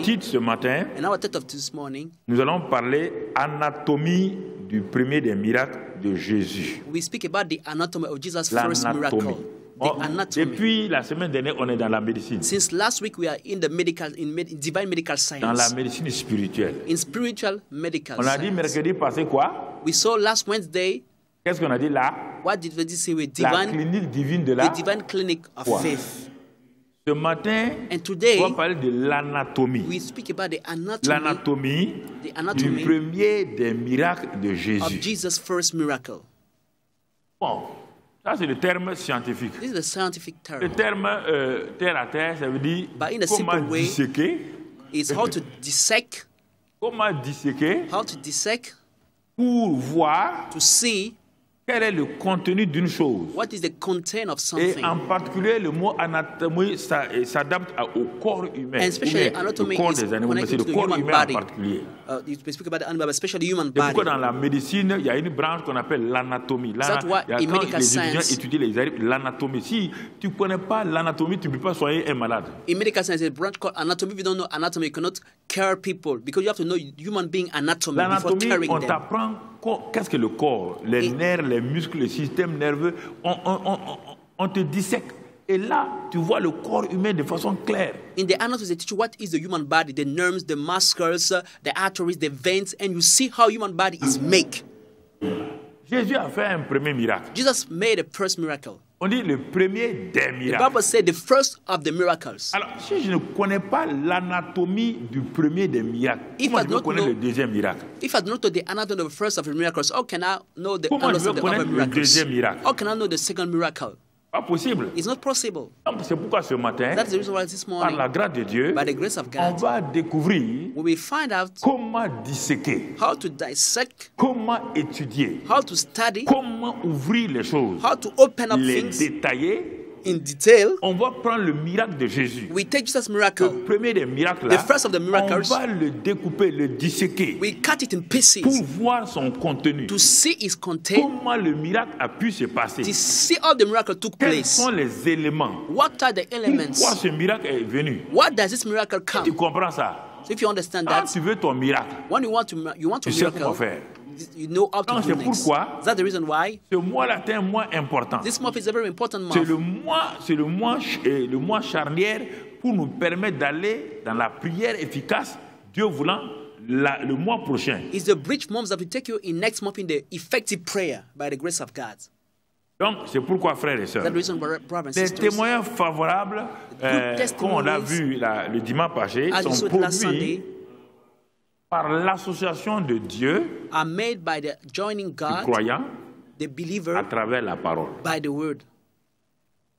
titre ce matin, And our title of this morning, nous allons parler anatomie du premier des miracles de Jésus. we speak about the anatomy of Jesus' first miracle. The anatomy. Depuis la semaine dernière, on est dans la médecine. Since last week, we are in the divine medical Dans la science, médecine spirituelle. in spiritual medical On a dit science. mercredi passé quoi? We saw last Wednesday, Qu'est-ce qu'on a dit là? what did we say with La divine, clinique divine de the la divine clinic of foi. faith. Ce matin, And today, on va parler de l'anatomie. we speak about the anatomy L'anatomie the du anatomy premier des miracles de of Jésus. Jesus' first miracle. Bon, ça c'est le terme scientifique. This is the scientific Le term. terme terre à terre, ça veut dire But in a comment simple way, disséquer, It's how to dissect, pour voir to see quel est le contenu d'une chose. what is the content of Et something. en particulier, le mot anatomie s'adapte au corps humain. And especially Ou bien anatomy le corps is des animaux, mais c'est connected le to the corps human humain en body. particulier. You speak about the animal, but especially human C'est pourquoi body. dans la médecine, il y a une branche qu'on appelle l'anatomie. That's why in Quand medical les étudiants science- étudient l'anatomie, si tu ne connais pas l'anatomie, tu ne peux pas soigner un malade. In medical science, there's a branch called anatomy. If you don't know anatomy, you cannot care people because you have to know human being anatomy before L'anatomie, caring on them. t'apprend qu'est-ce que le corps, les nerfs, les muscles, le système nerveux, on te dissèque. Et là, tu vois le corps humain de façon claire. In the anatomy, they teach you what is the human body, the nerves, the muscles, the arteries, the veins, and you see how human body is made. Jésus a fait un premier miracle. Jesus made a first miracle. On dit le premier des The miracles. Bible said the first of the miracles. Alors, si je ne connais pas l'anatomie du premier des miracles, If comment I je vais don't connaître know- le deuxième miracle? If I don't know the anatomy of the first of the miracles, how can I know the Comment je anatomy vais of the other connaître le miracles? deuxième miracle? How can I know the second miracle? Pas possible. It's not possible. Donc, c'est pourquoi ce matin, That's the reason why this par morning, la grâce de Dieu, by the grace of on God, va découvrir we will find out comment disséquer, how to dissect, comment étudier, how to study, comment ouvrir les choses, how to open up les things détailler. in detail. On va prendre le miracle de Jésus. We take Jesus' Le miracle, premier des miracles, The là, first of the miracles. on va le découper, le disséquer we cut it in pour pieces voir son contenu. to see its content, Comment le miracle a pu se passer. to see how the miracle took Quels place. sont les éléments? What are the Pourquoi elements? ce miracle est venu? What does this miracle Tu come? comprends ça? So if you understand Quand that, tu veux ton miracle, when you want a tu sais comment miracle, faire. you know how to Donc, do c'est next. pourquoi That's the reason why ce mois-là est un mois important. this month is a very important C'est month. le mois charnière pour nous permettre d'aller dans la prière efficace, Dieu voulant, le mois prochain. It's the bridge month that will take you in next month in the effective prayer by the grace of God. Donc, c'est pourquoi, frères et sœurs, That's the reason why, brothers and les sisters, témoignages favorables, comme on l'a vu le dimanche passé, as you sont saw it last produits Sunday, par l'association de Dieu, are made by the joining du God, croyant, the à believer, travers la parole. by the word.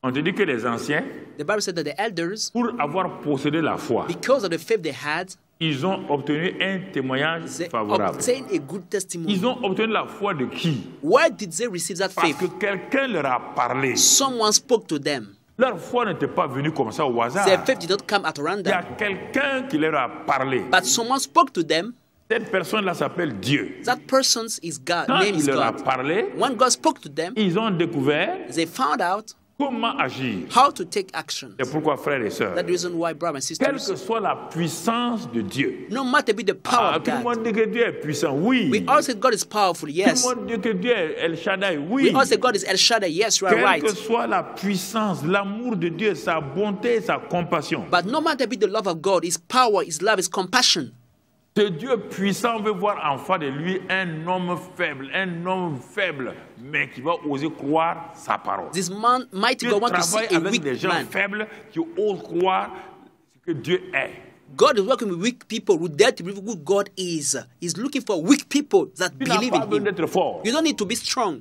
On te dit que les anciens, The Bible said that the elders, pour avoir possédé la foi, because of the faith they had, ils ont obtenu un témoignage they favorable. obtained a good testimony. Ils ont obtenu la foi de qui? Why did they receive that Parce faith? que quelqu'un leur a parlé. Someone spoke to them. Leur foi n'était pas venue comme ça au hasard. Their faith did not come at Il y a random, quelqu'un qui leur a parlé. but someone spoke to them. Cette personne-là s'appelle Dieu. That person's is God. Quand Name il is leur a God. parlé, When God spoke to them, ils ont découvert they found out comment agir. how to take action. C'est pourquoi, frères et sœurs, That's the reason why, brothers and quelle sisters, que soit la puissance de Dieu, no matter be the power of tout le God, monde dit que Dieu est puissant, oui. we all say God is powerful, Tout yes. le monde dit que Dieu est El Shaddai, oui. We all say God is El Shaddai, yes, you are Quelle right. que soit la puissance, l'amour de Dieu, sa bonté, sa compassion. But no matter be the love of God, His power, His love, His compassion. Ce Dieu puissant veut voir en face de lui un homme faible, mais qui va oser croire sa parole. This man, mighty Dieu God, want to see travaille a avec des weak gens man. faibles qui osent croire ce que Dieu est. God is working with weak people who dare to believe who God is. He's looking for weak people that Tu n'as believe pas in besoin Him. d'être fort. You don't need to be strong.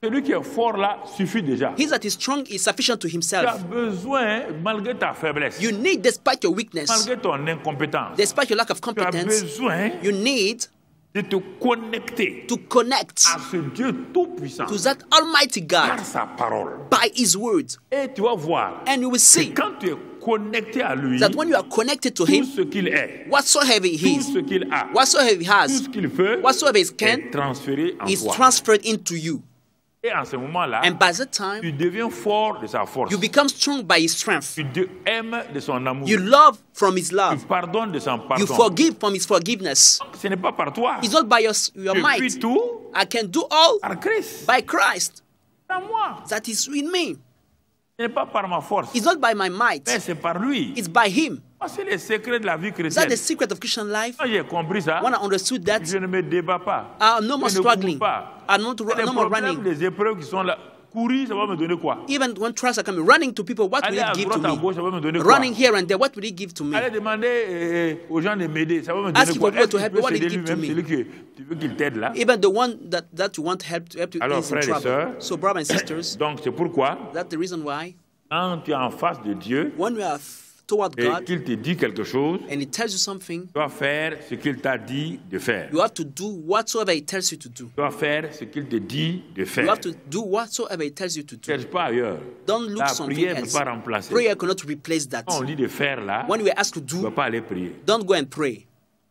Celui qui est fort là suffit déjà. He that is strong is sufficient to Tu as himself. besoin, malgré ta faiblesse, You need, despite your weakness, malgré ton incompétence, despite your lack of tu as competence, besoin you need de te connecter to connect à ce Dieu tout-puissant to that Almighty God par sa parole. by His word. Et tu vas voir And you will que see quand tu es connecté à lui, that when you are connected to tout Him, ce qu'il est, whatsoever He tout is, ce qu'il a, whatsoever He tout has, ce qu'il veut whatsoever He est can, transféré en is toi. transferred into you. Et en ce moment-là, And by that time, tu deviens fort de sa force. you become strong by his strength. Tu aimes de son amour. You love from his Tu love. pardonnes de son You pardon. forgive from his forgiveness. Ce n'est pas par toi. It's not by your Je might. puis tout I can do all par Christ. by Christ Par moi. that is in me. Ce n'est pas par ma force. It's not by my might. Mais c'est par lui. It's by him. C'est le secret de la vie Is that chrétienne. the secret of Christian life? Quand j'ai compris ça, When I understood that, je ne me débat pas. no more je ne struggling. cours pas. I'm not Et les no more problèmes, running. les épreuves qui sont là, courir, ça va me donner quoi? Even when trials are coming, running to people, what will Aller à it give to droite, à me? gauche, ça va me donner quoi? Running here and there, what will it give to me? Aller demander aux gens de m'aider, ça va me Asking donner quoi? for people Est-ce to qu'il help peut me, what s'aider did it give to lui-même, me? celui que tu veux qu'il t'aide là? Even the one that you want help to you Alors, is in frères et trouble. sœurs, So, brothers and sisters, Donc c'est pourquoi, that's the reason why quand tu es en face de Dieu when we are toward et God qu'il te dit quelque chose, and He tells you something, tu dois faire ce qu'il t'a dit de faire. you have to do whatsoever He tells you to do. Tu dois faire ce qu'il te dit de You faire. have to do whatsoever He tells you to Ne do. cherche pas ailleurs. Don't look La something prière ne peut else. pas remplacer. Prayer cannot replace that. Quand on dit de faire là, When we are asked to tu ne do, vas pas aller prier. don't go and pray.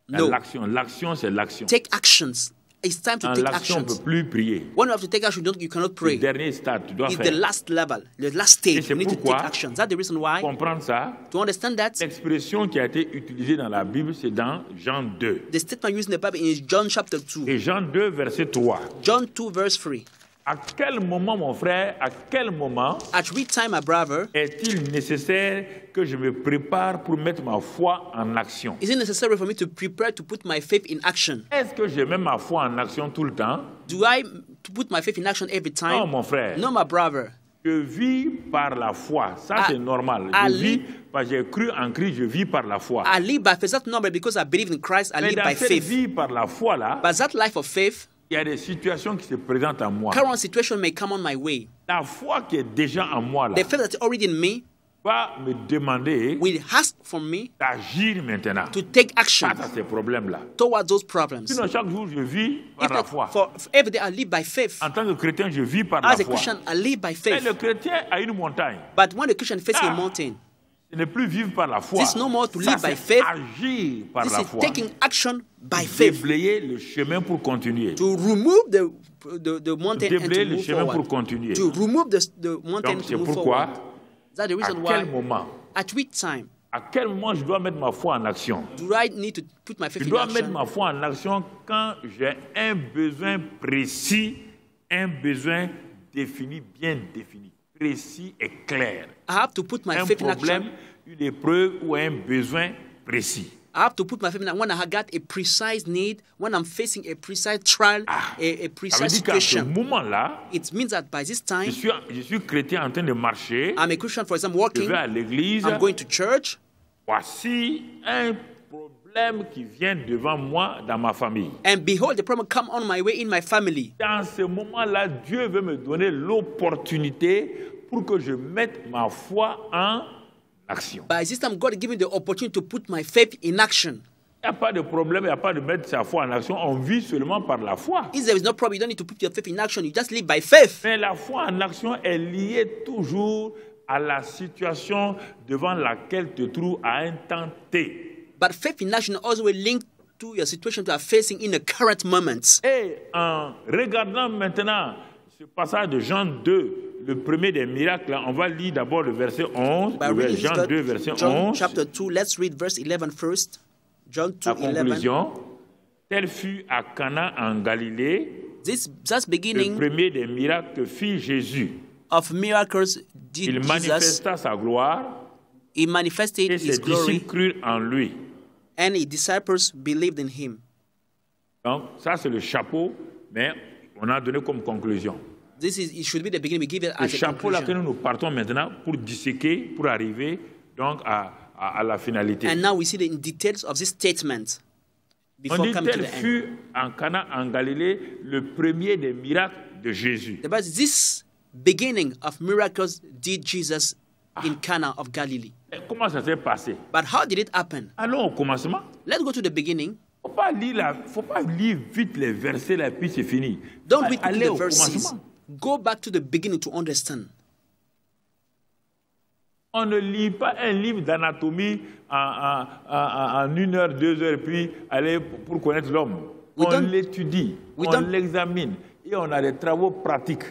No. L'action, c'est l'action. Take actions. It's time to Dans take l'action, on ne actions. peut plus prier. When you have to take action, you cannot Le pray. dernier stade, tu dois It's the faire. last level, the last Et stage. c'est You need to take pourquoi- actions. That's the reason why. Comprendre ça, To understand that, l'expression qui a été utilisée dans la Bible, c'est dans Jean 2. the statement used in the Bible is John chapter 2. Et Jean 2, verset 3. John 2 verse 3. À quel moment, mon frère, à quel moment At which time, my brother, est-il nécessaire que je me prépare pour mettre ma foi en action? is it necessary for me to prepare to put my faith in action? Est-ce que je mets ma foi en action tout le temps? Do I to put my faith in action every Non, time? mon frère. No, my brother. Je vis par la foi. Ça, Ah, c'est normal. ah, Je vis, parce que j'ai cru en Christ, je vis par la foi. I live by faith. That's normal because I believe in Christ. I Mais live dans by cette faith. vie par la foi, là, But that life of faith, il y a des situations qui se présentent à moi. current situation may come on my way. La foi qui est déjà en moi, là, The faith that's already in me va me demander will ask from me d'agir maintenant to take action face à ces problèmes-là. towards those problems. Sinon, chaque jour, je vis par If la not, foi. for every day I live by faith. En tant que chrétien, je vis par la As a foi. Christian, I live by Mais faith. le chrétien a une montagne. But when the Christian faces Ah. a mountain, Ce n'est plus vivre par la foi. This no more to Ça, live by c'est faith. agir par this la is foi. taking action by faith Déblayer le chemin pour continuer. to remove the mountain and Déblayer to le move chemin pour forward. continuer. To remove the mountain Donc, to c'est move pourquoi, forward. That's the à reason quel why. moment, At which time à quel moment je dois mettre ma foi en action? do I need to put my faith Je in dois mettre action? ma foi en action quand j'ai un besoin précis, un besoin défini, bien défini, précis et clair. I have to put my Un faith in problème, action. une épreuve ou un besoin précis. I have to put my faith in action when I have got a precise need, when I'm facing a precise trial, a Ça veut precise dire qu'à ce situation. moment-là, It means that by this time, je suis chrétien en train de marcher, I'm a Christian, for example, je working, vais à l'église, I'm going to church, voici un problème qui vient devant moi dans ma famille. and behold, the problem come on my way in my family. Dans ce moment-là, Dieu veut me donner l'opportunité pour que je mette ma foi en action. By this time, God is giving the opportunity to put my faith in action. Il n'y a pas de problème, il n'y a pas de mettre sa foi en action. On vit seulement par la foi. If there is no problem, you don't need to put your faith in action. You just live by faith. Mais la foi en action est liée toujours à la situation devant laquelle tu te trouves à un temps T. But faith in action also will link to your situation you are facing in the current moment. Et en regardant maintenant ce passage de Jean 2, le premier des miracles, on va lire d'abord le verset 11, By reading Jean 2, verset John 11. chapter 2, let's read verse 11 first. John 2, La 11. conclusion, tel fut à Cana en Galilée, That's le beginning premier des miracles que fit Jésus. of miracles did Il Jesus. manifesta sa gloire He manifested et his ses glory, disciples crurent en lui. and his disciples believed in him. Donc, ça c'est le chapeau, mais on a donné comme conclusion. It should be the beginning. We give it Le as a chapeau là que conclusion. nous partons maintenant pour disséquer, pour arriver donc à la finalité. And now we see the details of this statement On before dit coming to tel the end. fut en Cana en Galilée le premier des miracles de Jésus. The Bible says, this beginning of miracles did Jesus in Cana of Galilee. Et comment ça s'est passé? But how did it happen? Allons au commencement. Let's go to the beginning. Faut pas lire vite les versets là puis c'est fini. Don't read Allez quickly au the verses. commencement. Go back to the beginning to understand. On ne lit pas un livre d'anatomie en 1 heure, 2 heures, puis aller pour connaître l'homme. We On don't- l'étudie, we on don't- l'examine et on a des travaux pratiques.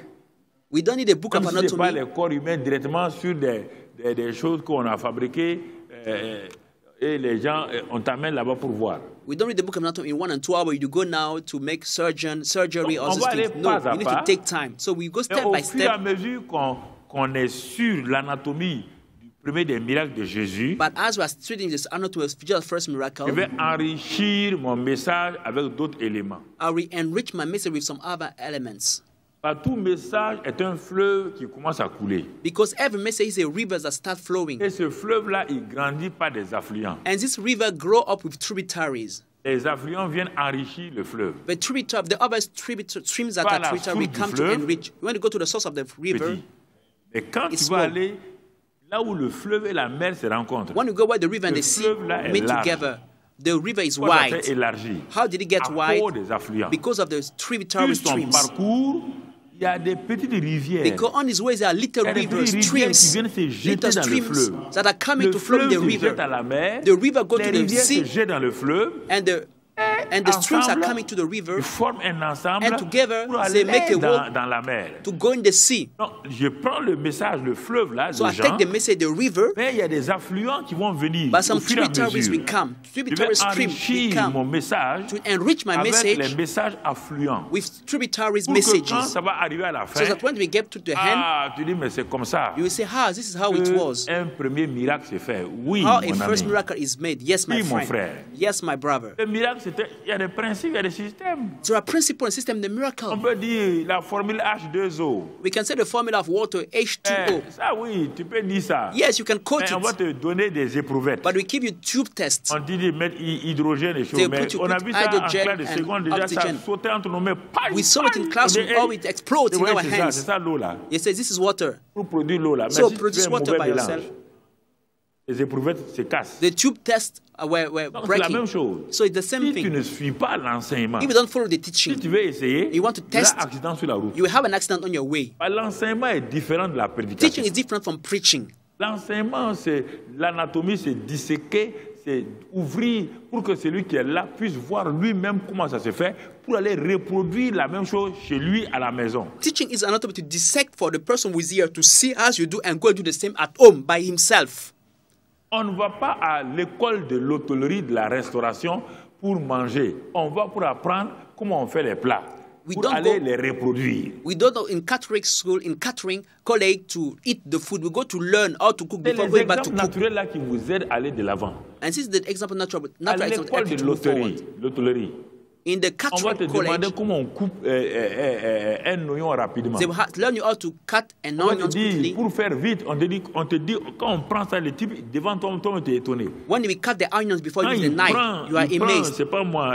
We don't need a book of Même si ce n'est pas anatomy. les corps humains directement sur des choses qu'on a fabriquées et les gens, on t'amène là-bas pour voir. We don't read the book of anatomy in 1 and 2 hours. You go now to make surgery, all On these va aller things. No, pas à you need pas. to take time. So we go Et step au by fur et à step. mesure qu'on est sur l'anatomie du premier des miracles de Jésus, But as we are studying this anatomy of Jesus' first miracle, je vais enrichir mon message avec d'autres éléments. I will enrich my message with some other elements. Car tout message est un fleuve qui commence à couler. Because every message is a river that starts flowing. Et ce fleuve-là, il grandit par des affluents. And this river grow up with tributaries. Les affluents viennent enrichir le fleuve. The other streams that Par are la tributary will source come du to fleuve, enrich. When you go to the source of the river, Petit. Mais quand tu It's vas small. aller là où le fleuve et la mer se rencontrent, when you go where the river and Le the sea fleuve là est meet large. together, the river is pourquoi ça wide. s'est élargi? How did it get À wide? cause des affluents. Because of the tributary Sur son streams. parcours, il y a des petites rivières. Because on his ways there are little Il y a des rivers, petites rivières qui streams, viennent se jeter little dans le streams fleuve. that are coming Le to flow in fleuve the se river. jette à la mer. The river go Les to the rivières se sea, jettent dans le fleuve. and the streams are Ensemble, coming to the river Ils forment un ensemble and together pour they aller make a wall dans la mer. to go in the sea. Donc, je prends le message, le fleuve là, So de I Jean, take the message, the river, mais il y a des affluents qui vont venir but au some fur et à tributaries will mesure. come. Je vais Tributary streams will enrichir come mon message to enrich my avec les message messages affluents. with tributaries Pour que quand messages. ça va arriver à la So fin, that when we get to the end, tu dis, mais c'est comme ça you will say, this is how it was. un premier miracle s'est fait. Oui, How mon a first ami. miracle is made. Yes, my Oui, mon friend. frère. Yes, my brother. Le miracle, il y a des principes, il y a des systèmes. There are principles and systems in the On miracle. peut dire la formule H2O. We can say the formula of water, H2O. Ça, oui, tu peux dire ça. Yes, you can quote Mais on va it, te donner des éprouvettes. but we give you tube tests. On dit de mettre hydrogène et choses, They mais put you on a put vu ça en hydrogen classe de and seconde, déjà ça oxygen. sautait entre nos mains. We saw it in classroom, how it explodes in our C'est hands. ça l'eau là. You say, this is water. Pour produire l'eau là. Mais So si tu produce fais un water mauvais by mélange, yourself. les éprouvettes se cassent. The tube tests were Donc c'est la même breaking. chose. So it's the same Si tu thing. ne suis pas l'enseignement, If you don't follow the si teaching, tu veux essayer, You want to il y aura test, accident sur la route. you will have an accident on your way. L'enseignement est différent de la prédication. Teaching is different from preaching. L'enseignement, c'est l'anatomie, c'est disséquer, c'est ouvrir pour que celui qui est là puisse voir lui-même comment ça se fait, pour aller reproduire la même chose chez lui à la maison. Teaching is anatomy to dissect for the person who is here to see as you do and go do the same at home by himself. On ne va pas à l'école de l'hôtellerie, de la restauration pour manger. On va pour apprendre comment on fait les plats, We pour don't aller go- les reproduire. We don't go in catering school, in catering college to eat the food. We go to learn how to cook C'est before les going back to exemples cook. naturels là qui vous aident à aller de l'avant. And this is the example natural À example l'école help you de to move forward. l'hôtellerie, In the on va te catering demander college, comment on coupe un oignon rapidement. they will learn you how to cut an On va te onion dire, quickly. pour faire vite, on te dit, quand on prend ça, le type devant toi, on est étonné. When we cut the onions before Quand using the il knife, prend, you are il prend, amazed. c'est pas moi,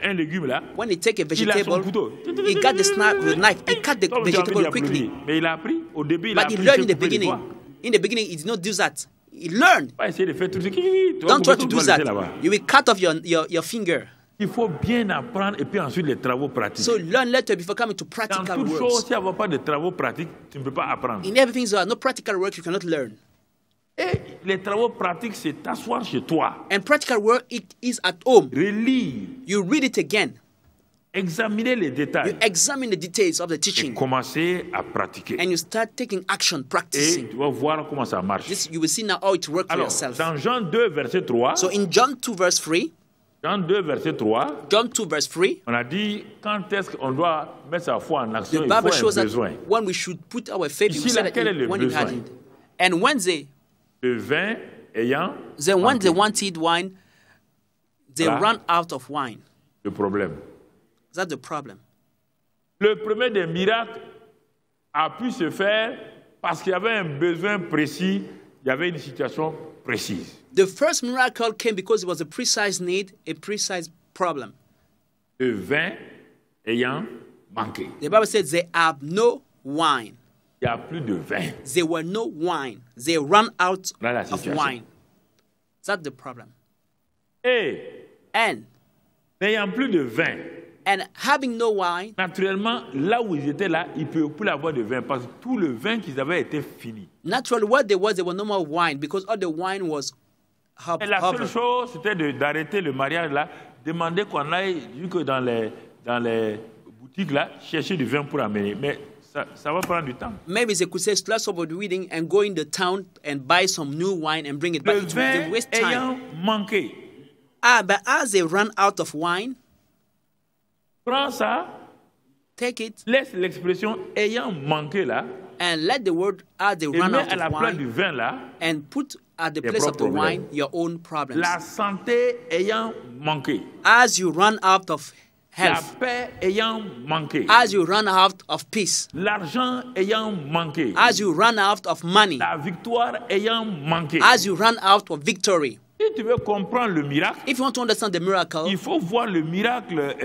un légume là, When they take a il a son vegetable, couteau. he got the knife, he cut the Comme j'ai envie vegetable d'applaudir. quickly. Mais il a appris, au début, il a But he appris learned in de the couper les beginning. doigts. In the beginning, he did not do that. He learned. Pas essayer de faire tout ce qui... Don't try to do that. You will cut off your finger. Il faut bien apprendre et puis ensuite les travaux pratiques. So learn later before coming to Dans practical toute chose, works. s'il n'y a pas de travaux pratiques, tu ne peux pas apprendre. In everything, there are no practical work you cannot learn. Et les travaux pratiques, c'est t'asseoir chez toi, And practical work, it is at home. relire, You read it again. examiner les You détails examine the details of the et teaching. commencer à pratiquer. And you start taking action, Et practicing. tu vas voir comment ça marche. This, you will see now how it works for Alors, yourself. dans Jean 2, verset 3, So in John 2, verse 3, Jean 2, verset 3, John 2, verse 3, on a dit quand est-ce qu'on doit mettre sa foi en the action, il Bible faut shows un that besoin. when we should put our faith, Ici, we say that quel est le when it had besoin? it. And when they Le vin ayant Then when manqué. they wanted wine, they Voilà. ran out of wine. Le problème. That's the problem. Le premier des miracles a pu se faire parce qu'il y avait un besoin précis, il y avait une situation précise. The first miracle came because it was a precise need, a precise problem. Le vin ayant manqué. The Bible says they have no wine. Il n'y a plus de vin. There were no wine. They ran out Voilà la of situation. wine. That's the problem. Et And n'ayant plus de vin, having no wine, naturellement, là où ils étaient là, ils ne pouvaient plus avoir de vin parce que tout le vin qu'ils avaient était fini. naturally what there was no more wine because all the wine was Et la seule over. chose, c'était d'arrêter le mariage là, demander qu'on aille, vu que dans les boutiques là, chercher du vin pour amener. Mais ça va prendre du temps. Maybe they could say, let's stop reading and go in the town and buy some new wine and bring it back. Le It will vin waste ayant time. manqué, But as they run out of wine, prends ça, take it laisse l'expression ayant manqué là, and let the word as they et run mets out à la of place du wine vin là, and put at the Tes place of the propres wine problèmes. your own problems. la santé ayant manqué, As you run out of la health, paix ayant manqué, as you run out of peace, l'argent ayant manqué, as you run out of money, la victoire ayant manqué. as you run out of victory. Si tu veux comprendre le miracle, If you want to understand the miracle, il faut voir le miracle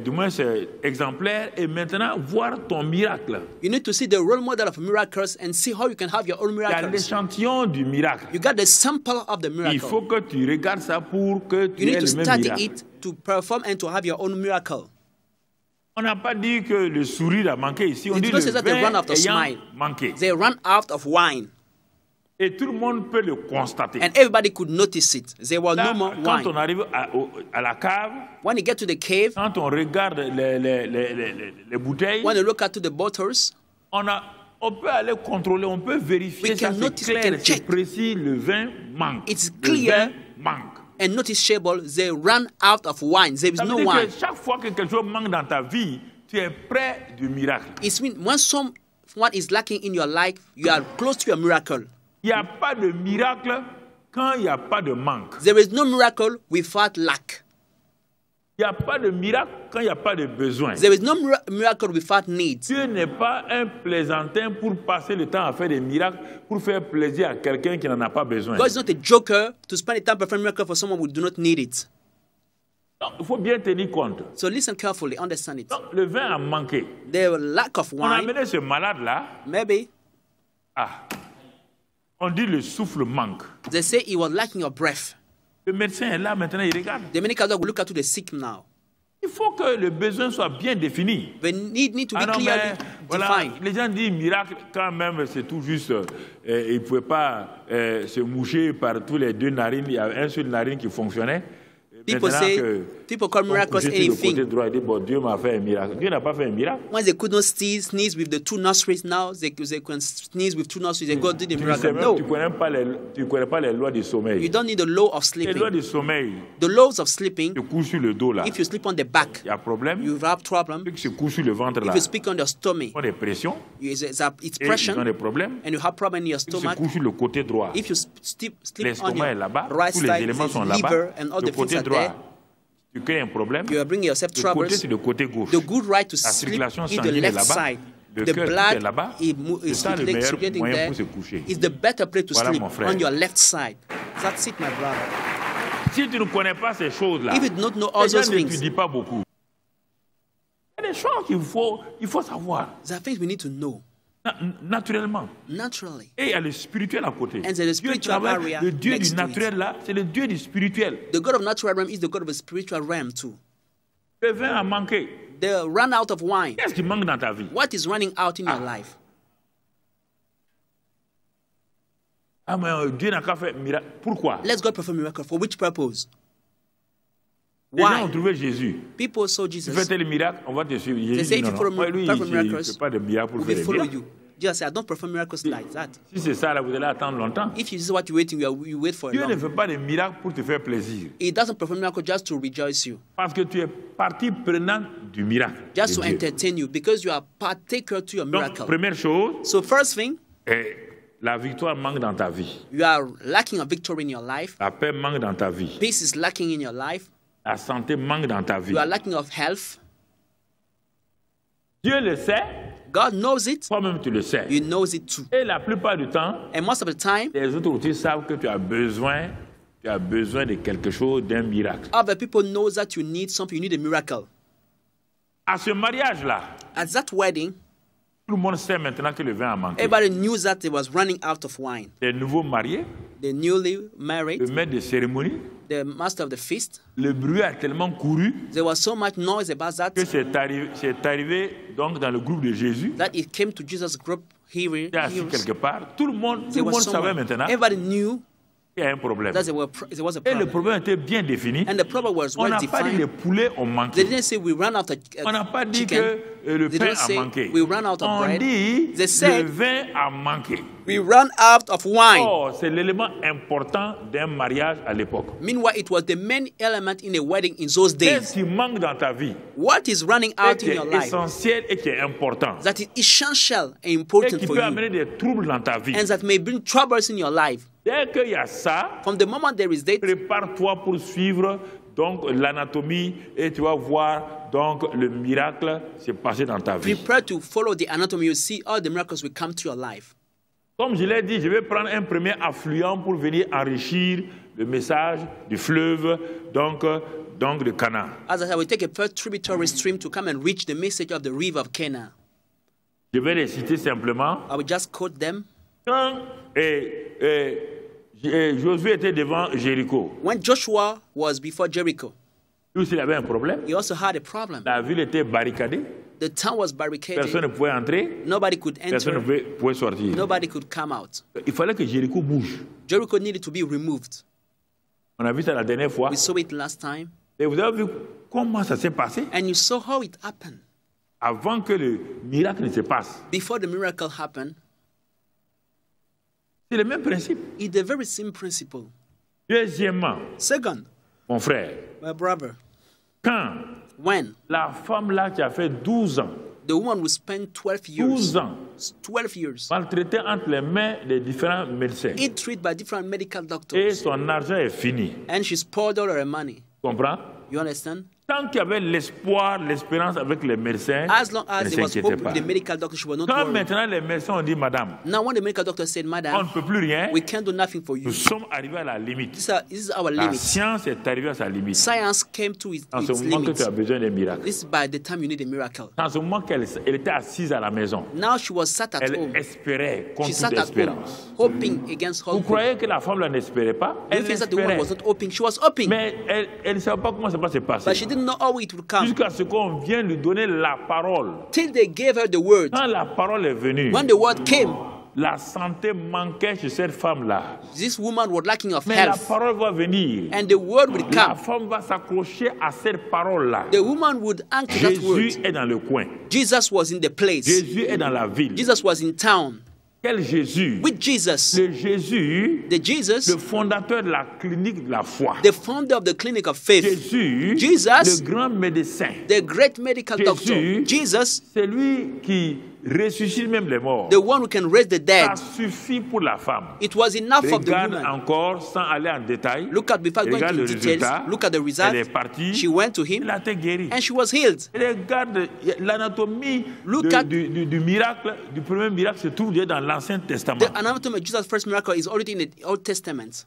du moins exemplaire et maintenant voir ton miracle. you need to see the role model of miracles and see how you can have your own Il y a miracles. l'échantillon du miracle. You got the sample of the Il faut miracle. que tu regardes ça pour que tu You aies need to le même study miracle. it to perform and to have your own miracle. On n'a pas dit que le sourire a manqué ici, on It dit doesn't le say that they run vin out of ayant smile. manqué. They run out of wine, Et tout le monde peut le constater. and everybody could notice it. There was Là, no more quand on wine. arrive à la cave, When you get to the cave, quand on regarde les bouteilles, when you look at the bottles, on peut aller contrôler, on peut vérifier We ça, can c'est notice, we clair, can c'est check. précis, le vin manque. It's Le clear. vin manque. and noticeable, they run out of wine. There is Ça veut no dire wine. que chaque fois que quelque chose manque dans ta vie, tu es près du miracle. It means when someone is lacking in your life, you are close to your miracle. Il n'y a pas de miracle quand il n'y a pas de manque. There is no miracle without lack. Il n'y a pas de miracle quand il n'y a pas de besoin. There is no miracle without needs. Dieu n'est pas un plaisantin pour passer le temps à faire des miracles, pour faire plaisir à quelqu'un qui n'en a pas besoin. God is not a joker to spend the time performing miracle for someone who do not need it. Donc, il faut bien tenir compte. So listen carefully, understand it. Donc, le vin a manqué. The lack of On a wine, amené ce malade-là. maybe On dit le souffle manque. they say he was lacking of breath. Le médecin est là maintenant, il regarde. The medical doctor will look at the sick now. Il faut que le besoin soit bien défini. The need to be Ah non, clearly mais voilà, defined. les gens disent miracle, quand même, c'est tout juste. Ils ne pouvaient pas se moucher par tous les deux narines. Il y avait un seul narine qui fonctionnait. People Maintenant say, que people call on miracles couchait sur le côté anything. droit, ils disent, bon, Dieu m'a fait un miracle. Dieu n'a pas fait un miracle. When they could not sneeze with the two nostrils now, they can sneeze with two nostrils and God did the Tu miracle. ne No, connais pas les lois du you sommeil. don't need the law of Les lois sleeping. du sommeil, The laws of sleeping, tu couches sur le dos là. if you sleep on the back, Il y a problème. you have problem. Ceux qui se couchent sur le ventre là, If you speak on your stomach, ont des pressions it's et ils ont pressure des problèmes. and you have problem in your Ceux qui se stomach. couchent sur le côté droit, If you sleep on l'estomac est là-bas, your right tous les side, éléments sont there's là-bas. liver and all Le the things côté are droit, there. tu crées un problème. You are bringing yourself Le côté, troubles. c'est le côté gauche. The good right to La sleep circulation is the sanguine est left là-bas. side. Le The cœur, tout est blood là-bas. is C'est ça le meilleur circulating moyen there. pour se coucher. Is the better place to Voilà, sleep mon frère. on your left side. That's it, my brother. Si tu ne connais pas ces choses-là, If you do not know all les gens those things, n'étudient pas beaucoup. Il y a des choses qu'il faut savoir there are things we need to know naturellement. naturally. Et il y a le spirituel à côté. And the spiritual Dieu travaille, area le Dieu next du to it. naturel là, c'est le Dieu du spirituel. The God of natural realm is the God of the spiritual realm too. Le vin a manqué. They run out of wine. Qu'est-ce qui manque dans ta vie? What is running out in your life? Ah, mais Dieu n'a qu'à faire miracle. Pourquoi? Let's God perform miracle. For which purpose? Les gens ont Why? trouvé Jésus. People saw Tu fais Jesus. tel miracle, on va te suivre. Jésus say dit if non, you non. follow Lui, perform il ne miracles, fait pas de miracle pour We faire will des follow miracles. you. Jesus said, I don't perform miracles like that. Si c'est ça, là, vous allez attendre longtemps. If this is what you're waiting, you wait for a Dieu ne long. fait pas de miracle pour te faire plaisir. He doesn't perform miracle just to rejoice you, Parce que tu es partie prenante du miracle. just de to Dieu. entertain you, because you are partaker to your Donc, miracle. première chose, So first thing, la victoire manque dans ta vie. you are lacking a victory in your life. La paix manque dans ta vie. Peace is lacking in your life. La santé manque dans ta vie. You are lacking of health. Dieu le sait, God knows it. toi-même tu le sais. You knows it too. Et la plupart du temps, And most of the time, les autres aussi savent que tu as besoin de quelque chose, d'un miracle. other people know that you need something. You need a miracle. À ce mariage-là, At that wedding, tout le monde sait maintenant que le vin a manqué. everybody knew that they was running out of wine. Les nouveaux mariés, The newly le married, maître de cérémonie, the master of the feast, le bruit a tellement couru there was so much noise about that que c'est arrivé donc dans le groupe de Jésus. that it came to Jesus' group hearing. Il est assis quelque part. Tout le monde There was savait someone. maintenant Everybody knew il y a un problème. There was a Et le problem. problème était bien défini. And the problem was On well n'a pas dit les defined. poulets ont manqué. They didn't say we ran out of On n'a pas dit chicken. que le They pain don't a say manqué. we ran out of On bread. dit They le said vin a manqué. we ran out of wine. Or, c'est l'élément important d'un mariage à l'époque. Meanwhile, it was the main element in a wedding in those Qu'est-ce days. qui manque dans ta vie What is running et out qui in your est life essentiel et qui est important that is essential and et important qui for peut you amener des troubles dans ta vie. and that may bring troubles in your life? Dès qu'il y a ça, From the moment there is that, prépare-toi pour suivre donc l'anatomie et tu vas voir donc le miracle se passer dans ta vie. prepare to follow the anatomy. You see all the miracles will come to your life. Comme je l'ai dit, je vais prendre un premier affluent pour venir enrichir le message du fleuve donc de Cana. As I will take a first tributary stream to come and reach the message of the river of Cana. Je vais les citer simplement. I will just quote them. Quand Josué était devant Jéricho, When Joshua was before Jericho, lui aussi il avait un problème. he also had a problem. La ville était barricadée, The town was personne barricaded. ne pouvait entrer, Nobody could personne ne enter. pouvait sortir. Nobody could come out. Il fallait que Jéricho bouge. Jericho needed to be removed. On a vu ça la dernière fois. We saw it last time. Et vous avez vu comment ça s'est passé And you saw how it happened. avant que le miracle ne se passe. Before the miracle happened, C'est le même principe. it's a very same principle. Deuxièmement, Second, mon frère, my brother, quand when la femme là qui a fait 12 ans, the woman will spend 12 12 years, ans, 12 years, maltraitée entre les mains des différents médecins, it treated by different medical et doctors, son argent est fini. and she spoiled all her money. Comprends? You understand? Tant qu'il y avait l'espoir, l'espérance avec les médecins, As long elle as ne there was s'inquiétait hope pas. with the medical doctor, she was not Quand worried. maintenant les médecins ont dit, madame, Now, when the medical doctor said, on Madam, ne peut plus rien, we can't do nothing for you, nous sommes arrivés à la limite. this is our La limit. science est arrivée à sa limite. Science came to its En ce moment que limit. tu as besoin d'un miracle. This is by the time you need a miracle. En ce moment qu'elle était assise à la maison, Now she was sat at elle home. espérait She contre sat toute at home, espérance. hoping against Vous hope. croyez que la femme là n'espérait pas? You Elle think that the woman espérait. was not hoping? She was hoping, Mais elle ne savait pas comment ça va se passer. but she didn't know how it would come. Jusqu'à ce qu'on vienne lui donner la parole. Till they gave her the word. Quand la parole est venue, When the word came, la santé manquait chez cette femme-là. this woman was lacking of Mais la health, parole va venir. and the word would La come. femme va s'accrocher à cette parole-là. The woman would anchor that Jésus word. est dans le coin. Jesus was in the place. Jésus est dans la ville. Jesus was in town. Quel Jésus? With Jesus, Le Jésus, the Jesus, le fondateur de la clinique de la foi. the founder of the clinic of faith, Jésus, Jesus, le grand médecin. the great medical doctor, Jésus, Jesus, c'est lui qui ressuscite même les morts. the one who can raise the dead. Ça suffit pour la femme. It was enough of the Regarde woman. encore, sans aller en détail. Look at, before going Regarde to le details, résultat. look at the Elle result. est partie. She went to him Elle a été guérie. and she was healed. Regarde l'anatomie Look at- du miracle, du premier miracle se trouve déjà dans l'Ancien Testament. The anatomy of Jesus' first miracle is already in the Old Testament.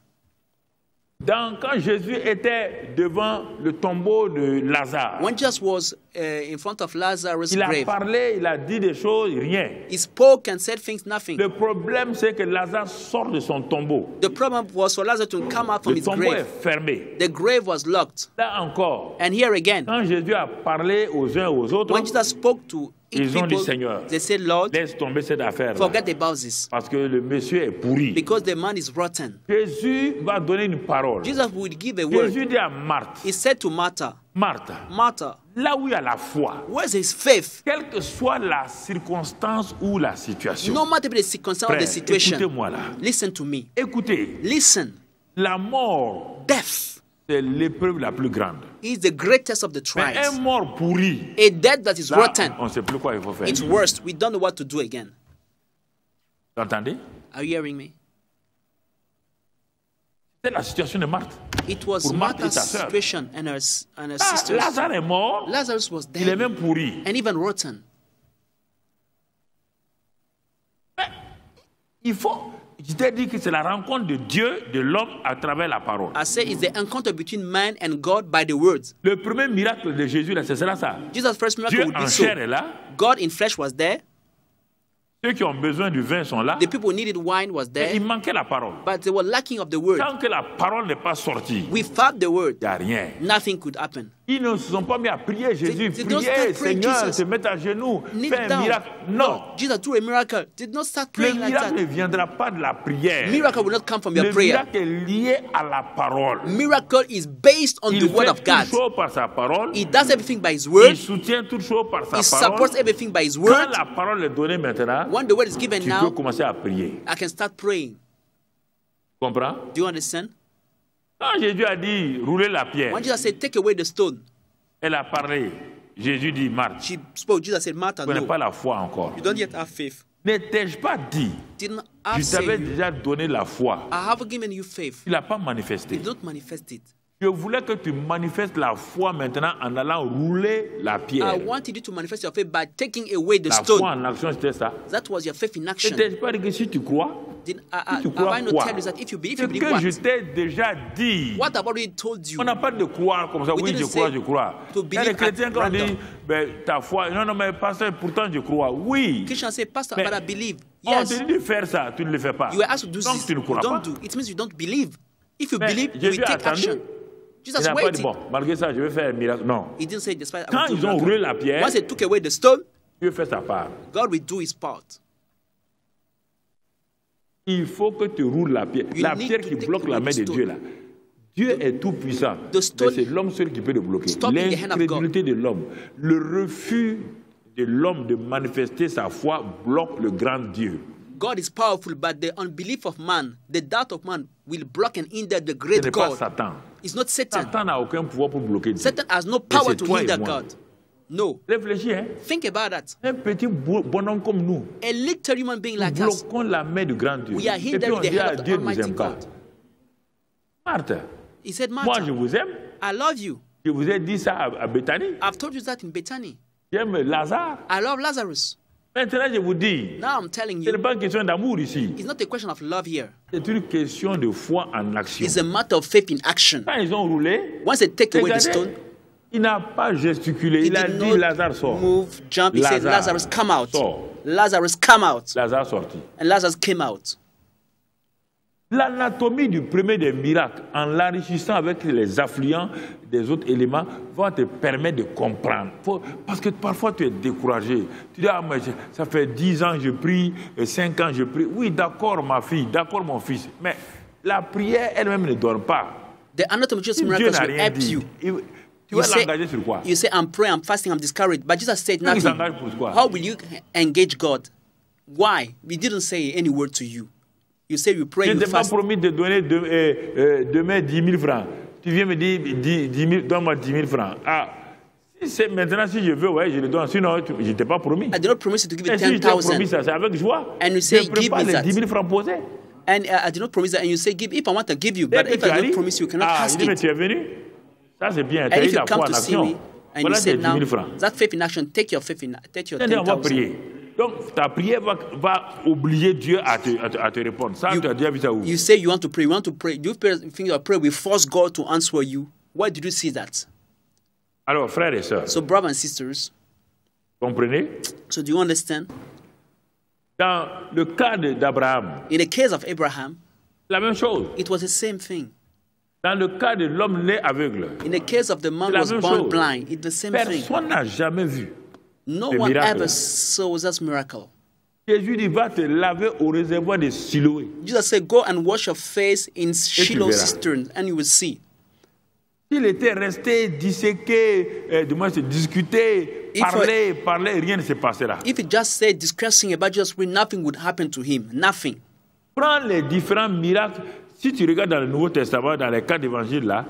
Quand Jésus était devant le tombeau de Lazare, When Jesus was in front of Lazarus' il a grave, parlé, il a dit des choses, rien. he spoke and said things, nothing. Le problème, c'est que Lazare sort de son tombeau. The problem was for Lazarus to come out from Le his tombeau est grave. fermé. The grave was locked. Là encore, And here again, quand Jésus a parlé aux uns et aux autres, when Jesus spoke to each ils ont dit, people, Seigneur, they said, Lord, laisse tomber cette affaire. forget about this, Parce que le monsieur est pourri. because the man is rotten. Jésus va donner une parole. Jesus would give a word. Jésus dit à Marthe, He said to Martha, Marthe, Martha, là où il y a la foi, where's his faith? quelle que soit la circonstance ou la situation, No matter the circumstance or frère, the situation, écoutez-moi là. listen to me. Écoutez, Listen, la mort, death c'est l'épreuve la plus grande. is the greatest of the Mais un trials. mort pourri, A death that is là, rotten, on ne sait plus quoi il faut faire. it's worse. We don't know what to do again. Vous entendez? Are you hearing me? C'est la situation de Marthe. It was Pour Marthe et Martha's sa sœur. situation and her Ah, sisters. Lazare est mort, Lazarus was il est dead même pourri. and even rotten. Il faut, je t'ai dit que c'est la rencontre de Dieu, de l'homme à travers la parole. I say it's the encounter between man and God by the words. Le premier miracle de Jésus, là, c'est cela, ça. Jesus' first miracle Dieu would en be so. chair est là. God in flesh was there. Ceux qui ont besoin du vin sont là. The people who needed wine was Mais there. il manquait la parole. But they were lacking of the word. Tant que la parole n'est pas sortie, Without the word, il n'y a rien. nothing could happen. Ils ne se sont pas mis à prier Jésus. They don't Prier, start praying Seigneur, Jesus. se mettre à genoux, Kneel faire un down. miracle. Non. Jesus do a miracle. Did not start Le praying like miracle ne that. viendra pas de la prière. Miracle will not come from your Le prayer. miracle est lié à la parole. Miracle is based on Il the word fait of God. toute chose par sa parole. He does everything by his Il word. soutient toute chose par sa He parole. supports everything by his Quand word. la parole est donnée maintenant, When the word is given tu peux now, commencer à prier. I can start praying. Comprends? Do you understand? Quand Jésus a dit rouler la pierre, When Jesus said, take away the stone, elle a parlé. Jésus dit, Marthe, she spoke. Jesus said, Martha, tu n'as pas no, la foi encore. you don't yet have faith. Ne t'ai-je pas dit, Didn't je I say t'avais you? déjà donné la foi. I haven't given you faith. Il n'a pas manifesté. You don't manifest it. Je voulais que tu manifestes la foi maintenant en allant rouler la pierre. I wanted you to manifest your faith by taking away the La foi stone. en action, c'était ça. That was your faith in Ne action. t'ai-je pas dit que si tu crois, Did, si tu have crois I not quoi? tell you that if you believe Ce que what? je t'ai déjà dit. What I've already told you. On n'a pas de croire comme ça. We Oui, didn't je crois, say je crois. to Il y a des believe chrétiens at qui ont dit, random. ben, ta foi. Non, non, mais pasteur, pourtant je crois. Oui. Christian say, Pastor, Mais but I believe. On Yes, te dit de faire ça, tu ne le fais pas. you were asked to do Donc this. tu ne You crois pas. don't do. It means you don't believe. If you Mais believe, you Jésus will a take attendu. action. Il Jesus n'a pas dit, waited. bon, malgré ça, je vais faire un miracle. Non. He didn't say, despite Quand I will do ils ont miracle. roulé la pierre, Once they took away the stone, Dieu fait sa part. God will do his part. Il faut que tu roules la pierre. You La need pierre to qui take bloque la away main the de stone. Dieu là. Dieu est tout puissant. The stone Mais c'est l'homme seul qui peut le bloquer. stop in the hand of L'incrédulité de l'homme, le refus de l'homme de manifester sa foi bloque le grand Dieu. God is powerful, but the unbelief of man, the doubt of man, will block and hinder the Ce great n'est pas God. Satan. It's not Satan. Satan n'a aucun pouvoir pour bloquer Dieu. Satan has no Mais power c'est to toi et hinder moi. God. No. Réfléchis, hein? Think about that. Un petit bonhomme comme nous, A little human being nous like us, bloquons la main du grand Dieu. we are Et puis hindering on the dit à hand of the Dieu, nous Almighty aime pas. God. Marthe, He said, moi Martha, je vous aime. I love you. Je vous ai dit ça à Bethanie. I've told you that in Bethany. J'aime Lazare. I love Lazarus. Maintenant, je vous dis, Now I'm telling ce n'est you, pas une question d'amour ici. it's not a question of love here. C'est une question de foi en action. It's a matter of faith in action. Quand ils ont roulé, Once they take away the regardez, stone, il n'a pas gesticulé. he Il a did dit, not Lazare sort. move, jump. He said, Lazare, Lazarus, come out. sort. Lazarus, come out. Lazare sortit. And Lazarus came out. L'anatomie du premier des miracles, en l'enrichissant avec les affluents des autres éléments, va te permettre de comprendre. Parce que parfois tu es découragé. Tu dis, ah, mais ça fait 10 ans que je prie, 5 ans que je prie. Oui, d'accord ma fille, d'accord mon fils. Mais la prière elle-même ne donne pas. The anatomy of Jesus' Si Dieu miracles n'a will rien help dit, you. tu vas l'engager sur quoi? You say, I'm praying, I'm fasting, I'm discouraged. But Jesus said Il nothing. s'engage pour quoi? How will you engage God? Why? We didn't say any word to you. You say you pray, Je you ne t'ai pas fast. promis de donner demain 10 000 francs. Tu viens me dire, donne-moi 10 000 francs. Ah, si c'est maintenant, si je veux, ouais, je le donne. Sinon, je ne t'ai pas promis. I did not promise you to give Et you si je t'ai promis 10,000. ça, c'est avec joie. And you say, je give prépare me les that. 10 000 francs posés. And I did not promise that. And you say, give. If I want to give you, Dès but que if tu I don't arrives, promise you, you cannot ah, ask il dit, mais it. tu es venu. Ça, c'est bien. Tu And as eu if you la foi come en to see me, action. and Voilà you tes say 10 now, 000 francs. that faith in action, take your faith in, take your Maintenant, on va 10,000. prier. Donc, ta prière va obliger Dieu à te répondre. Ça, tu as déjà vu ça où? You say you want to pray. You want to pray. Do you think your prayer will force God to answer you? Where did you see that? Alors, frères et sœurs, So, brothers and sisters, comprenez? so do you understand? Dans le cas d'Abraham, In the case of Abraham, la même chose. it was the same thing. Dans le cas de l'homme né aveugle, In the case of the man C'est la who was même born chose. blind, it's the same thing. personne n'a jamais vu. No Le one miracle. ever saw that miracle. Jésus dit, va te laver au réservoir de Siloé. Jesus said, go and wash your face in Shiloh verras. cistern, and you will see. Il était resté disséqué, du moins se discuter, If parler, rien ne se passera. If he just said discussing about Jesus, nothing would happen to him. Nothing. Prends les différents miracles. Si tu regardes dans le Nouveau Testament, dans les quatre évangiles là,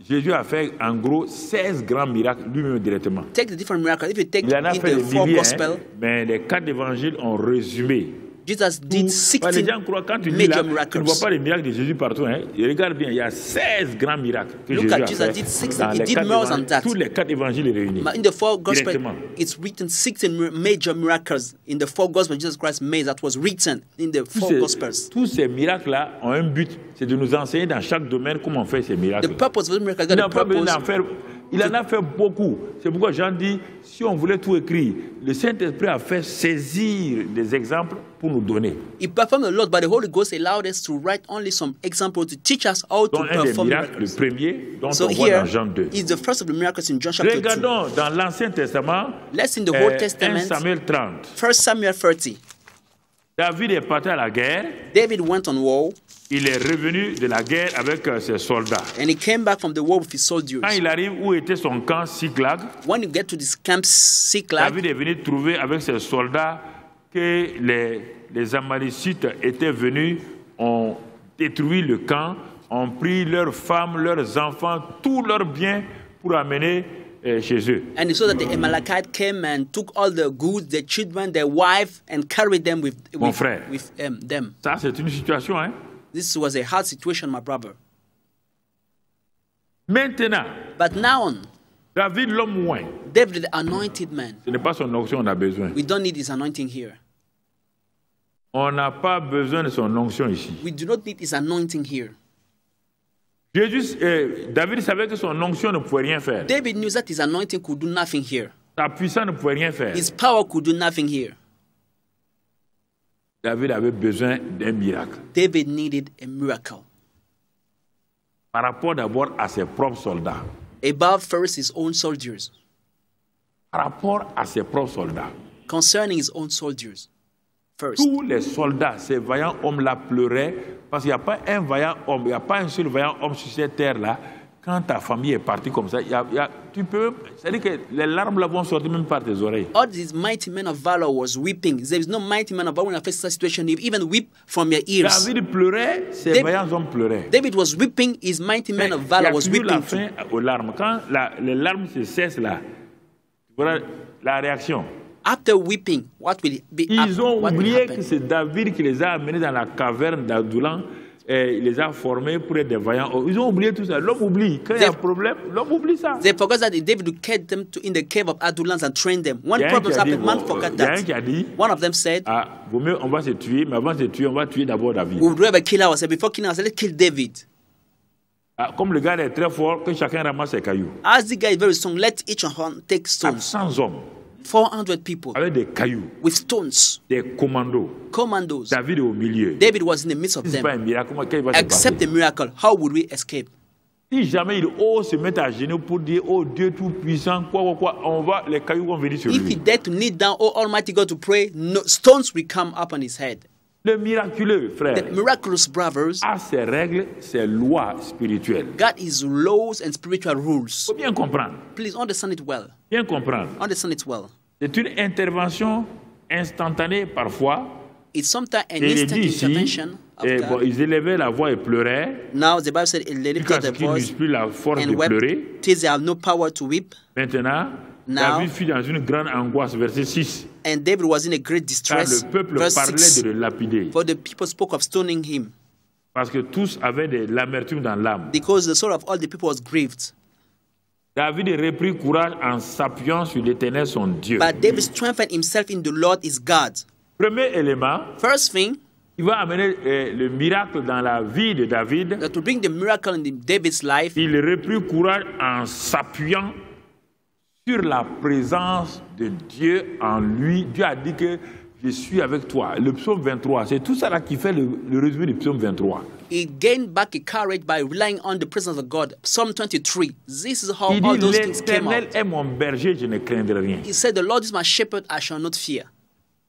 Jésus a fait en gros 16 grands miracles lui-même directement. Take the different miracles. If you take Il en a in fait the des four milliers, gospels, mais les quatre évangiles ont résumé. Jesus did Les 16 gens croient, quand tu lis là, major tu ne miracles. vois pas les miracles de Jésus partout. Hein. Et regarde bien, il y a 16 grands miracles que Look Jésus at a Jesus fait. did 16. Dans He les did quatre more than évangiles, that. tous les quatre évangiles réunis. But in the four gospels, Directement. it's written 16 major miracles in the four gospels Jesus Christ made. That was written in the four gospels. Tous ces miracles-là ont un but, c'est de nous enseigner dans chaque domaine comment on fait ces miracles. The purpose of the miracle, Il the n'a pas besoin purpose. d'en faire Il en a fait beaucoup. C'est pourquoi Jean dit, si on voulait tout écrire, le Saint-Esprit a fait saisir des exemples pour nous donner. He performed a lot, but the Holy Ghost allowed us to write only some examples to teach us how to Donc un des perform miracles, le miracles. premier, dont So on voit here dans Jean 2. is the first of the miracles in John chapter 2. Regardons dans l'Ancien Testament, Let's in the Old 1 Testament, Samuel 30. 1 Samuel 30. David est parti à la guerre. David went on war, Il est revenu de la guerre avec ses soldats. and he came back from the war with his soldiers. Quand il arrive où était son camp Siklag, When you get to this camp Siklag, David est venu trouver avec ses soldats que les Amalécites étaient venus, ont détruit le camp, ont pris leurs femmes, leurs enfants, tous leurs biens pour amener chez eux. and he saw that the Amalekites came and took all the goods, their children, their wife, and carried them with Mon frère. them. Ça, c'est une situation, hein? This was a hard situation, my brother. Maintenant, But now, David, l'homme loin, David, the anointed man, ce n'est pas son onction qu'on a besoin. we don't need his anointing here. On n'a pas besoin de son onction ici. We do not need his anointing here. David savait que son onction ne pouvait rien faire. David knew that his anointing could do nothing here. Sa puissance ne pouvait rien faire. His power could do nothing here. David avait besoin d'un miracle. David needed a miracle. Par rapport d'abord à ses propres soldats. Above first his own soldiers. Par rapport à ses propres soldats. Concerning his own soldiers. First. Tous les soldats, ces vaillants hommes-là pleuraient parce qu'il n'y a pas un vaillant homme, il n'y a pas un seul vaillant homme sur cette terre-là. Quand ta famille est partie comme ça, tu peux. C'est-à-dire que les larmes là vont sortir même par tes oreilles. All these mighty men of valor was weeping. There is no mighty man of valor when I face such situation. You even weep from your ears. David pleurait, ces vaillants hommes pleuraient. David was weeping. His mighty man of valor was il y a toujours la weeping. fin aux larmes. Quand les larmes se cessent là, voilà la réaction. After weeping, what will be Ils ont what will oublié happen? que c'est David qui les a amenés dans la caverne d'Adullam. Il les a formés pour être des vaillants. Ils ont oublié tout ça. L'homme oublie. Quand il y a un problème, l'homme oublie ça. They forgot that David carried them in the cave of Adullam and trained them. When Il y a un problems qui a dit, happen, man forgot il y a un that. qui a dit, One of them said, vaut mieux, on va se tuer, mais avant de se tuer, on va tuer d'abord David. we would rather kill ourselves. Before killing ourselves, let's kill David. Comme le gars est très fort, que chacun ramasse ses cailloux. As the guy is very strong, let each one take stones. 400 hommes 400 people avec des cailloux, with stones, des commandos. commandos. David est au milieu. David was in the midst of Si ce n'est pas un them. miracle, comment il va se Except passer? the miracle, how would we escape? Si jamais il ose se mettre à genoux pour dire, oh Dieu Tout-Puissant, les cailloux vont venir sur If he lui. dared to kneel down, oh Almighty God, to pray, no, stones will come upon his head. Le miraculeux, frère, The miraculous brothers a ses règles, ses lois spirituelles. got his laws and spiritual Il rules. faut bien comprendre. Please understand it well. Bien comprendre. Understand it well. C'est une intervention instantanée parfois. It's sometimes an Et il est instant dit ici, intervention of God. ils élevaient la voix et pleuraient. Now the Bible said they lifted Jusqu'à the ce qu'ils voice n'eussent plus la force de and wept pleurer. till they have no power to weep. Maintenant, Now- David fut dans une grande angoisse, verset 6. And David was in a great Car distress. le peuple Verse parlait 6. de le lapider. For the people spoke of stoning him Parce que tous avaient de l'amertume dans l'âme. because the soul of all the people was grieved. David reprit courage en s'appuyant sur l'Éternel son Dieu. But David strengthened himself in the Lord his God. Premier élément, First thing, il va amener le miracle dans la vie de David. that to bring the miracle in David's life, Il reprit courage en s'appuyant sur la présence de Dieu en lui. Dieu a dit que je suis avec toi. Le psaume 23, c'est tout ça là qui fait le résumé du psaume 23. he gained back a courage by relying on the presence of God. Psalm 23. This is how Il all dit, those things came l'Éternel out. est mon berger, je ne craindrai rien. He said, the Lord is my shepherd, I shall not fear.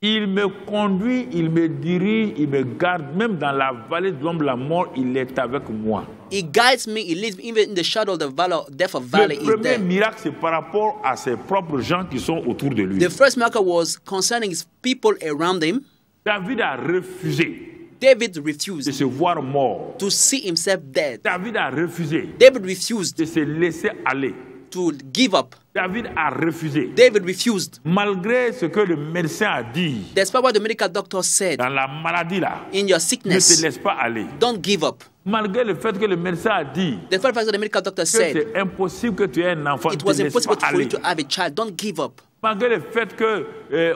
Il me conduit, il me dirige, il me garde. Même dans la vallée de l'ombre de la mort, il est avec moi. He guides me, he leads me, even in the shadow of the valley, death of valley Le is premier there. miracle, c'est par rapport à ses propres gens qui sont autour de lui. The first miracle was concerning his people around him. David a refusé David de refused se voir mort. to see himself dead. David a refusé David refused de se laisser aller. to give up. David a refusé. David refused. Malgré ce que le médecin a dit, Despite what the medical doctor said, dans la maladie là, in your ne te sickness, laisse pas aller. don't give up. Malgré le fait que le médecin a dit The first fact that the medical doctor que said, c'est impossible que tu aies un enfant, it ne was te laisse impossible pas for you aller. to have a child. Don't give up. Malgré le fait que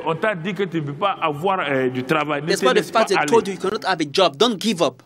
on t'a dit que tu ne peux pas avoir du travail, ne te Despite the laisse pas fact they aller. told you you cannot have a job, don't give up.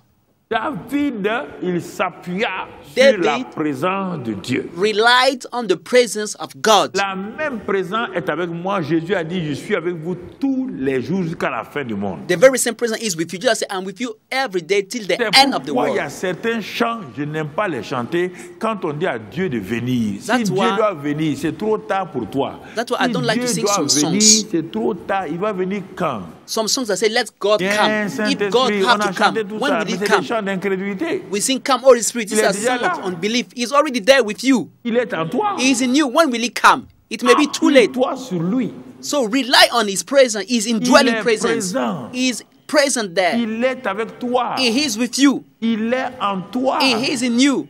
David, il s'appuya sur la présence de Dieu. Relied on the presence of God. La même présence est avec moi. Jésus a dit, je suis avec vous tous les jours jusqu'à la fin du monde. The very same presence is with you. Jesus said, I'm with you every day till the end of the Il y world. a certains chants, je n'aime pas les chanter quand on dit à Dieu de venir. Si That's Dieu why- doit venir, c'est trop tard pour toi. That's why I Si don't like Dieu to sing doit some venir, songs. c'est trop tard. Il va venir quand? Some songs that say, let God Bien, come. If God Saint-Esprit, have on a to come, chanté tout when ça, will mais He c'est des come? chants d'incrédulité. We sing, come, Holy Spirit. These Il est are déjà songs of là. unbelief. He's already there with you. Il est en toi. He is in you. When will He come? It may be too late. Appuie-toi sur lui. So rely on His presence, His indwelling est presence. présent. He is present there. Il est avec toi. He is with you. Il est en toi. He is in you.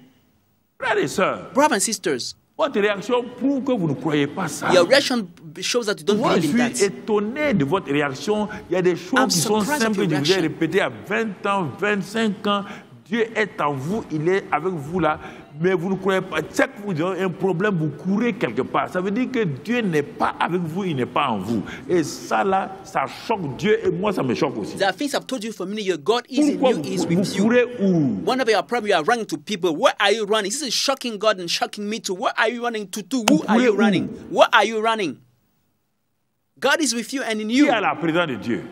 Frères et sœurs, Brothers and sisters, votre réaction prouve que vous ne croyez pas ça. your reaction shows that you don't Moi, je believe in suis that. étonné de votre réaction. Il y a des choses I'm qui sont surprised simples of que your je vous ai reaction. répétées à 20 ans, 25 ans. Dieu est en vous, il est avec vous là, mais vous ne croyez pas. Chaque fois que vous avez un problème, vous courez quelque part. Ça veut dire que Dieu n'est pas avec vous, il n'est pas en vous. Et ça là, ça choque Dieu et moi ça me choque aussi. There are things I've told you for many years. God is in Pourquoi you, He is vous with you. courez où? Whenever you are problem, you are running to people. Where are you running? This is shocking God and shocking me too. Where are you running to? Who are you running? Where are you running? God is with you and in Qui you. a la présence de Dieu?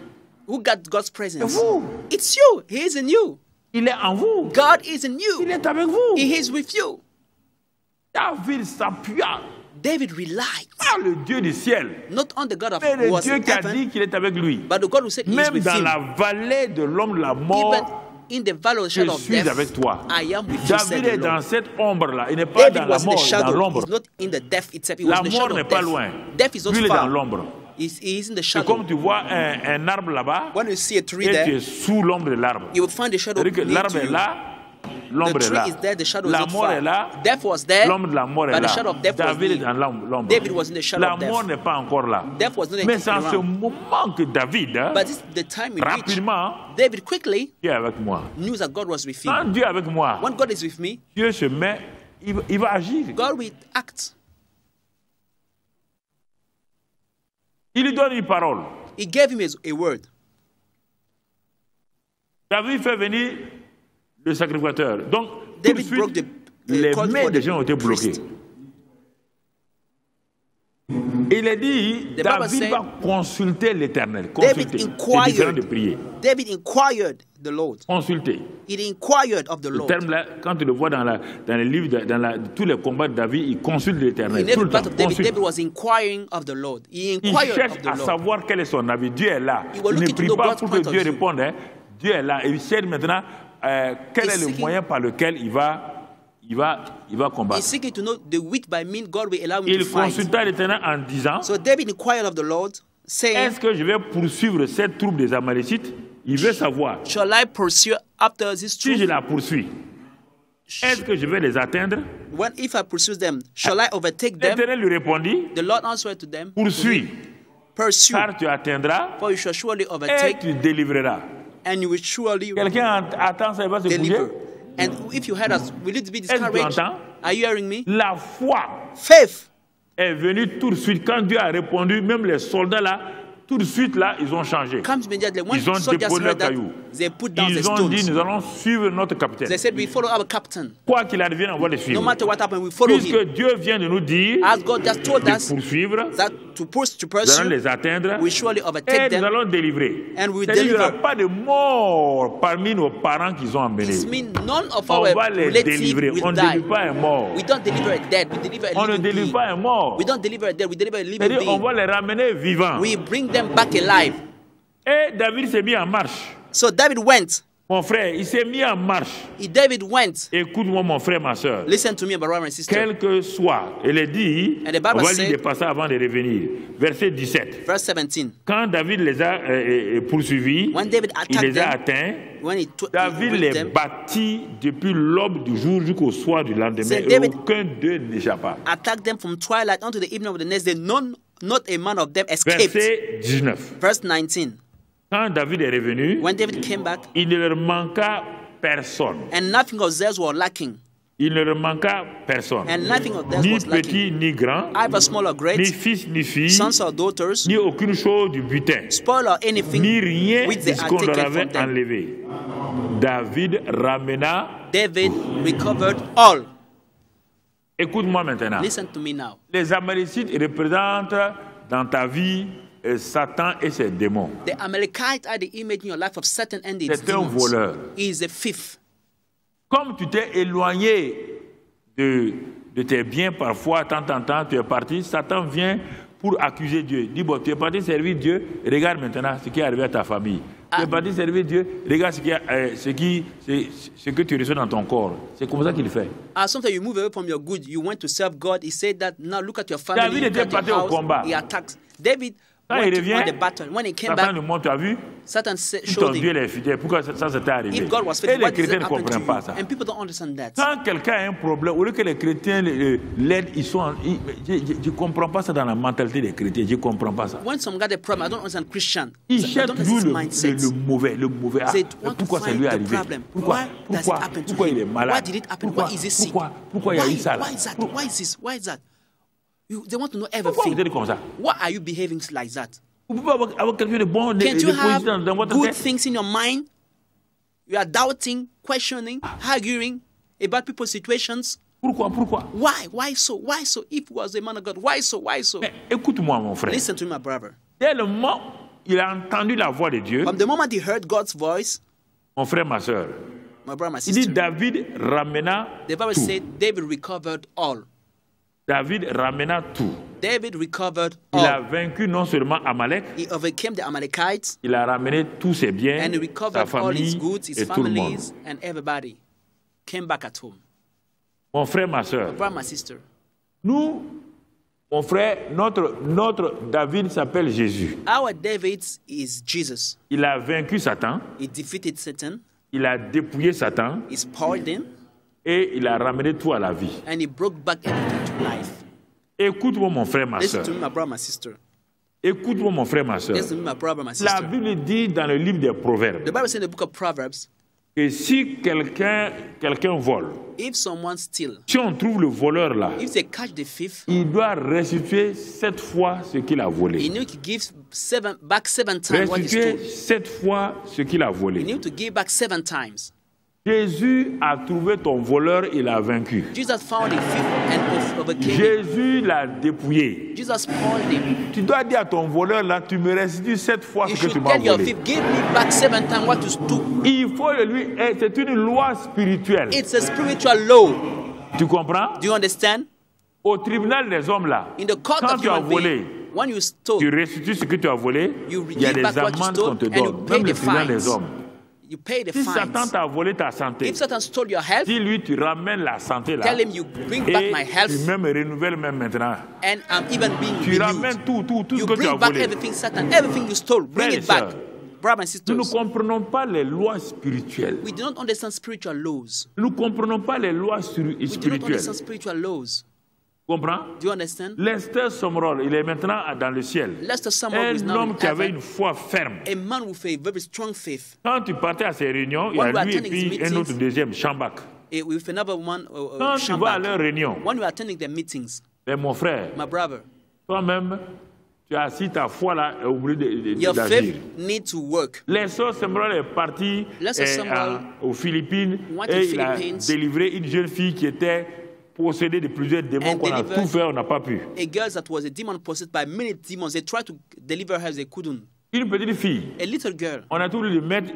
Who got God's presence? Vous. It's you. He is in you. Il est en vous. God is in Il you. est avec vous. He is with you. David s'appuya David relied par le Dieu du ciel. not on the God of Mais who le was Dieu in qui a heaven, dit qu'il est avec lui. but the God who said He is Même with dans him. la vallée de l'homme de la mort, Even in the valley of the je shadow of suis death, avec toi. I am with you, said David the est dans Lord. cette ombre-là. Il n'est pas dans David la was in the mort, il est dans shadow. l'ombre. He's not in the death itself. He La was in the mort shadow n'est of pas death. loin. Death is not Lui, il est dans far. l'ombre. He is in the C'est shadow. comme tu vois un arbre là-bas When you see a tree et tu there, es sous l'ombre de l'arbre. you will find the shadow C'est-à-dire que near l'arbre to est you. là, l'ombre The est là. tree is there, the shadow is La not mort far. est là, Death was there, l'ombre de la mort est but the là. shadow of death was David est near. dans l'ombre. David was in the shadow La of death. mort n'est pas encore là. Death was not Mais c'est en ce around. moment que David, But this is the time in which rapidement, David quickly Dieu est avec moi. knew that God was with him. Quand Dieu est avec moi, When God is with me, Dieu se met, il va agir. God will act. Il lui donne une parole. He gave him a word. David fait venir le sacrificateur. Donc, tout de David suite, broke the les called mains for des the gens ont été bloquées. priest. Il est dit, The Bible David said, va consulter l'Éternel. David Consulter. C'est différent de inquired. prier. David inquired the Lord. Consulter. He inquired of the Le Lord. terme-là, quand tu le vois dans les livres, tous les combats de David, il consulte In l'Éternel. Tout every le part temps. of David, Consulte. David was inquiring of the Lord. He Il inquired cherche of the à Lord. savoir quel est son avis. Dieu est là. He was Il ne looking to prie know pas God's pour point que of Dieu view. réponde. Hein. Dieu est là. Et il cherche maintenant quel He's est le seeking- moyen par lequel il va combattre. He's seeking to know the which by mean God will allow him Il to fight. consulta l'Éternel en disant, So David inquired of the Lord, saying, est-ce que je vais poursuivre cette troupe des Amalécites? Il veut savoir. shall I pursue after this Si je truth? la poursuis, est-ce que je vais les atteindre? When if I pursue them, shall I overtake them? L'Éternel lui répondit, The Lord answered to them, poursuis, pursue, car tu atteindras for you shall surely et overtake, tu délivreras. and you will surely Quelqu'un attend ça, il va se bouger? deliver. And if you heard us, will it be Est-ce que tu discouraged? entends? Are you hearing me? La foi Faith est venue tout de suite. Quand Dieu a répondu, même les soldats là, tout de suite là, ils ont changé. comes immediately. When Ils ont soldiers déposé heard leurs that, cailloux. they put down the Ils ont dit, stones. nous allons suivre notre capitaine. They said, we follow our captain. Quoi qu'il advienne, on va le No suivre. matter what happened, we follow Puisque him. Dieu vient de nous dire As God just told de us poursuivre, that to nous allons pursue, les atteindre we surely et overtake nous them. allons délivrer. And we C'est-à-dire qu'il n'y aura deliver. pas de mort parmi nos parents qu'ils ont emmenés. This means none of On our va les relatives délivrer. will On ne die. délivre pas un mort. We don't deliver a dead, we deliver a On ne living délivre being. pas un mort. We don't deliver a dead, we deliver a living C'est-à-dire on being. va les ramener vivants. We bring them back alive. Et David s'est mis en marche. So David went. Mon frère, il s'est mis en marche. David went. Écoute-moi, mon frère, ma soeur. Listen to me, brother and sister. Quel que soit, elle est dit, And the Bible on va said- lire des passages avant de revenir. Verset 17. Verse 17. Quand David les a poursuivis, When David il attacked les a them, atteints. when he David whipped les them, battit depuis l'aube du jour jusqu'au soir du lendemain. So Et David- aucun d'eux n'échappa. attacked them from twilight unto the evening of the next day. None, not a man of them escaped. Verset 19. Verse 19. Quand David est revenu, When David came back, il ne leur manqua personne. and nothing of theirs were lacking, Il ne leur manqua personne. and nothing of theirs Ni was lacking, petit ni grand, either small or ni great, fils ni fille, sons or daughters, ni aucune chose du butin, spoil or anything ni rien which de they ce are qu'on leur taken avait from them. enlevé. David ramena. David recovered all. Écoute-moi maintenant. Listen to me now. Les Amalécites représentent dans ta vie Satan et ses démons. The Amalekites are the image in your life of Satan and its C'est un demons. voleur. He is a thief. Comme tu t'es éloigné de tes biens parfois, de temps en temps, tu es parti, Satan vient pour accuser Dieu. Dis, bon, tu es parti servir Dieu, regarde maintenant ce qui est arrivé à ta famille. Tu es parti servir Dieu, regarde ce que tu reçois dans ton corps. C'est comme ça qu'il fait. Sometimes you move away from your good. You went to serve God. He said that now look at your family. David look était at parti your au house. combat. He attacked. David Quand went il to revient, fight the battle. When he came Satan back, nous montre, tu as vu? Satan Si ton showed Dieu him est fidèle, pourquoi ça s'était arrivé? if God was Et faithful, les what did chrétiens ne happen to comprennent you? pas ça. And people don't understand that. Quand quelqu'un a un problème, au lieu que les chrétiens l'aident, je ne comprends pas ça dans la mentalité des chrétiens. Je ne comprends pas ça. When some got a problem, I don't understand Christian. Ils I cherchent don't toujours understand his mindset. le mauvais. Ah, They want to pourquoi ça find lui est the arrivé? problem. Why does it happen to Pourquoi il est him? malade? Why did it happen? Why is he sick? Pourquoi il y a eu ça? Why is that? Why is this? Why is that? They want to know Pourquoi vous everything. êtes comme ça? Why are you behaving like that? Vous pouvez avoir quelque chose de bon, de Can't you have positif dans votre good tête. things in your mind? You are doubting, questioning, arguing about people's situations. Pourquoi? Why? Why so? Why so? If he was a man of God, why so? Why so? Mais écoute-moi, mon frère. Listen to me, my brother. Dès le moment où il a entendu la voix de Dieu, From the moment he heard God's voice, mon frère, ma soeur, my brother, my il dit sister, David ramena the Bible tout. said David recovered all. David ramena tout. David recovered Il a all. vaincu non seulement Amalek, He overcame the Amalekites il a ramené tous ses biens, and he sa recovered all his famille goods, his et tout le monde. families, and everybody came back at home. Mon frère, ma soeur, My brother, my sister, nous, mon frère, notre David s'appelle Jésus. our David is Jesus. Il a vaincu Satan, He defeated Satan, il a dépouillé Satan he spoiled him, et il a ramené tout à la vie. and he broke back everything to life. Écoute-moi, mon frère, ma Listen soeur. to me, my brother, my sister. Écoute-moi, mon frère, ma soeur. Listen to me, my brother, my La sister. Bible dit dans le livre des Proverbes The Bible says in the book of Proverbs, que si quelqu'un vole, if someone steals, si on trouve le voleur là, if they catch the thief, il doit restituer 7 fois ce qu'il a he volé. need to give back seven times what he Restituer stole. 7 fois ce qu'il a You volé. need to give back 7 times. Jésus a trouvé ton voleur, il l'a vaincu. Jesus found a thief and overcame him. Jésus l'a dépouillé. Jesus spoiled him. Tu dois dire à ton voleur là, tu me restitues 7 fois You ce que tu should m'as tell your volé. thief, give me back 7 times what you stole. Il faut le lui, c'est une loi spirituelle. It's a spiritual law. Tu comprends? Do you understand? Au tribunal des hommes là, In the court quand of tu as human volé, being, when you stole, tu restitues ce que tu as volé, You il y a give des back what you amendes stole qu'on te and you donne, pay même the le tribunal des fines. hommes. you pay the Si Satan fines. t'a volé ta santé, If Satan stole your health, dis-lui tu ramènes la santé là, tell him you bring back et my tu health même renouvelles même maintenant. and I'm even being Tu ramènes renewed. tout You ce que tu as bring back volé. everything, Satan, everything you stole, bring Frères et it back. sœurs, Brothers and Nous ne sisters, comprenons pas les lois spirituelles. we do not understand spiritual laws. Nous ne comprenons pas les lois We do not spirituelles. understand spiritual laws. Comprends? Do you understand? Lester Sumrall, il est maintenant dans le ciel. Lester Sumrall is Un now homme in qui avait heaven. une foi ferme. A man with a very strong faith. Quand tu partais à ces réunions, il y When we a are lui et attending his puis un meetings, autre deuxième, Chambak. With another one, Quand tu vas à leurs réunions, when we are attending their meetings, mais mon frère, my brother, toi-même, tu as assis ta foi là et oublié your d'agir. faith needs to work. Lester Sumrall est parti Lester Sumrall aux Philippines went to et il a Philippines délivré une jeune fille qui était possédée de plusieurs démons and qu'on a delivered tout fait, on n'a pas pu. a girl that was a demon possessed by many demons. They tried to deliver her, they couldn't. Une petite fille, A little girl, on a tout le mettre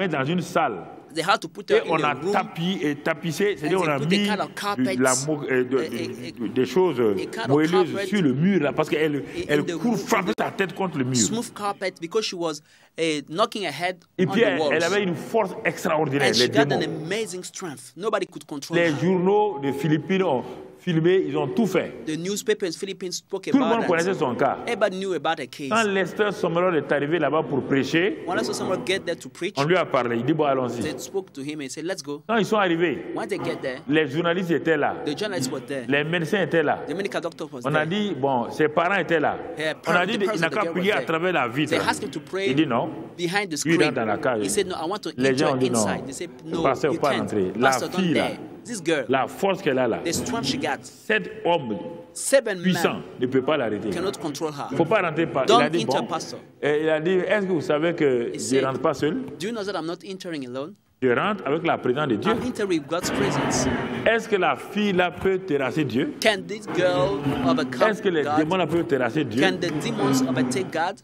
dans une salle. they had to put Et her in on a a room. tapissé, c'est-à-dire And on a they put mis a kind of carpet, des choses kind of moelleuses carpet sur le mur là, parce qu'elle in the court room, frapper sa tête contre le mur. Smooth carpet because she was knocking her head Et on puis the elle walls. avait une force extraordinaire, And les she got an démons. amazing strength. Nobody could control Les her. journaux des Philippines ont filmé, ils ont tout fait. The newspaper in Philippines spoke Tout le about monde connaissait that. son cas. Everybody knew about her case. Quand Lester Sumrall est arrivé là-bas pour prêcher, When I saw someone get there to preach, on lui a parlé. Il dit bon, allons-y. they spoke to him and said, let's go. Quand ils sont arrivés, When they get there, les journalistes étaient là, the journalists were there. les médecins étaient là. The medical doctor was On a there. dit, bon, ses parents étaient là. On a dit, The parents il n'a of the qu'à girl prier was à there. travers la vitre. They asked him to pray Il dit non. behind the Lui, il screen. rentre dans la cage. He said, no, I want to Les gens ont enter dit non. inside. They said, no, Pasteur, you pas can't. rentrer. La Pastor, fille, don't là, dare. This girl, la force qu'elle a là, the strength she got, 7 hommes 7 puissants men ne peuvent pas l'arrêter. cannot control Il ne her. faut pas rentrer par. Il Don't a dit, enter, bon. pastor. Et il a dit, est-ce que vous savez que je said, ne rentre pas seul? Do you know that I'm not entering alone? Je rentre avec la présence de Dieu. I'm entering with God's presence. Est-ce que la fille là peut terrasser Dieu? Can this girl overcome Est-ce que les démons God? là peuvent terrasser Dieu? Can the demons overtake God?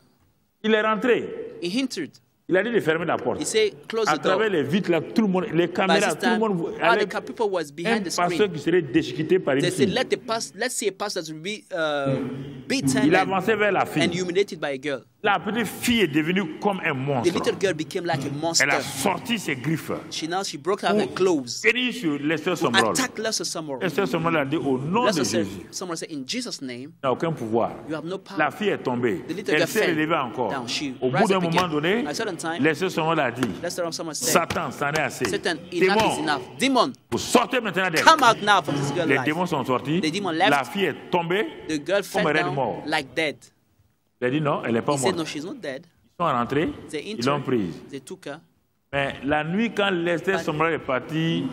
Il est rentré. He entered. Il a dit de fermer la porte. He said, close À the door. travers les vitres là, tout le monde, les By caméras, this tout le time, monde all allait. the people was Un behind the pasteur screen. qui serait déchiqueté par une They said, fille. let's see a pastor to be beaten Il and, avançait vers la and fille. humiliated by a girl. La petite fille est devenue comme un The monstre. little girl became like a Elle a monster. sorti ses griffes. She broke out her clothes. Venir sur Lester Sumrall. Attacked Lester Sumrall. Lester Sumrall a dit au nom de Lester said, Jésus. someone said, in Jesus' name, Il n'a aucun pouvoir. you have no power. La fille est tombée. The little Elle girl s'est fell relevée encore. down. She Au bout rise d'un up moment again. donné, At a certain time, Lester Sumrall a dit, someone said, Satan, c'en est assez. Satan, enough is Démon, enough. Demon, vous sortez maintenant d'elle. come out now from this girl's Les life. démons sont sortis. The demon left. La fille est tombée. The girl fell Comme elle est down morte. like dead. Il a dit non, elle n'est pas He said, morte. no, she's not dead. Ils sont rentrés, They ils l'ont entered. prise. They took her. Mais la nuit, quand Lester Sumrall est parti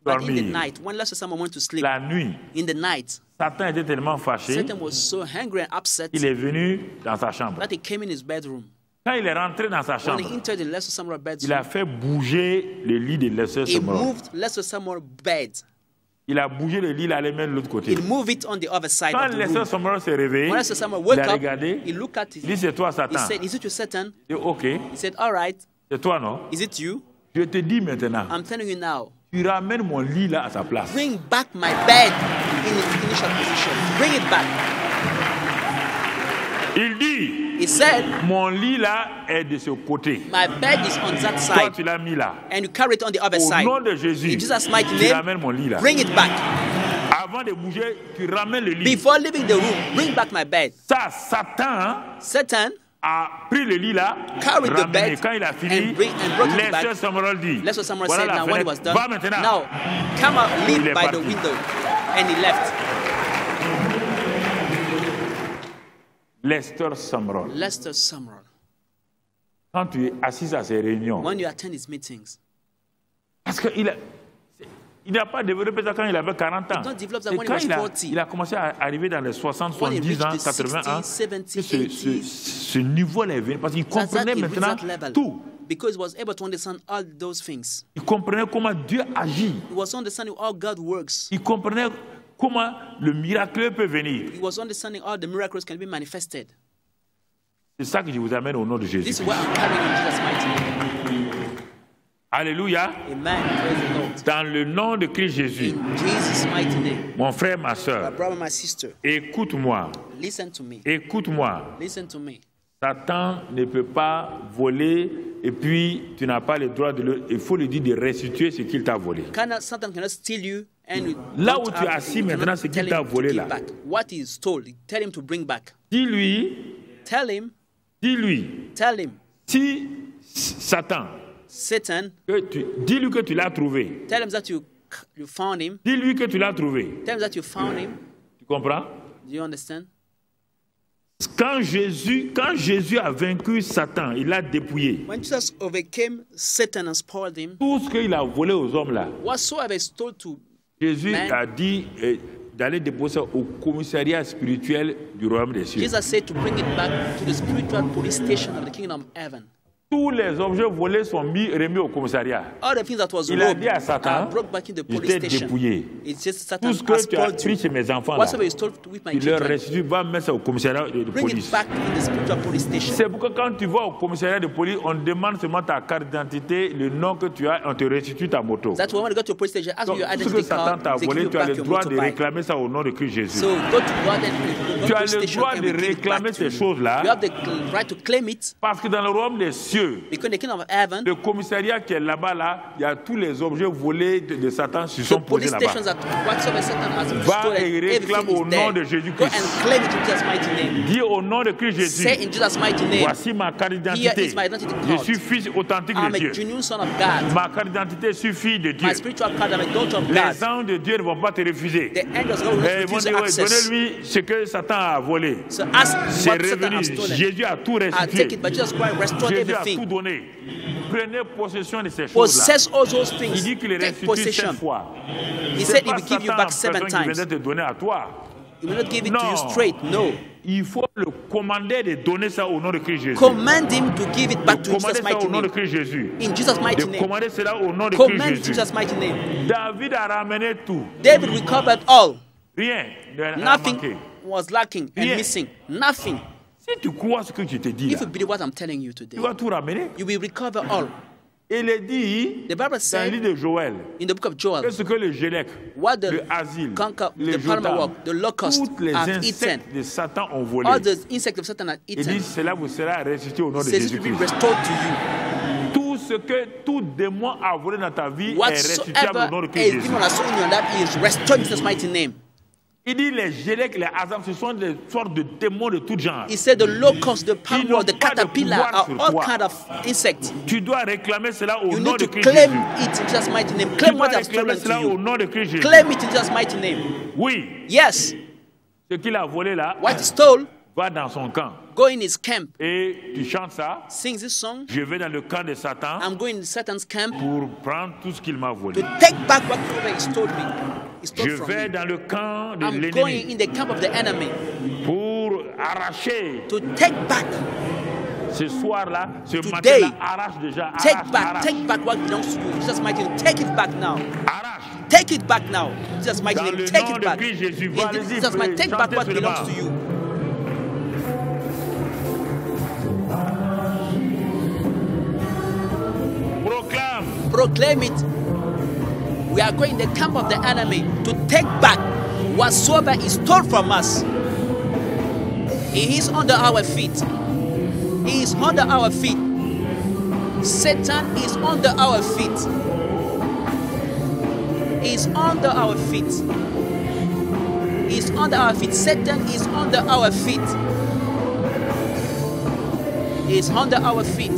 But in the dormir, night, when Lester Sumrall went to sleep, la nuit, in the night, Satan était tellement fâché, Satan was so angry and upset il est venu dans sa chambre. that he came in his bedroom. Quand il est rentré dans sa When chambre, he entered the Lester Sumrall il bedroom, a fait bouger le lit de Lester he Sumrall. moved Lester Sumrall bed. Il a bougé le lit, il allait mettre de l'autre côté. He moved it on the other side Quand of the Lester room. Sumrall s'est réveillé, When Lester Sumrall il woke a up, regardé, he looked at il dit it. c'est toi He Satan. said, is it you, Satan? Il dit ok, He said, all right. c'est toi non? Is it you? Je te dis maintenant, I'm telling you now. tu ramènes mon lit là à sa place. Bring back my bed in its initial position. Bring it back. Il dit, He said, mon lit là est de ce côté. my bed is on that Toi side. tu l'as mis là. And you carry it on the other Au side. nom de Jésus, In Jesus' mighty tu name, ramènes mon lit là. bring it back. Avant de bouger, tu ramènes le lit. Before leaving the room, bring back my bed. Ça, Satan Satan a pris le lit là, carried the ramené. bed Quand il a fini, and broke it back. Lester Sumrall dit, Lester Sumrall voilà said, la now when it fenêtre, was done, va maintenant. now come out, Il leave est by parti. the window. And he left. Lester Sumrall, Lester Sumrall, quand tu es assis à ces réunions, when you attend his meetings, parce qu'il a... Il n'a pas développé ça quand il avait 40 ans. He did not develop that C'est when he quand was 40. il a commencé à arriver dans les 60, When he 70 ans, reached the 80 ans, 60, que 70, ce niveau-là est venu. Parce qu'il that's comprenait he reached maintenant that level. tout. Because he was able to understand all those things. Il comprenait comment Dieu agit. He was understanding how God works. Il comprenait comment le miracle peut venir. He was understanding how the miracles can be manifested. C'est ça que je vous amène au nom de This Jésus. is what I'm carrying in Jesus' mighty name. Alléluia. Amen. Praise the Lord. Dans le nom de Christ Jésus, In Jesus' mighty name. mon frère, ma My soeur, brother, my sister, écoute-moi. listen to me. Écoute-moi. Listen to me. Satan ne peut pas voler et puis tu n'as pas le droit de le... Il faut lui dire de restituer ce qu'il t'a volé. Satan cannot steal you and you Là don't où tu es have- assis you maintenant, cannot c'est qu'il tell t'a him to volé give là. back. What he stole, tell him to bring back. Dis-lui, Tell him, si Satan, Satan, dis-lui que tu l'as trouvé. tell him that you found him. Dis-lui que tu l'as trouvé. Tell him that you found him. Tu comprends? Do you understand? Quand Jésus a vaincu Satan, il l'a dépouillé. When Jesus overcame Satan and spoiled him, Tout ce qu'il a volé aux hommes là, whatsoever is told to Jésus man, a dit d'aller déposer ça au commissariat spirituel du royaume des cieux. Jesus said to bring it back to the spiritual police station of the kingdom of heaven. Tous les objets volés sont remis au commissariat. All the things that was Il a robbed dit à Satan, are brought back in the je police t'ai station. dépouillé. It's just Satan Tout ce que has tu as spoiled pris you. chez mes enfants là, Whatsoever is told with my tu leur children, restitues, va mettre ça au commissariat de bring police. it back in the spiritual police station. C'est pourquoi quand tu vas au commissariat de police, on demande seulement ta carte d'identité, le nom que tu as, on te restitue ta moto. That's why when you go to the police station, ask Donc, you your tout ce que identity Satan card, t'a they give volé, you tu as back le your droit de motorbike. réclamer ça au nom de Christ Jésus. So go to God and go Tu to as the le station droit and de we give it réclamer back to ces you. choses-là. You have the right to claim it Parce que dans le royaume des cieux, because the kingdom of heaven, le commissariat qui est là-bas, là, il y a tous les objets volés de Satan qui the sont posés police stations là-bas. that whatsoever Satan has Va stolen, et réclame everything au is nom de there. Jésus-Christ. Go and claim it in Jesus' mighty name. Dis au nom de Christ Jésus, Say in Jesus' mighty name, voici ma carte here d'identité. is my identity Je card. suis fils authentique I'm de a Dieu. genuine son of God. Ma carte d'identité suffit de Dieu. My spiritual card, I'm a daughter of God. Les anges de Dieu ne vont pas te refuser. The angels of God will not Ils vont refuse dire, ouais, access. donnez-lui ce que Satan a volé. So ask C'est what Satan revenu. has stolen. Jésus a tout I take restitué. it, but Jesus Christ restored Jésus a tout everything. donné. Prenez possession de ces choses-là. Possess all those Il things. dit qu'il Take restitue 7 possession. fois. He C'est said he pas will give you Satan en back 7 personne qui times. venait te donner à toi. He will not give it to Non. you straight. No. Il faut le commander de donner ça au nom de Christ Jésus. Command him to give it back De to commander Jesus' ça mighty au nom de name. Christ Jésus. In Jesus' mighty De name. commander cela au nom de Command Christ Jésus. Jesus' mighty name. David a ramené tout. David recovered all. Rien n'a Nothing manqué. was lacking and Rien. missing. Nothing. Si tu crois ce que je te dis, If là, you believe what I'm telling you today, tu vas tout ramener. you will recover all. Il est dit The Bible dans le said livre de Joël in the book of Joel, que ce que le Gélec, what the le Asile, conquer, le the palmer Jotam, work, the locust toutes les have insectes eaten, de Satan ont volé. all the insects of Satan have Il eaten, dit cela vous sera restitué au nom de says it will be Jésus-Christ. restored to you. Tout ce que tout démon a volé dans ta vie est restituable au nom de Whatsoever Christ a Jésus. demon has sown in your life is restored in Jesus' mighty name. Il dit les Gélec, les Azam, ce sont des sortes de démons de tout genre. He said the locust, the Ils palmer n'ont work, the pas de caterpillar pouvoir are sur all toi. kind of insects. Tu dois réclamer cela au You nom need de to Christ claim Jésus. it in Jesus' mighty name. Tu Claim dois what I've réclamer stolen to cela au you. nom de Christ Jésus. Claim it in Jesus' mighty name. Oui, Yes, ce qu'il a volé là what he stole, va dans son camp. go in his camp, Et tu chantes ça. sings this song. Je vais dans le camp de Satan I'm going in Satan's camp pour prendre tout ce qu'il m'a volé. to take back whatever he stole me. He stole Je from vais me. dans le camp de I'm going l'ennemi in the camp of the enemy pour arracher to take back, ce soir-là, ce Today, matin-là, arrache déjà, arrache. take back what belongs to you. Jesus' mighty name, take it back now. Arrache. Take it back now. Jesus' mighty Dans name, le take nom it de back. Christ Jésus, In allez-y, Jesus' mighty, take back chantez what belongs seulement. to you. Proclame. Proclaim it. We are going in the camp of the enemy to take back whatsoever is stole from us. He is under our feet. He is under our feet. Satan is under our feet. He is under our feet. He is under our feet. Satan is under our feet. He is under our feet.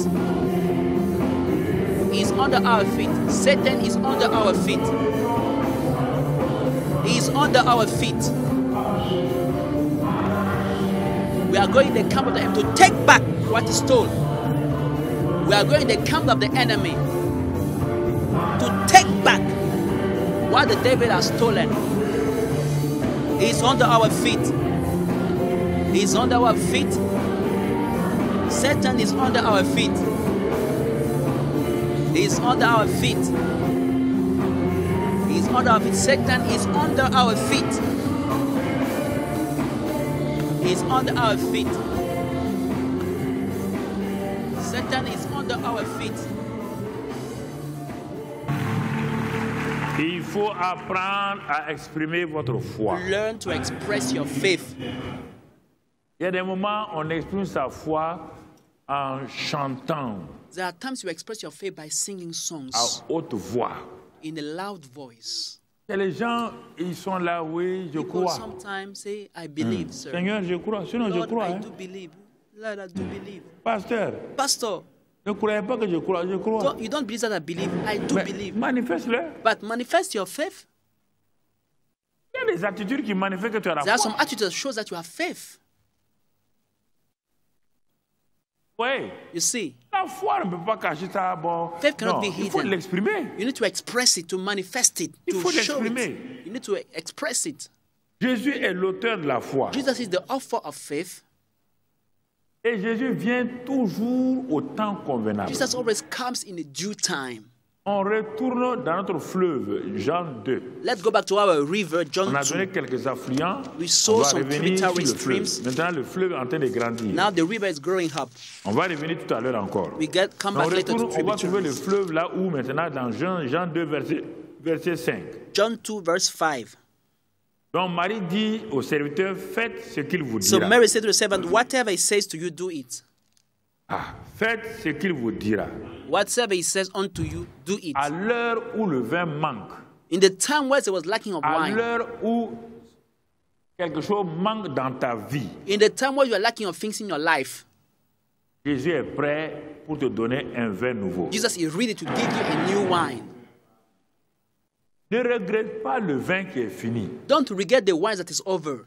He is under our feet. Satan is under our feet. He is under our feet. We are going in the camp of the enemy to take back what is stolen. We are going in the camp of the enemy to take back what the devil has stolen. He is under our feet. He is under our feet. Satan is under our feet. He is under our feet. He is under our feet. Satan is under our feet. He is under our feet. Satan is under our feet. Il faut apprendre à exprimer votre foi. Learn to express your faith. Il y a des moments où on exprime sa foi en chantant There are times you express your faith by singing à songs haute voix. in a loud voice. Il y a les gens, ils sont là, oui, je People crois. sometimes say, I believe, sir. Seigneur, je crois. Sinon, je Lord, crois. I hein. do believe. Lord, I do believe. Pasteur, Pastor, ne croyez pas que je crois. Je crois. you don't believe that I believe. I do Mais believe. manifeste-le. But manifest your faith. Il y a des attitudes qui manifestent que tu as la There are foi. some attitudes that shows that you have faith. Oui. You see, La foi ne peut pas cacher ça. Bon. Faith cannot Non, be il faut hidden. l'exprimer. you need to express it, to manifest it, Il to faut show l'exprimer. it. You need to express it. Jésus est l'auteur de la foi. Jesus is the author of faith. Et Jésus vient toujours au temps convenable. Jesus always comes in a due time. On retourne dans notre fleuve, Jean 2. Let's go back to our river, On John a 2. donné quelques affluents. We saw On va some revenir sur tributary le fleuve. streams. Maintenant, le fleuve est en train de grandir. Now the river is growing up. On va revenir tout à l'heure encore. We come Mais on back later to retourne, on va trouver le tributaries. fleuve là où maintenant dans Jean 2, verset 5. John 2, verse 5. Donc Marie dit au serviteur, faites ce qu'il vous So dira. Mary said to the servant, whatever he says to you, do it. Ah, faites ce qu'il vous dira. Whatsoever he says unto you, do it. À l'heure où le vin manque, In the time where there was lacking of à wine, l'heure où quelque chose manque dans ta vie, in the time where you are lacking of things in your life, Jésus est prêt pour te donner un vin nouveau. Jesus is ready to give you a new wine. Ne regrette pas le vin qui est fini. Don't regret the wine that is over.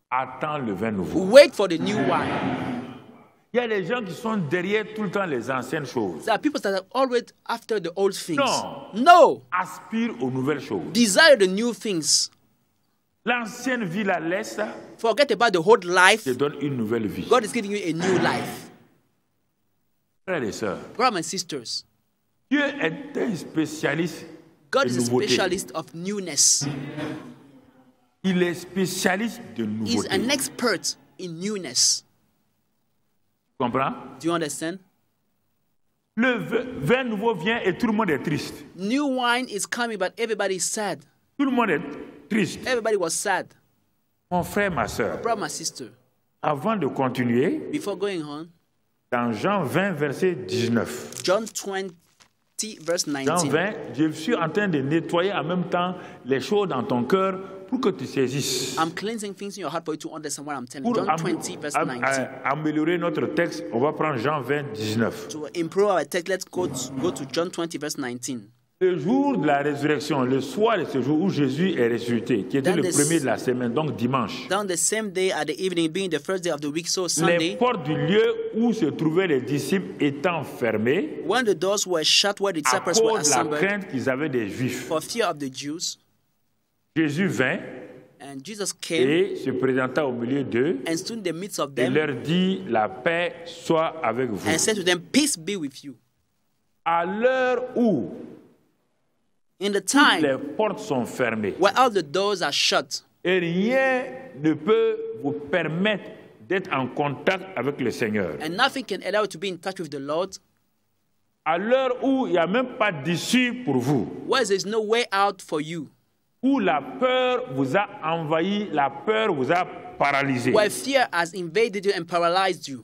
Attends le vin nouveau. Wait for the new wine. Il y a des gens qui sont derrière tout le temps les anciennes choses. There are people that are always after the old things. No. No. Aspire aux nouvelles choses. Desire the new things. L'ancienne vie la laisse, Forget about the old life. te donne une nouvelle vie. God is giving you a new life. Frères et sœurs, Brothers and sisters, Dieu est un spécialiste God de is a nouveauté. specialist of newness. Il est spécialiste de He's an nouveauté. expert in newness. Tu comprends? Do you understand? Le vin nouveau vient et tout le monde est triste. New wine is coming, but everybody is sad. Tout le monde est triste. Everybody was sad. Mon frère, ma sœur, Brother, my sister, avant de continuer, before going on, dans Jean 20, verset 19. John 20, verse Jean 19. 20, je suis en train de nettoyer en même temps les choses dans ton cœur pour que tu saisisses. I'm cleansing things in your heart for you to understand what I'm telling you. Pour John 20, verse 19. améliorer notre texte, on va prendre Jean 20, 19. To improve our text, let's go to John 20, verse 19. Le jour de la résurrection, le soir de ce jour où Jésus est ressuscité, qui était Dans le les- premier de la semaine, donc dimanche, Down the same day at the evening, being the first day of the week, so les Sunday, portes du lieu où se trouvaient les disciples étant fermées when the doors were shut where the à disciples were cause de la assembled crainte qu'ils avaient des Juifs, for fear of the Jews, Jésus vint and Jesus came et se présenta au milieu d'eux and stood in the midst of et them leur dit, la paix soit avec vous. and said to them, peace be with you. À l'heure où In the les time portes sont fermées where all the doors are shut, et rien ne peut vous permettre d'être en contact avec le Seigneur, and nothing can allow you to be in touch with the Lord, à l'heure où il n'y a même pas d'issue pour vous, where there is no way out for you, où la peur vous a envahi, la peur vous a paralysé, where fear has invaded you and paralyzed you,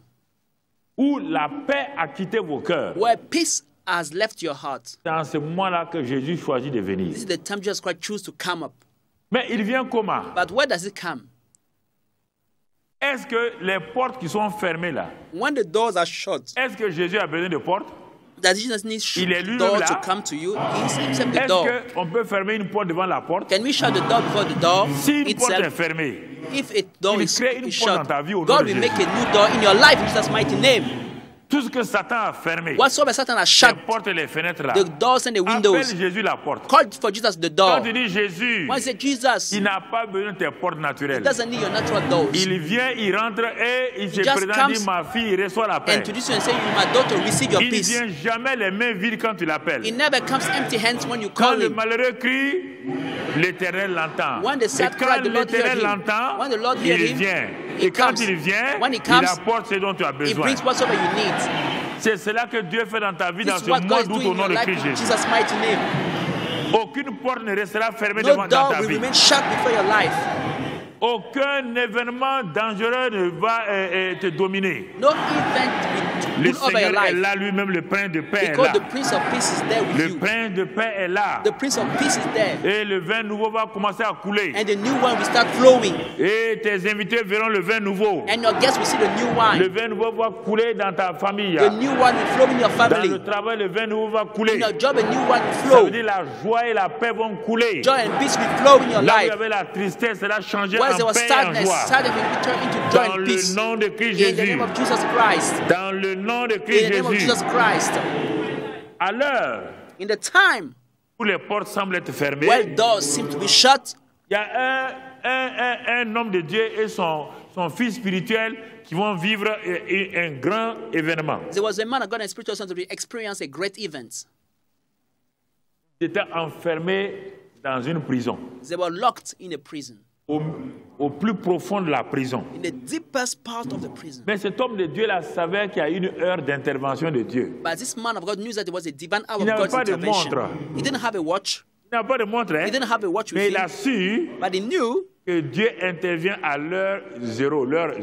où la paix a quitté vos cœurs. where peace has left your heart. C'est en ce moment-là que Jésus choisit de venir. This is the time Jesus Christ chose to come up. Mais il vient comment? But where does it come? Est-ce que les portes qui sont fermées là, When the doors are shut, est-ce que Jésus a besoin de portes? does Jesus need Il est lui-même door là. to come to you? He's himself the door. Est-ce qu'on peut fermer une porte devant la porte? Can we shut the door before the door Si une porte est itself? fermée, If a door il is crée une is porte shut, dans ta vie au nom God de will make Jésus. a new door in your life in Jesus' mighty name. tout ce que Satan a fermé, Whatsoever Satan has les shut, portes et les fenêtres là, the doors and the windows, appelle Jésus la porte. call for Jesus the Quand door. tu dis Jésus, When you say Jesus, il he n'a pas besoin de tes portes naturelles. doesn't need your natural doors. Il vient, il rentre et il se just présente, dit comes ma fille, reçoit la paix. Introduce you and say, my daughter, receive your Il ne peace. vient jamais les mains vides quand tu l'appelles. He never comes empty hands when you Quand call le him. malheureux crie, l'Éternel l'entend. When the Et sad quand cry, the Lord l'Éternel hears him. l'entend, When the Lord il hears him, vient. he Et quand comes. il vient, When he il comes, apporte ce dont tu as He besoin. brings whatsoever you need. C'est cela que Dieu fait dans ta vie This dans is ce what mois God is d'août doing au in nom your de life Christ in Jésus. Jesus' mighty name. Aucune porte ne restera fermée No dans door ta will vie. remain shut before your life. Aucun événement dangereux ne va te dominer. No event Le will pull over your Seigneur est life. là, lui-même, le Prince de paix est Because là. the Prince of Peace is there with Le you. Prince de paix est là. The Prince of Peace is there. Et le vin nouveau va commencer à couler. And the new wine will start flowing. Et tes invités verront le vin nouveau. And your guests will see the new Le wine. vin nouveau va couler dans ta famille. The new wine will flow in your Dans family. le travail, le vin nouveau va couler. In your job, a new wine will Ça flow. veut dire la joie et la paix vont couler. Joy and peace will flow in your Là où il y life. avait la tristesse, ça va changer Where en there was paix et en sadness, joie. sadness will turn into joy Dans and le peace. nom de Christ In the Jésus. name of Jesus Christ. Dans le nom de In Christ the name of Jésus. Jesus Christ. À l'heure In the time où les portes semblent être fermées, where doors seem to be shut, il y a un homme de Dieu et son fils spirituel qui vont vivre un grand événement. there was a man of God and spiritual son to experience a great event. Ils étaient enfermés dans une prison, They were locked in a prison, au plus profond de la prison. in the deepest part of the prison. Mais cet homme de Dieu-là savait qu'il y a une heure d'intervention de Dieu. But this man of God knew that there was a divine hour Il of n'avait God's pas de intervention. montre. He didn't have a watch. Il n'a pas de montre, hein? He didn't have a watch Mais with il a him. su But he knew que Dieu intervient à l'heure 0 heure.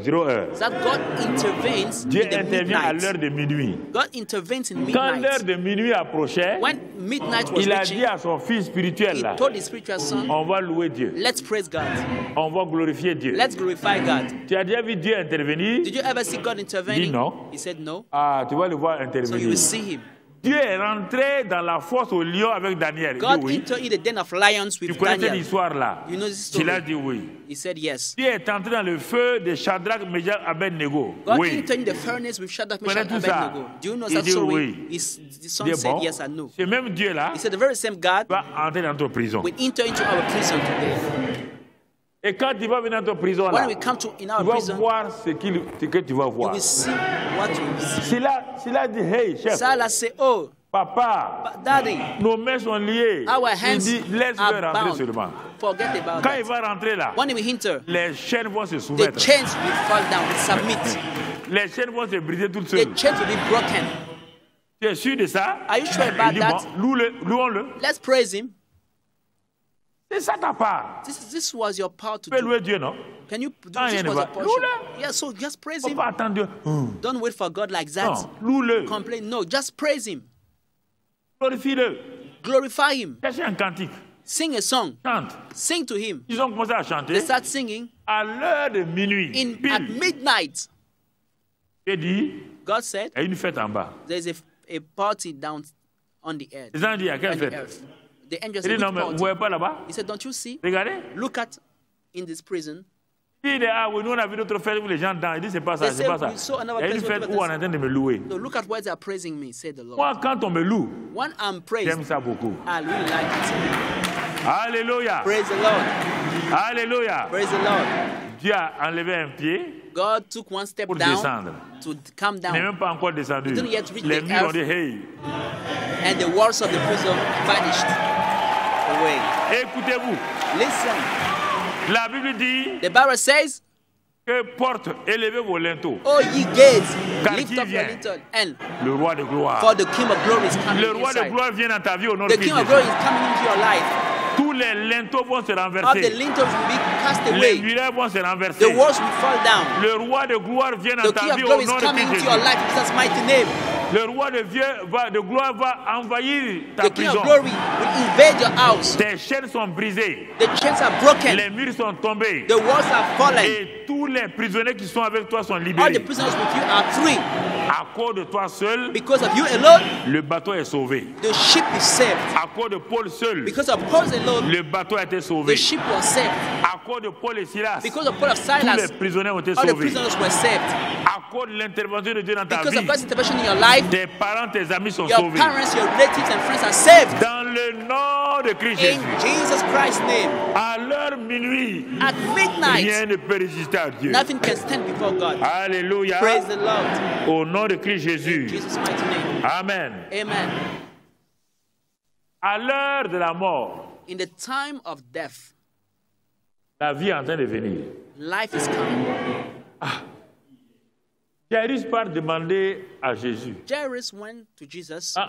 that God intervenes Dieu in the intervient à l'heure midnight. de minuit. God intervenes in Quand l'heure midnight. de minuit approchait, When midnight was il a reaching, dit à son fils spirituel, he là, told his spiritual son, on va louer Dieu, let's praise God. on va glorifier Dieu. Let's glorify God. Tu as déjà vu Dieu intervenir? Did you ever see God intervening? non. He said no. Ah, tu vas le voir So you intervenir. will see him. Dieu est rentré dans la fosse au lion avec Daniel. Il dit God oui. entered in the den of lions Tu with connais cette Daniel. histoire-là? You know this Il a story? dit oui. He said yes. Dieu est entré dans le feu de Shadrach, Meshach, Abednego. God Oui. entered in the furnace with Shadrach, Tu connais Meshach, tout ça? Abednego. Do you know Il that dit story? oui. The son Il dit said bon. yes and no. Ce même Dieu-là He said the very same God va entrer dans notre prison. will enter into our prison today. Et quand tu vas venir dans ta prison, là, When we come to in tu our vas prison, voir ce que tu vas you voir. will see what you will see. S'il a dit, hey, chef, Salah say, oh, papa, Daddy, nos mains sont liées. our Il hands dit, laisse-le are rentrer bound. seulement. Forget about Quand il that. va rentrer là, When we enter, les chaînes vont se the soumettre. chains will fall down, will submit. Les chaînes vont se briser toutes The seules. chains will be broken. Tu es sûr de ça? Are you sure Il about dit, that? bon, louons-le. Let's praise him. C'est ça ta part. This was your power to Tu peux do. louer Dieu, non? Can you do Ah, this il was va- your portion? Loue-le. Yeah, so just praise On him. va attendre Dieu. Don't wait for God like that. Non, loue-le. Complain. No, just praise him. Glorifie-le. Glorify him. Cherchez un cantique. Sing a song. Chante. Sing to him. Ils ont commencé à They chanter start singing à l'heure de minuit. at Pile. midnight. J'ai dit, God said il y a une fête en bas. there's a party down on the earth. Les gens disent, à On quelle the fête? earth. The angel Il said, dit, non, which mais vous ne party? voyez pas là-bas? He said, don't you see? Regardez. Look at in this prison. Il dit, ah oui, nous on a vu d'autres fêtes où les gens dansent. Il dit, c'est pas ça, They c'est say, pas ça. we saw Il y another a une place where fête people où on est en train de me louer. So look at why they are praising me, said the Lord. Moi, quand on me loue, When I'm praised, j'aime ça beaucoup. I really like it. Alléluia. Praise the Lord. Alléluia. Praise the Lord. Dieu a enlevé un pied God took one step pour down descendre. to come Il n'est down, même pas encore descendu. He didn't yet reach Les the murs ont earth. dit, hey, and the walls of the prison vanished away. écoutez-vous. Listen, La Bible dit the Bible says, que porte, élevez vos linteaux. "O ye gates, Car lift qui up your vient? lintel, and Le roi de gloire. for the King of Glory is coming Le roi de inside." gloire vient dans ta vie au nom The de King Christ. of Glory is coming into your life. Tous les linteaux vont se All the renverser. lintels will be cast Les away. murailles vont se renverser. The walls will fall down. Le roi de gloire vient dans The ta King of vie au Glory is nom de coming Christ into your Jésus. life in Jesus' mighty name. Le roi de gloire va envahir ta The King prison. of Glory will invade your house. Tes chaînes sont brisées. The chains are broken. Les murs sont tombés. The walls are fallen. Et tous les prisonniers qui sont avec toi sont All the libérés. prisoners with you are free. À cause de toi seul, Because of you alone, le bateau est sauvé. the ship is saved. À cause de Paul seul, Because of Paul alone, le bateau a été sauvé. the ship was saved. À cause de Paul et Silas, Because of Paul of tous les Silas, prisonniers ont été all the sauvés. prisoners were saved. À cause de l'intervention de Dieu dans ta Because of vie, God's intervention in your life, tes parents, tes amis sont your sauvés. parents, your relatives, and friends are saved. Dans le nom de Christ In Jésus, Jesus Christ's name, à l'heure minuit, at midnight, rien ne peut résister à Dieu. nothing can stand before God. Alléluia. Praise the Lord. Au nom de Christ In Jésus. Jesus' mighty name. Amen. Amen. À l'heure de la mort, In the time of death, la vie est en train de venir. life is coming. Jairus part demander à Jésus. Jairus went to Jesus. Ah,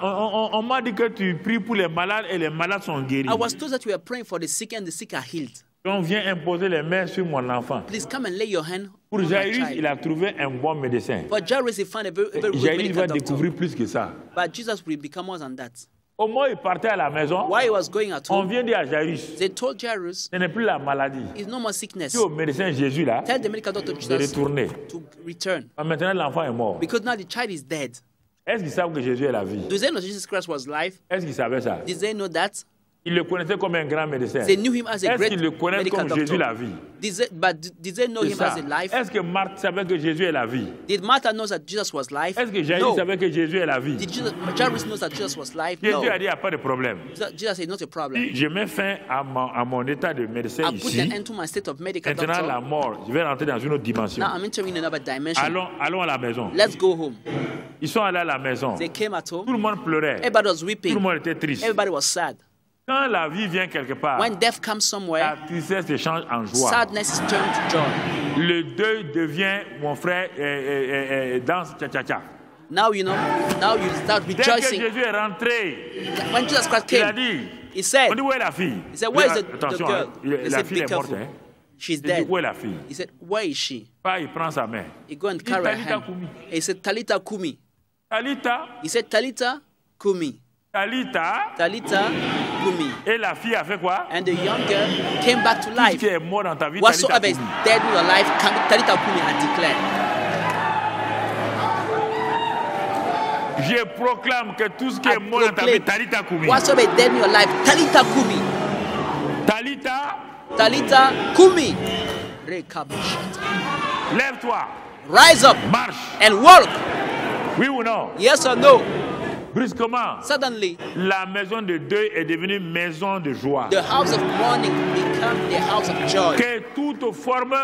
on m'a dit que tu pries pour les malades et les malades sont guéris. I was told that you were praying for the sick and the sick are healed. Donc viens imposer les mains sur mon enfant. Please come and lay your hand Pour on my Jairus, child. il a trouvé un bon médecin. For Jairus, he found a very good Jairus medical va doctor. découvrir plus que ça. But Jesus will become more than that. Au moment où il partait à la maison, While he was going at on home, vient dire à Jairus, they told Jairus, ce n'est plus la maladie. it's no more sickness. Dis au médecin Jésus là Tell the medical doctor de Jesus retourner. to return. Maintenant, l'enfant est mort. Because now the child is dead. Est-ce qu'ils savent que Jésus est la vie? Do they know Jesus Christ was life? Est-ce qu'ils savaient ça? Did they know that? Ils le connaissaient comme un grand médecin. They knew him as a Est-ce great qu'ils le connaissent medical comme Jésus la doctor. vie? Did they know C'est him ça. as a life? Est-ce que Marthe savait que Jésus est la vie? Did Martha know that Jesus was life? Est-ce que Jairus No. savait que Jésus est la vie? Did Jairus know that Jesus was life? No. Jésus a dit, il n'y a pas de problème. Jesus said, not a problem. Je mets fin à mon état de médecin I put ici. an end to my state of medical Maintenant, la doctor. mort, je vais rentrer dans une autre dimension. Now I'm entering another dimension. Allons à la maison. Let's go home. Ils sont allés à la maison. They came at Tout home. le monde pleurait. Everybody was Tout le weeping. monde était triste. Everybody was sad. Quand la vie vient quelque part, When death comes somewhere, la tristesse se change en joie. sadness is turned to joy. Le deuil devient, mon frère, danse cha-cha-cha. Now you start Dès que rejoicing. Jésus est rentré, When Jesus Christ il a came, dit, he said, on dit où est la fille? he said, where is the Attention, girl? hein, He la said, fille be est morte. careful. Hein. She's Il dit, dead. où est la fille? He said, where is she? Pas, il prend sa main. He go and Il dit, carry her Talita hand. Kumi. He said, Talita Kumi. Talita, He said, Talita Kumi. Talita, Talita Kumi. et la fille a fait quoi? And the young girl came back to Tout ce life. qui est mort dans ta vie, Talita Whatsoever is Kumi. dead in your life, Talita Kumi had declared. Je proclame que tout ce qui est I mort dans ta vie, proclaim Talita Kumi. Whatsoever is dead in your life, Talita Kumi. Talita, Talita Kumi. Rekabashata. lève-toi, Rise up marche. and walk. Oui ou non? Yes or no? Brusquement, Suddenly, la maison de deuil est devenue maison de joie. the house of mourning became the house of joy. Que toute forme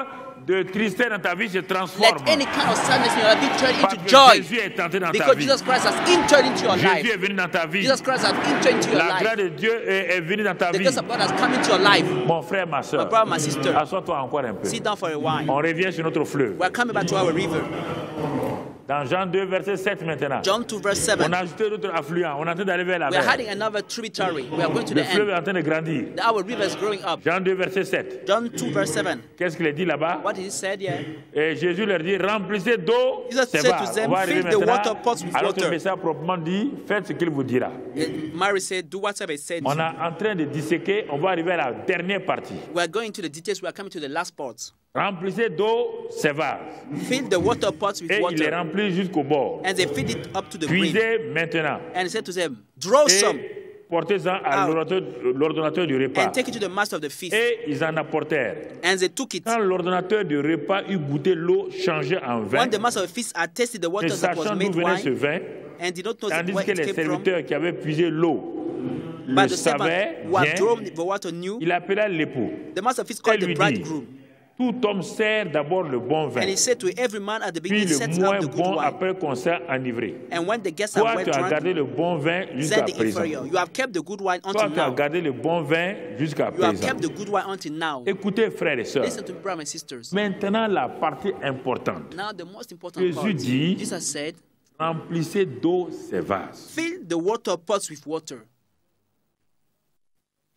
de tristesse dans ta vie se transforme. Let any kind of sadness in your life be turned Parce into que joy. Jésus est entré dans ta Because vie. Jesus Christ has entered into your Jésus life. est venu dans ta vie. Jesus Christ has entered into your La grâce life. de Dieu est venue dans ta The vie. grace of God has come into your life. Mon frère, ma My soeur, brother, my sister, assois-toi encore un peu. sit down for a while. On revient sur notre fleuve. We're coming back to our river. Dans Jean 2, verset 7 maintenant. John 2, verse On 7. a ajouté d'autres affluents. On est en train d'aller vers la We are mer. adding another tributary. We are going to Le the fleuve est end. en train de grandir. Our river is growing up. Jean 2, verset 7. John 2, verse 7. Qu'est-ce qu'il a dit là-bas? What did he say here? Et Jésus leur dit, remplissez d'eau Jesus ces said to vases. them, On va arriver fill the maintenant water pots with à notre water. message proprement dit, faites ce qu'il vous dira. Mary said, do whatever he said. On est en train de disséquer, on va arriver à la dernière partie. We are going to the details. We are coming to the last part. Remplissez d'eau ces vases. Fill the water pots with Et il les water. remplit jusqu'au bord. And they filled it up to the brim. Puisez maintenant. And he said to them, draw some Et portez-en à l'ordonnateur du repas. and take it to the master of the feast. Et ils en apportèrent. And they took it. Quand l'ordonnateur du repas eut goûté l'eau changée en vin, When the master of the feast had tasted the ne water that was sachant d'où made venait ce wine, vin, and did not know tandis where que it les came from, serviteurs qui avaient puisé l'eau le but the servant savaient who had bien, drawn the water knew, il appela l'époux. the master of the feast Et called the lui dit, bridegroom. tout homme sert d'abord le bon vin, And he said to every man at the puis beginning, le set moins up the good bon wine. après qu'on s'est enivré. And when the guests are Toi, well tu as drunk, gardé le bon vin jusqu'à send the présent. inferior. You have kept the good wine Toi, until tu as now. gardé le bon vin jusqu'à You have présent. kept the good wine until now. Écoutez, frères et sœurs, Listen to me, brothers and sisters. maintenant la partie importante. Now the most important Jésus part. dit, Jesus said, remplissez d'eau ces vases. fill the water pots with water.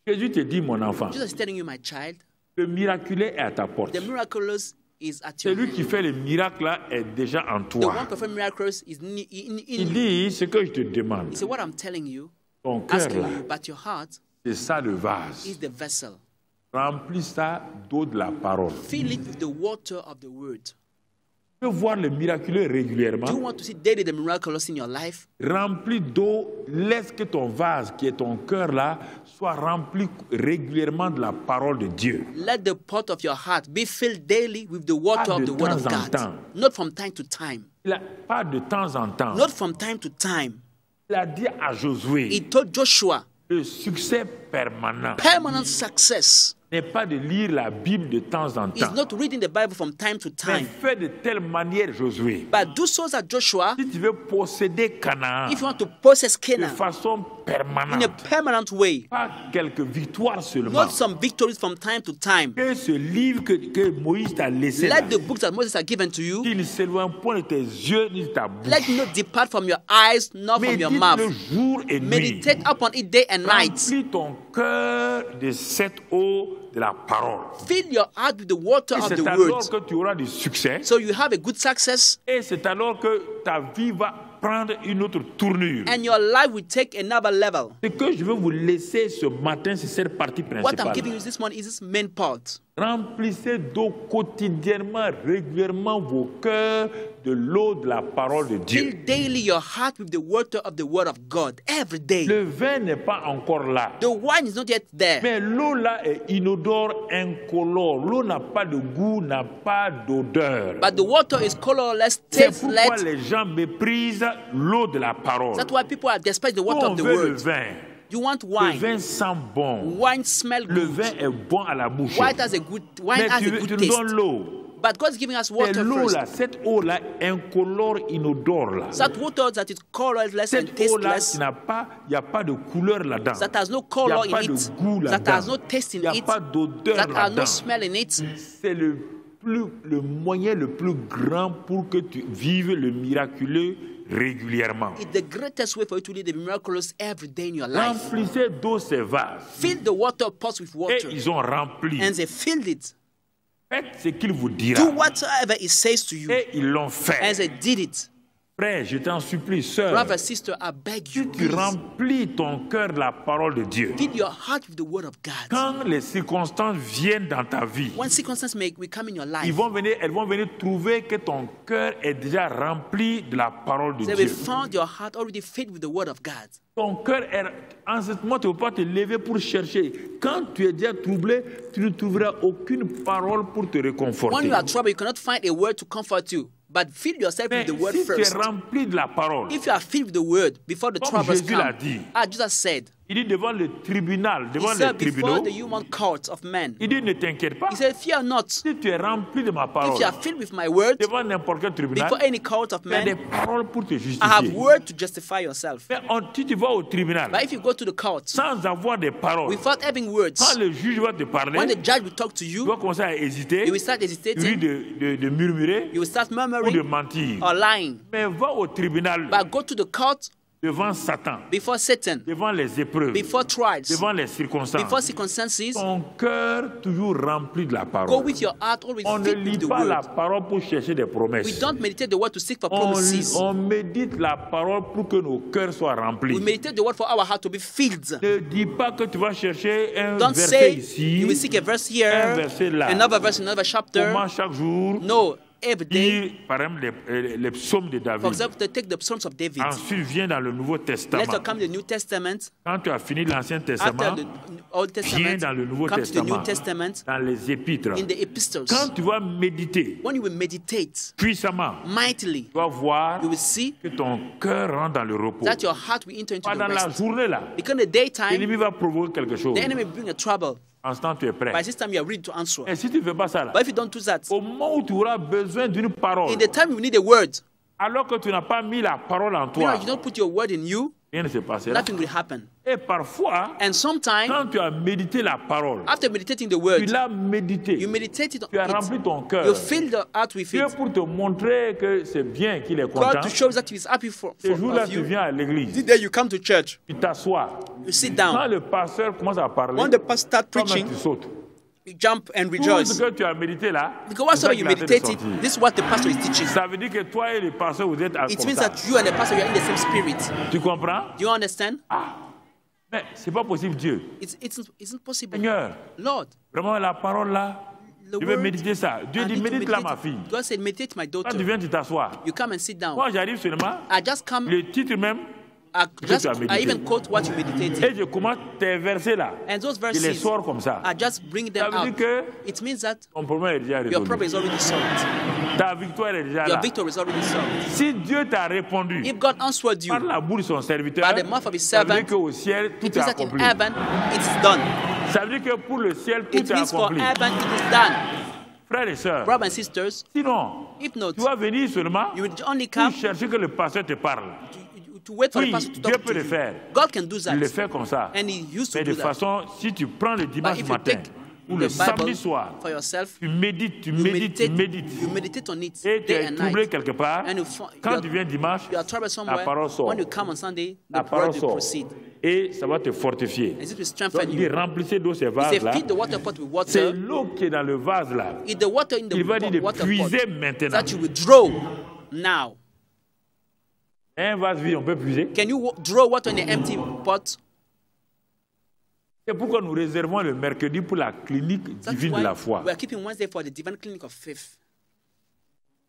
Jésus te dit, mon enfant, Jesus is telling you, my child, le miraculé est à ta porte. the miraculous is at your Celui hand. qui fait le miracle là est déjà en The one toi. performing miracles is in Il you. dit, ce que je te demande, He said, what I'm telling you, ton cœur asking là, you, but your heart c'est ça le vase. is the vessel. Remplis ça d'eau de la parole. Fill it with the water of the word. Tu veux voir le miraculeux Do régulièrement? you want to see daily the miraculous in your life? Remplis d'eau, laisse que ton vase, qui est ton cœur là, soit rempli régulièrement de la parole de Dieu. Let the pot of your heart be filled daily with the water Pas of de the word of temps en God. temps. Not from time to time. Pas de temps en temps. Not from time to time. Il a dit à Josué, He told Joshua, le succès permanent permanent success n'est pas de lire la Bible de temps en is temps. not reading the Bible from time to Mais time. fais de telle manière, Josué, But do so that Joshua, si tu veux posséder Canaan if you want to possess de Canaan façon in a permanente, permanent way, pas quelques victoires seulement, not some victories from time to time. que ce livre que Moïse t'a laissé là, Let the books that Moses has given to you, qu'il ne s'éloigne point de tes yeux ni de ta bouche, let it not depart from your eyes, nor from your médite mouth. le jour et nuit. Meditate upon it day and night. Remplis ton cœur de cette eau de la parole. Fill your heart with the water Et of the c'est word. alors que tu auras du succès. So you have a good success Et c'est alors que ta vie va prendre une autre tournure. and your life will take another level. Ce que je veux vous laisser ce matin, c'est cette partie What I'm principale. giving you this morning is this main part. Remplissez d'eau quotidiennement, régulièrement vos cœurs de l'eau de la parole de Dieu. Fill daily your heart with the water of the word of God every day. Le vin n'est pas encore là. The wine is not yet there. Mais l'eau là est inodore, incolore. L'eau n'a pas de goût, n'a pas d'odeur. But the water is colorless, C'est pourquoi tasteless. les gens méprisent l'eau de la parole. That's why people are despise the Nous, water on of the veut le word. vin. You want Le wine. vin sent bon. Wine smell Le good. vin est bon à la bouche. Wine has a good Mais tu good nous donnes taste. l'eau. But God is giving us Et water l'eau first. là, cette eau là, incolore, inodore là. That water that is colorless and Cette eau là, tasteless, il n'y a pas de couleur là-dedans. that has no Il n'y color a pas in de it, goût that là-dedans. has no taste Il in n'y a it, pas d'odeur that has no là-dedans. smell in it. C'est le moyen le plus grand pour que tu vives le miraculeux régulièrement. It's the greatest way for you to live the miraculous every day in your life. Remplissez d'eau ces vases. Fill the water pots with Et water. ils ont rempli. And they filled it. Faites ce qu'il vous dira. Do whatever it says to you. Et ils l'ont And fait. they did it. Frère, je t'en supplie, sœur. Brother, sister, I beg you, Si tu please, remplis ton cœur de la parole de Dieu, fill your heart with the word of God. quand les circonstances viennent dans ta vie, When circumstances will come in your life, elles vont venir trouver que ton cœur est déjà rempli de la parole de they will Dieu. find your heart already filled with the word of God. Ton cœur est... En ce moment, tu ne peux pas te lever pour chercher. Quand tu es déjà troublé, tu ne trouveras aucune parole pour te When réconforter. you are troubled, you cannot find a word to comfort you. But fill yourself Mais with the word si tu es first. rempli de la parole, If you are filled with the word before the Comme troubles Jésus l'a come, dit. Jesus said, il dit devant le tribunal, he devant les said before tribunaux, the human court of men, il dit ne t'inquiète pas. he said, fear not. Si tu es rempli de ma parole, If you are filled with my word, devant n'importe quel tribunal, before any court of il y a des men, paroles pour te I have justifier. word to justify yourself. Mais si tu vas au tribunal But if you go to the court sans avoir des paroles, without having words, quand le juge va te parler, when the judge will talk to tu you, vas commencer à hésiter, you will start lui hesitating, de murmurer you will start ou de murmuring mentir. or lying. Mais va au tribunal But go to the court devant Satan, before Satan, devant les épreuves, before trials, devant les before circonstances. circumstances. Ton cœur toujours rempli de la Go parole. with your heart always On ne filled lit with the pas la word. parole pour chercher des We promesses. don't meditate the word to seek for On promises. médite la parole pour que nos cœurs soient We remplis. meditate the word for our heart to be filled. Ne dis pas que tu vas chercher un Don't verset say ici, you will seek a verse un here, verset là. another verse, another chapter. Comment chaque jour No, every day. lire, par exemple, les psaumes de For David. example, to take the Psalms of David. Ensuite, viens dans le Nouveau Testament. Let's come to the New Testament. Quand tu as fini l'Ancien After Testament, the Old viens Testament, dans le Nouveau come to the New Testament, Testament, dans les épîtres. in the epistles. Quand tu vas méditer When you will meditate puissamment, mightily, tu vas voir you will see que ton cœur rentre dans le repos. that your heart will enter into Pas the dans la rest. journée là. Because in the daytime, L'ennemi va provoquer quelque chose. the enemy will bring a trouble. En ce temps, tu es prêt. By this time, you are ready to answer. Et si tu ne fais pas ça là, But if you don't do that, au moment où tu auras besoin d'une parole, in the time you need a word, alors que tu n'as pas mis la parole en toi, you don't put your word in you, rien ne se passera. nothing will happen. Et parfois, And sometimes, quand tu as médité la parole, after meditating the tu word, l'as médité, you meditate it, tu as rempli ton you cœur. fill the heart with Dieu it. pour te montrer que c'est bien qu'il est God content. to show that He is happy for Ce jour-là, of tu you. viens à l'église, The day you come to church, tu t'assois. you sit Quand down. le pasteur commence à parler, When the pastor starts toi-même, preaching, tu sautes. you jump and Tout ce rejoice. que tu as médité là, Because whatsoever c'est ça you qu'il est en train de meditate it, sortir. this is what the pastor is teaching. Ça veut dire que toi et le pasteur, vous êtes à It comme means ça. that you and the pastor, you are in the same spirit. Tu comprends? Do you understand? Mais c'est pas possible, Dieu. Isn't possible. Seigneur, Lord, vraiment la parole là, the je vais word, méditer ça. Dieu I dit, need to médite là, ma meditate fille. it. God said, meditate my Quand tu daughter. viens, tu t'assois. You come and sit down. Moi, j'arrive seulement, I just come, le titre même, I even quote what you meditated. et je commence tes versets là. And those Je les verses, sors comme ça. I just bring Ça them veut dire out. que It means that ton problème est déjà your problem résolu. is already solved. Ta victoire est déjà Your là. victory is already solved. Si Dieu t'a répondu If God answered you par la bouche de son serviteur, by the mouth of His ça veut dire servant, qu'au ciel, tout it est means that in accompli. heaven, it's done. Ça veut dire que pour le ciel, tout It est means for accompli. heaven, it is done. Frères et sœurs, Brothers and sisters, sinon, if not, tu vas venir seulement you will only pour come chercher que le pasteur te parle. to wait for Oui, the pastor to Dieu talk peut to le you. faire. God can do Il le that. fait comme ça. And He used to Mais de do that. façon, si tu prends le But dimanche if you matin take ou the le Bible samedi soir, for yourself, tu médites, tu you médites, tu meditate, médites, you meditate on it et tu day es and troublé night. quelque part, And quand tu viens dimanche, you are troubled la somewhere. parole sort. When you come on Sunday, the La parole word will sort. proceed. Et ça va te fortifier. And it will Donc, strengthen il dit, you. remplissez d'eau ces He said, vases-là. feed the water pot with C'est water. l'eau qui est dans le vase là. It's the water in the Il va dire de water pot puiser maintenant. that you will draw now. Un vase vide, on peut puiser. Can you draw water in an empty pot? C'est pourquoi nous réservons le mercredi pour la clinique That's divine de why la foi. we are keeping Wednesday for the divine clinic of faith.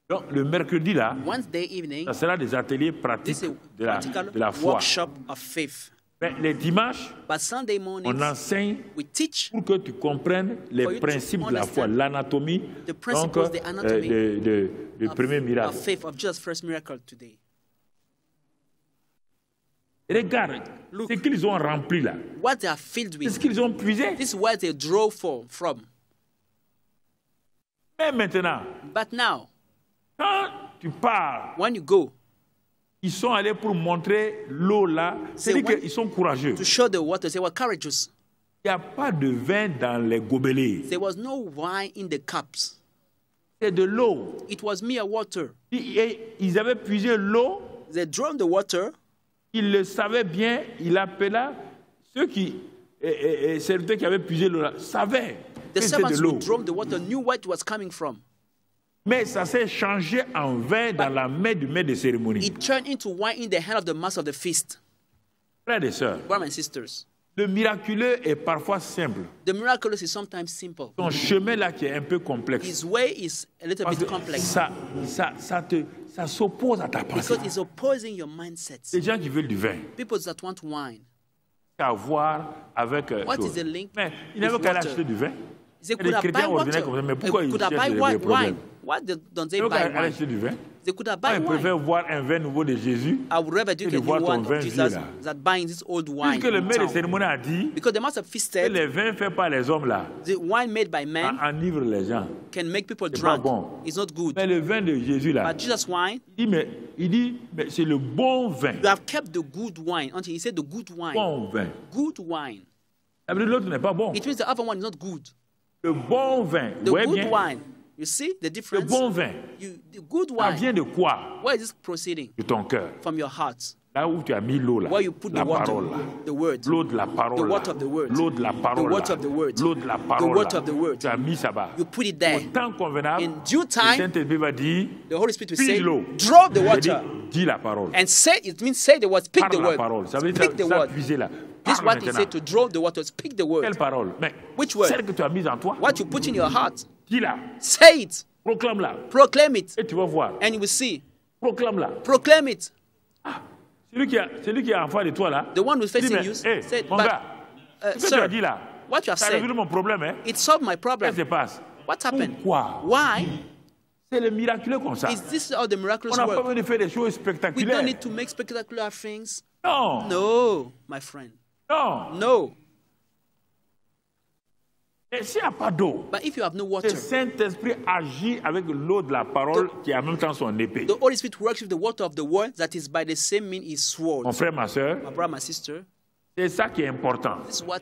Donc, le mercredi là, Wednesday evening, ça sera des ateliers this pratiques is a de practical la foi. workshop of faith. Mais les dimanches, But Sunday on mornings, enseigne we teach pour que tu comprennes For les you to principes de la foi, understand l'anatomie the donc, principles, the anatomy du premier miracle. of faith, of Jesus' first miracle today. Regarde, Look. ce qu'ils ont rempli là, What they are filled c'est ce with, qu'ils ont puisé. this is where they draw from. Mais maintenant, But now, quand tu pars, when you go ils sont allés pour montrer l'eau là, c'est-à-dire when- qu'ils sont courageux. to show the water, they were courageous. Il n'y a pas de vin dans les gobelets, There was no wine in the cups. c'est de l'eau. It was mere water. Et ils avaient puisé l'eau, They drew the water. ils le savaient bien, il appela ceux qui, serviteurs qui avaient puisé l'eau là, savaient The que c'était de servants l'eau. who drew the water knew where it was coming from. Mais ça s'est changé en vin dans la main du maître de cérémonie. It turned into wine in the hand of the master of the feast. Frères et sœurs, Brothers and sisters, le miraculeux est parfois simple. the miraculous is sometimes simple. Son chemin là qui est un peu complexe. His way is a little Parce bit que complex ça s'oppose à ta pensée. because it's opposing your mindset. Les gens qui veulent du vin, People that want wine. qu'à voir avec What chose. is the link Mais il with n'avait qu'à water? acheter du vin. They Les could have chrétiens buy water. ordinaires comme ça, mais They pourquoi ils could have cherchent buy des wine. problèmes? Why don't they Donc, buy allez wine? acheter du vin. They could have Moi, buy je wine. préfère voir un vin nouveau de Jésus I would rather drink de a new voir ton one vin of vieux Jesus là. than buying this old wine. Puisque le in maître de town. cérémonie a dit Because the master of feast que said les vins faits par les hommes là the wine made by men enivrent les gens. can make people C'est pas drunk. bon. It's not good. Mais le vin de Jésus là, But Jesus' wine, il dit, mais c'est le bon vin. you have kept the good wine until he said the good wine. Bon vin. Good wine. Ça veut dire l'autre n'est pas bon. It means the other one is not good. Le bon vin, The ouais good bien. wine. You see the Le difference? bon vin, The good ça wine. vient de quoi? Where is this proceeding? De ton cœur. From your heart. Là où tu as mis l'eau là. Where you put La the water. parole là. The word. L'eau de la parole The là. water of the word. L'eau de la parole The water là. of the word. L'eau de la The parole water là. of the word. Tu as mis ça bas. You put it there. Au temps convenable, In due le time, Saint-Esprit va dire, the Holy Spirit will puise say, l'eau. drop the Il dit, water. dis la parole. And say, it means say the word, speak Parle the la word. parole. Ça veut dire Speak the ça word. puiser là. This is Parle what he maintenant. said, to draw the water, speak the word. Quelle parole? Mais Which word? celle que tu as mise en toi, What you put in your heart. dis-la. Say it. Proclame-la. Proclaim it. Et tu vas voir. And you will see. Proclame-la. Proclaim it. Celui qui est en face de toi là. The one who's dis, facing mais, you hey, said, mon but, gars, ce que tu as sir, dit là, what you have ça a said, résolu mon problème. Hein? it solved my Qu'est-ce problem. qui se passe? What happened? Pourquoi? Why? C'est le miraculeux comme ça. Is this how the On miraculous n'a pas work? besoin de faire des choses We spectaculaires. don't need to make spectacular things. Non. No, my friend. Non. No. Et s'il n'y a pas d'eau, But if you have no le water, Saint-Esprit agit avec l'eau de la parole qui est en même temps son épée. the Holy Spirit works with the water of the word that is by the same mean is sword. Mon frère, ma soeur, My brother, my sister, c'est ça qui est important. this is what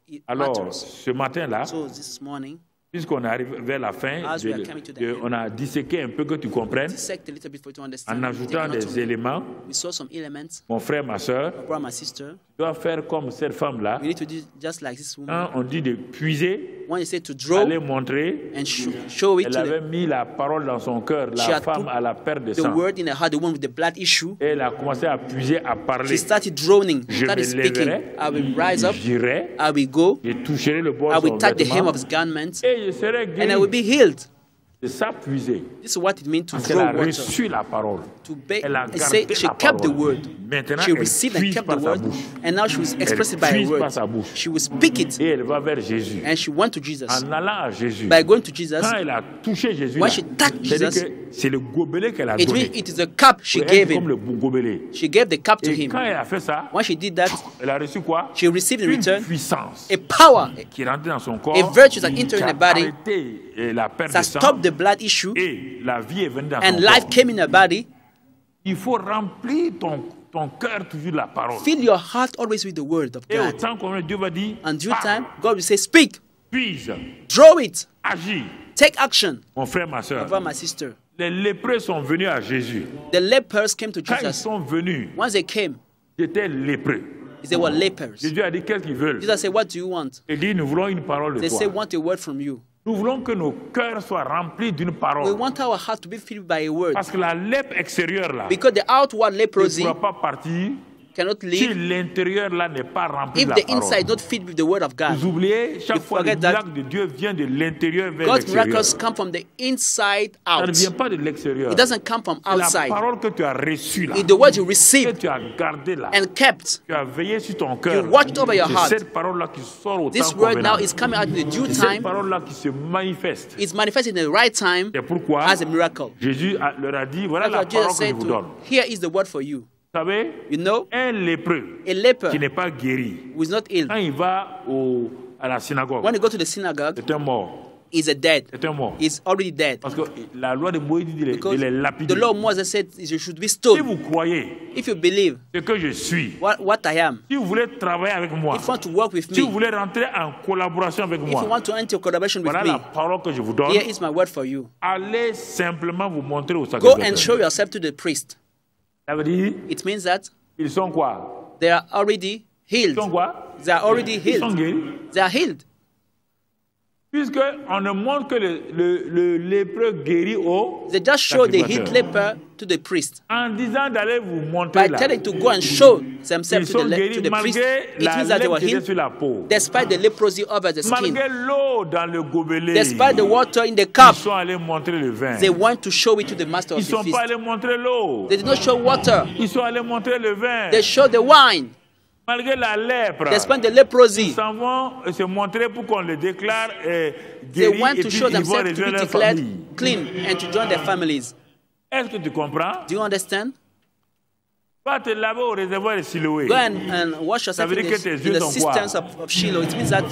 it Alors, matters. ce matin-là, So this morning, puisqu'on arrive vers la fin, As we are coming to the end, on a disséqué un peu que tu comprennes, dissect a little bit for you to en understand. ajoutant Not des to- éléments. We saw some elements. Mon frère, ma soeur, My brother, my sister, tu dois faire comme cette femme-là. we need to do just like this woman. Quand on dit de puiser, When you say to draw aller montrer, and show it elle to avait the, mis la parole dans son cœur, She la had femme put à la perte de the sang. word in her heart, the one with the blood issue. Et elle a commencé à puiser, à parler. She started droning, Je started me speaking. lèverai, I will rise up, j'irai, I will go, je toucherai le bord I de will son touch the hem vêtement of his garment, et je serai and I will guéri. be healed. C'est ça, puiser. This is what it means to Parce qu'elle draw a water. reçu la parole. To Elle a be, say gardé she la kept the parole. word. Maintenant, She elle received and puise kept par the sa word, bouche. and now she will express it by puise her par sa word. bouche. She will speak it, Et elle va vers Jésus. and she went to Jesus. En allant à Jésus, By going to Jesus, quand elle a touché Jésus, when là, she touched c'est-à-dire Jesus, que c'est le gobelet qu'elle a it donné. means it is a cup she Elle, gave comme him. le gobelet. She gave the cup to Et him. quand elle a fait ça, When she did that, elle a reçu quoi? she received in Une return puissance a power qui est rentrée dans son corps, a virtue that qui entered in a the body, arrêté la perte that de sang, stopped the blood issue, et la vie est venue dans and son life corps. came in her body. Il faut remplir ton cœur toujours de la parole. Fill your heart always with the word of Et au God. temps qu'on Dieu va dire, And due parle, time, God will say, speak, puise, draw it, agis. take action. Mon frère, ma My soeur, brother, my sister. les lépreux sont venus à Jésus. The lepers came to Quand ils Jesus. sont venus, Once they came, j'étais lépreux. they were lepers. Jésus a dit qu'est-ce qu'ils veulent. Jesus said, what do you want? Il dit, nous voulons une parole de They say, toi. want a word from you. Nous voulons que nos cœurs soient remplis d'une We parole. want our heart to be filled by a word. Parce que la lèpre extérieure, là, Because the outward ne leprosy pourra pas partir cannot si live l'intérieur, là, n'est pas rempli if de la the parole. inside is not filled with the word of God. Vous oubliez, chaque You fois, le forget that miracle de Dieu vient de l'intérieur vers God's l'extérieur. miracles come from the inside Ça ne out. vient pas de l'extérieur. It doesn't come from C'est la outside. parole que tu as reçue là, It's the word you que received tu as gardée là, and kept. tu as veillé sur ton cœur. You watched over your heart. C'est cette parole-là qui sort au This temps word now convenable. is coming out in the due C'est cette time. parole-là qui se manifeste. It's manifested in the right time C'est pourquoi as a miracle. Jésus leur a dit, voilà That's la what Jesus parole que je said vous donne. to, here is the word for you. Vous savez, You know, un lépreux a leper qui n'est pas guéri, who is not ill, quand il va à la synagogue, when you go to the synagogue, c'est un mort. is a dead. C'est un mort. Is already dead. Parce que la loi de Moïse dit de Because les the lapider. law of Moses said you should be Si stoned. vous croyez If you believe ce que je suis, what I am, si vous voulez travailler avec moi, if you want to work with si vous me, voulez rentrer en collaboration avec if you moi, want to enter collaboration with voilà la me, parole que je vous donne. here is my word for you. Allez simplement vous montrer au Go sacrificateur. and show yourself to the priest. Ça veut dire, It means that ils sont quoi? they are already Ils healed. sont quoi? They are already Ils sont healed. guéris. They are healed. Puisqu'on ne montre que le lépreux guéri au They just show the healed sacrificateur. leper to the priest. En disant d'aller vous montrer By là. telling to go and show Ils themselves sont to guéris the priest, malgré it la means that they were lèpre qui était healed sur la peau. despite the leprosy over the skin, Malgré l'eau dans le gobelet. despite the water in the Ils cup. sont allés montrer le vin. They want to show it to the master Ils of ne the sont feast. pas allés montrer l'eau. They did not show water. Ils sont allés montrer le vin. They showed the wine. Malgré la lèpre, despite the leprosy, ils s'en vont se montrer pour qu'on les déclare they guéris want et to puis show ils vont themselves to rejoindre be leur declared famille. clean and to join their families. Est-ce que tu comprends? Do you understand? Va te laver au réservoir de Siloé. Go and wash yourself veut in dire que tes the, yeux in the sont quoi? cisterns of Shiloh. It means that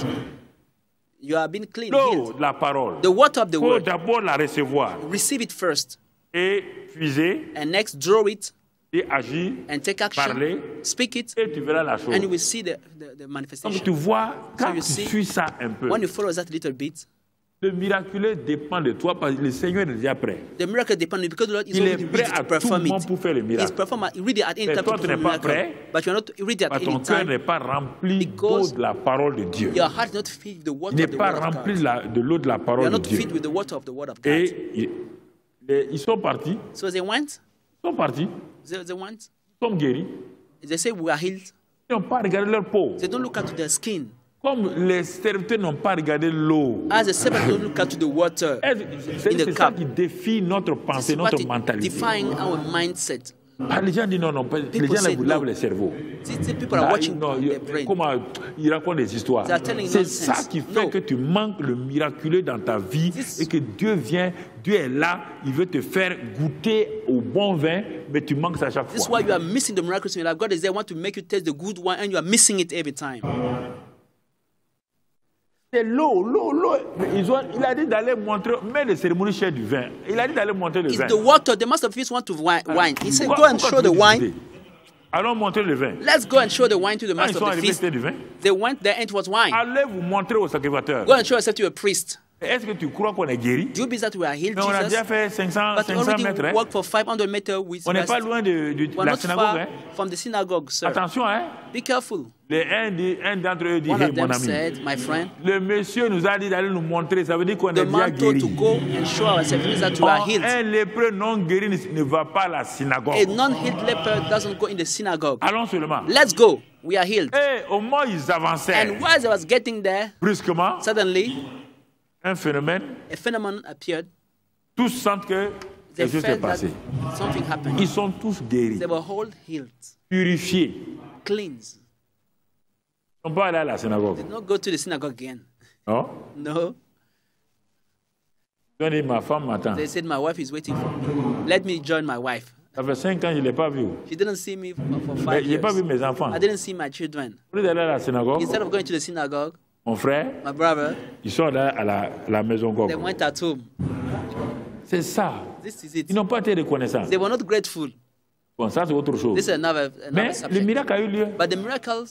you are being clean, L'eau healed. de la parole. The water of the Il faut word, d'abord la recevoir receive it first, et puiser and next draw it et agir and take action, Parler. speak it, et tu verras la chose. and you will see the Donc manifestation. tu vois, quand you tu see, suis ça un peu, When you follow that little bit, le miraculeux dépend de toi parce que le Seigneur est déjà prêt. the miracle depends because the Lord is Il est already prêt ready à to tout perform moment it. pour faire le He's miracle. ready at any Mais time toi, to tu n'es perform pas a prêt, miracle. But you are not ready at Parce que any ton cœur time. n'est pas rempli d'eau Because de la parole de Dieu. Your heart is not filled with the water Il n'est of the pas word of rempli God. de l'eau de la You parole are de not Dieu. filled with the water of the word of God. Et ils sont partis, So they went, ils went, sont guéris. they say we are healed. Ils n'ont pas regardé leur peau. They don't look at their skin. Comme les serviteurs n'ont pas regardé l'eau. As the servant don't look at the water. C'est In the ça cup. qui défie notre This pensée, is what notre it mentalité. define our mindset. Ah, les gens disent non, non, les People gens say vous lavent no. le cerveau. See, people are Ah, watching non, their brain. comment ils racontent des histoires. They are telling C'est nonsense. ça qui fait No. que tu manques le miraculeux dans ta vie This- et que Dieu vient, Dieu est là, il veut te faire goûter au bon vin, mais tu manques ça à chaque This is fois. why you are missing the miraculous in your life. God is there, want to make you taste the good wine, and you are missing it every time. C'est l'eau. Il a dit d'aller montrer, mais les cérémonies chères du vin. Il a dit d'aller montrer le It's vin. the water. The master of feast want to wine. He said, Pourquoi- go and pourquoi show tu the veux wine. discuter? Allons montrer le vin. Let's go and show the wine to the Quand ils master sont of the arrivés, feast. c'était du vin. They went there and it was wine. Allez vous montrer au sacrificateur. Go and show yourself to a priest. Est-ce que tu crois qu'on est guéri? Do you believe that we are healed, Mais on a déjà Jesus? fait 500 But we 500 already mètres. Hein? walked for 500 meters with On n'est rest. pas loin de We're la not synagogue. far Hein? from the synagogue, sir. Attention, hein? Be careful. Un d'entre eux dit, One hey, of mon them ami, said, my friend, le monsieur nous a dit d'aller nous montrer. Ça veut dire qu'on est the déjà man told guéri. to go and show ourselves means that we are healed. Un lépreux non guéri ne va pas à la synagogue. A non-healed leper doesn't go in the synagogue. Allons seulement. Let's go. We are healed. Et au moment où ils avançaient, And while I was getting there, brusquement, suddenly un phénomène, a phenomenon appeared. tous sentent que They quelque chose s'est felt that passé. something happened. Ils sont tous guéris, They were all healed, purifiés. cleansed. Ils ne sont pas allés à la synagogue. Did not go to the synagogue again. Non? No. Ils ont dit, ma femme m'attend. They said, my wife is waiting for me. Let me join my wife. Ça fait 5 ans, je ne l'ai pas vu. She didn't see me for Mais 5 je n'ai pas vu years. mes enfants. I didn't see my children. Au lieu d'aller à la synagogue, Instead of going to the synagogue, mon frère, my brother, ils sont allés à la maison they Gog. went at home. C'est ça. This is it. Ils n'ont pas été reconnaissants. They were not grateful. Bon, ça, c'est autre chose. This is another Mais le subject. miracle a eu lieu. But the miracle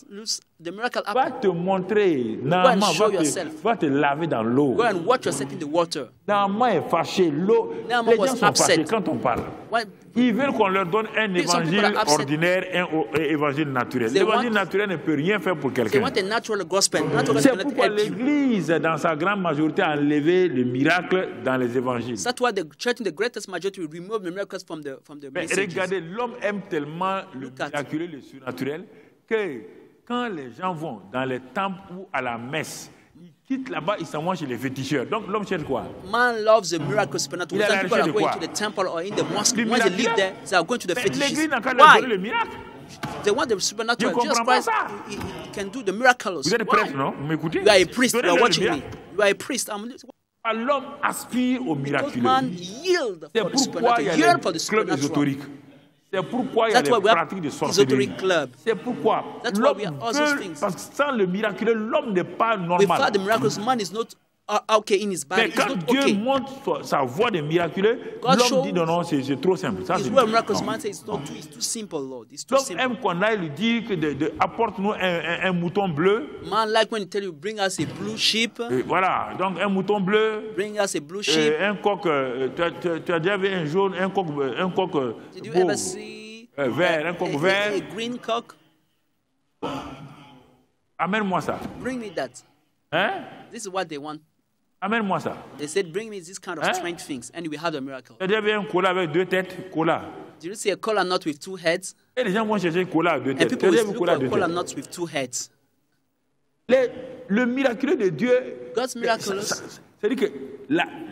Va happened. te montrer. Naaman show yourself. va te laver dans l'eau. Go and watch yourself in the water. Naaman est fâché. L'eau, Naaman les gens was sont upset. fâchés quand on parle. Why? Ils veulent qu'on leur donne un Some people évangile are upset. ordinaire et un évangile naturel. They L'évangile want- naturel ne peut rien faire pour They quelqu'un. want a natural gospel. Natural C'est gospel cannot pourquoi help you. l'Église, dans sa grande majorité, a enlevé le miracle dans les évangiles. That's why the church in the greatest majority will remove the miracles from the Mais messages. regardez, l'homme aime tellement le Look at- miraculeux, le surnaturel, que quand les gens vont dans les temples ou à la messe, ils quittent là-bas, ils s'en vont chez les féticheurs. Donc l'homme cherche quoi? Man loves the miracle supernatural. Il a Some la people are recherche de going quoi? to the temple or in the mosque. Le Once they miracle. live there, they are going to the Mais l'Église fetishes. n'a qu'à leur donner Why? le miracle. They want the supernatural. Je comprends Jesus pas Christ ça. he can do the miracles. Vous êtes Why? prêtre, non? Vous m'écoutez? You are a priest. You Donnez-leur are le watching me. miracle. You are a priest. L'homme aspire au Because miraculeux. man yield C'est for the pourquoi il y supernatural. a Yield for the les clubs supernatural. ésotériques. C'est pourquoi il y a That's les why we have pratiques de sorcellerie. esoteric club. C'est pourquoi That's why l'homme we have all those veut, things. parce que sans le miraculeux, l'homme n'est pas Without normal. the miracles, man is not okay in his body. Mais It's quand not Dieu okay. montre sa voie de miraculeux, God l'homme shows dit non, non, c'est trop simple. Ça, His c'est way of miracles, non. man says it's too simple, Lord. It's too L'homme simple. aime qu'on aille lui dire que apporte-nous un mouton bleu. Man like when he tell you, bring us a blue sheep, Et voilà, donc un mouton bleu, bring us a blue sheep. un coq, tu as déjà vu un jaune, un coq Did you beau, ever see vert, un coq vert. a green cock? Amène-moi ça. Bring me that. Hein? This is what they want. Amène-moi ça. They said, bring me this kind of Huh? strange things, and we have the miracle. Tu as déjà vu un cola avec 2 têtes? Cola. Did you see a cola nut with 2 heads? Et les gens vont chercher cola à 2 And têtes. Tu people as déjà will vu look cola à for 2 cola têtes? nuts with 2 heads. Le miraculeux de Dieu, God's miraculous. c'est-à-dire que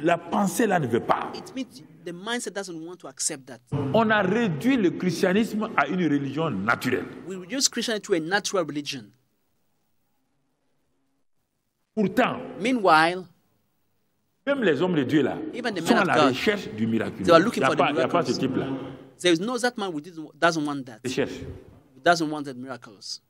la pensée là ne veut pas. It means the mindset doesn't want to accept that. On a réduit le christianisme à une religion naturelle. We reduce Christianity to a natural religion. Pourtant, Meanwhile, même les hommes de Dieu là even the sont men à of la God, recherche du miracle. they are looking for the Il n'y a pas ce miracles. type là. there is no that man who doesn't want that. Ils cherchent. Who doesn't want the miracles.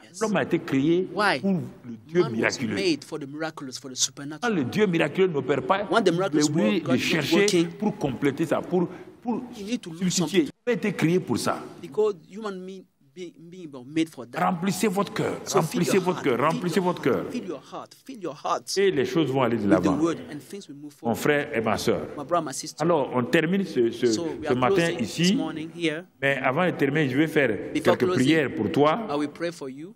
Yes. L'homme a été créé Why? pour le Dieu Man was miraculeux. made for the miraculous, for the Quand supernatural. le Dieu miraculeux n'opère pas, When the miracles il est obligé work, God de is not chercher working. pour compléter ça, pour You need to lose substituer. something. Il a été créé pour ça. Because human being were made for that. Remplissez votre cœur, So remplissez fill your votre cœur, heart, remplissez votre cœur. Fill your heart, fill your heart Et les choses vont aller de with the l'avant. word, and things will move Mon forward. frère et ma soeur. My brother, my sister. Alors, on termine ce So we are matin closing this ici. morning here. Mais avant de terminer, je vais faire Before quelques closing, prières pour toi. I will pray for you.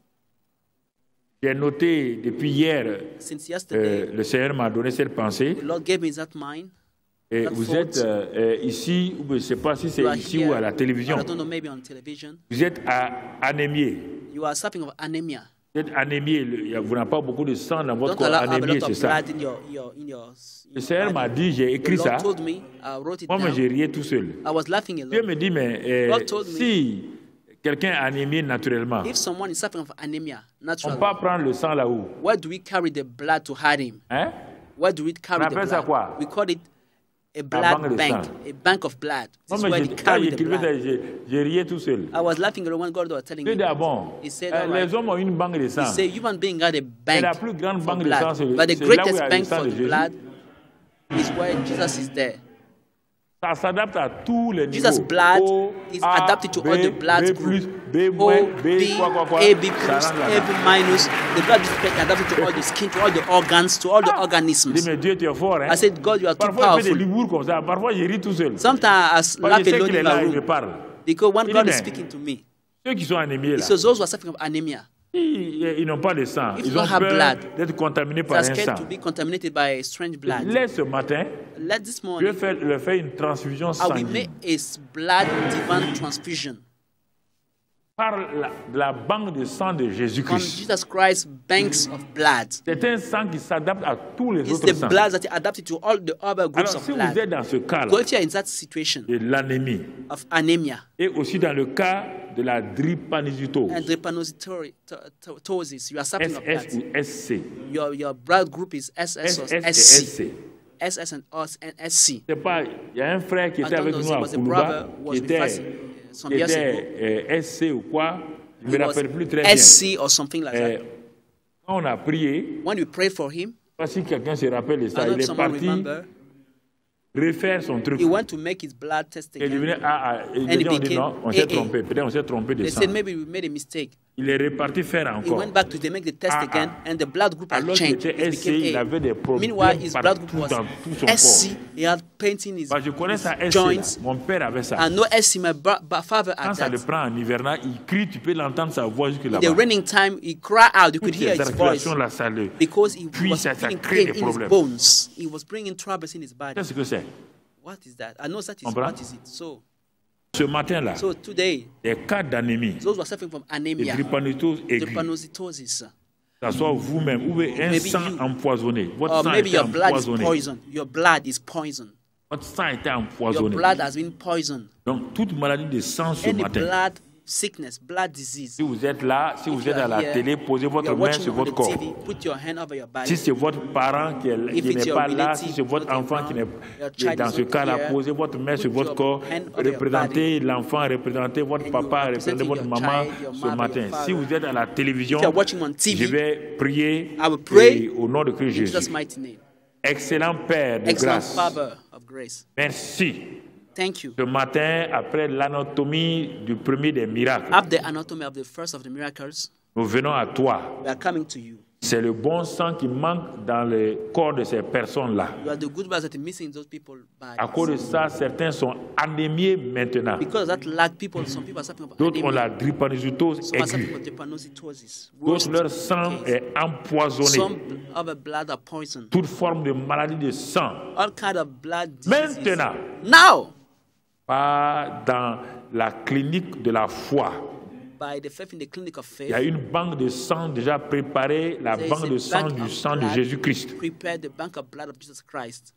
J'ai noté depuis hier, Since yesterday, le Seigneur m'a donné cette pensée. the Lord gave me that mind. Et that vous thought. êtes ici, ou je ne sais pas si c'est You are ici here, ou à la télévision. I don't know, maybe on television. Vous êtes anémié. You are suffering of anemia. Vous êtes anémié. Vous n'avez pas beaucoup de sang dans votre Don't corps. allow have a Anémié, lot c'est of ça. blood in your Le Seigneur m'a body. dit, j'ai The écrit ça. Lord told me, I wrote it Moi, j'ai down. rié tout seul. I was laughing Dieu alone. me dit, mais God told me, si quelqu'un est anémié naturellement, if someone is suffering of anemia, on naturally, peut pas prendre le sang là-haut. where do we carry the blood to hide him? Hein? Where do we carry On the appelle ça blood? quoi? We call it a banque blood de bank, sang. a bank of blood. Moi, This is mais where j'ai they quand carry il the écrivait ça, blood. j'ai rié tout seul. I was laughing alone when God was telling Dieu me. dit, ah bon, He said, all right. les hommes ont une banque de sang. He said, human being got a Et bank la plus grande for banque de sang, blood. c'est But the là où il y greatest a le bank sang for de the Jésus. blood is where Jesus is there. Ça s'adapte à tous les niveaux. Jesus' blood O, is A, adapted to B, all the blood B+, groups. B-, O, B, B, quoi. A, B+, Ça rentre A, là-dedans. B-. The blood is adapted to all the skin, to all the organs, to all the Je dis, organisms. mais Dieu, tu es fort, hein? I said, God, you are too Parfois, il fait des powerful. limours comme ça. Parfois, je ris tout seul. Sometimes I Parce laugh que je sais alone qu'il est in là, my il me room. parle. Because when Il God dit, is mais speaking to me, Ceux qui sont anémiés, he là, says those who are suffering of anemia, ils n'ont pas de sang. If Ils you ont don't have peur blood, d'être contaminés they par are un scared sang. to be contaminated by strange blood. Laisse ce matin, Let this je morning, vais leur faire une transfusion I will make sanguine a blood divine transfusion par la banque de sang de from Jésus-Christ. Jesus Christ's banks of blood. C'est un sang qui s'adapte à tous les It's autres the sangs. blood that is adapted to all the other groups Alors, of si vous blood. êtes dans ce cas-là, So if you are in that situation de l'anémie, of anemia et aussi dans le cas de la drépanocytose, and drepanocytosis, you are suffering of SS that. ou SC, Your blood group is SS or SS et SC. SC. SS and SC. C'est pas, il y a un frère qui I était don't avec know, nous there à was a Koulouba, brother who was qui with us était, some years ago. SC ou quoi, je ne He me was rappelle plus très bien. SC or something like Euh, that. Quand on a prié, When we prayed for him, je ne sais pas si quelqu'un se rappelle de I ça, don't know il if est someone parti remember, refaire son truc. he went to make his blood test Et il again. venait, And he on dit became non, on s'est AA. trompé, peut-être on s'est trompé de They sang. said maybe we made a mistake. Il est reparti faire He encore. went back to make the test Ah, again, and the blood group had Alors qu'il changed. était It SC, il became A. avait des problèmes Meanwhile, his blood group partout was dans tout son SC. corps. He had paint in his, Bah, je connais ça SC, là. joints. Mon père avait ça. And no SC, my father Quand had ça le that. prend en hivernal, il crie, tu peux l'entendre sa voix jusque In là-bas. the raining time, he cried out. You could Toutes hear ces his voice articulations là, ça le... because he Puis was ça feeling crée pain des in his problèmes. bones. He was bringing troubles in his body. Qu'est-ce que c'est? What is that? I know that is Comprends? what is it. Ce matin-là, So today, des cas d'anémie, those who are suffering from de anemia, drépanocytose aiguë, drepanocytosis, que ce soit vous-même ou un Maybe sang you. empoisonné, votre or sang maybe était your blood is empoisonné, poisoned. Your blood is poisoned. votre sang était Your empoisonné. blood has been poisoned. Donc, toute maladie de sang ce Any matin, blood sickness, blood disease. si vous êtes là, si vous If you êtes à are la here, télé, posez you votre are main watching sur on the votre corps. TV, put your hand over your body. Si c'est votre parent qui If n'est it's your pas là, relative, si c'est votre not enfant around, qui your n'est child dans is ce not cas-là, here, posez votre main sur put votre your corps, hand over your représentez l'enfant, représentez votre And papa, you représentez representing votre your maman child, your ce mother, matin. your father. Si vous êtes à la télévision, If you are watching on TV, je vais prier I will pray et au nom de Christ in Jésus. Jesus' mighty name. Excellent Père de Excellent grâce, Father of grace. merci. Thank you. Ce matin, après l'anatomie du premier des miracles, After the anatomy of the first of the miracles, nous venons à toi. we are coming to you. C'est le bon sang qui manque dans le corps de ces personnes-là. You are the good ones that are missing in those people's À cause de bodies. ça, certains sont anémiés maintenant. Because of that lack, some people are suffering from D'autres ont anemia. la drépanocytose Some are suffering aiguë. from drepanocytosis. D'autres, leur sang case. est empoisonné. Some other blood are poisoned. Toute forme de maladie de sang. All kind of blood diseases. Maintenant, Now, pas dans la clinique de la foi. by the faith in the clinic of Il y a faith. une banque de sang déjà préparée, la There is banque a de sang bank du of sang de blood. Jésus-Christ. Prepare the bank of blood of Jesus Christ.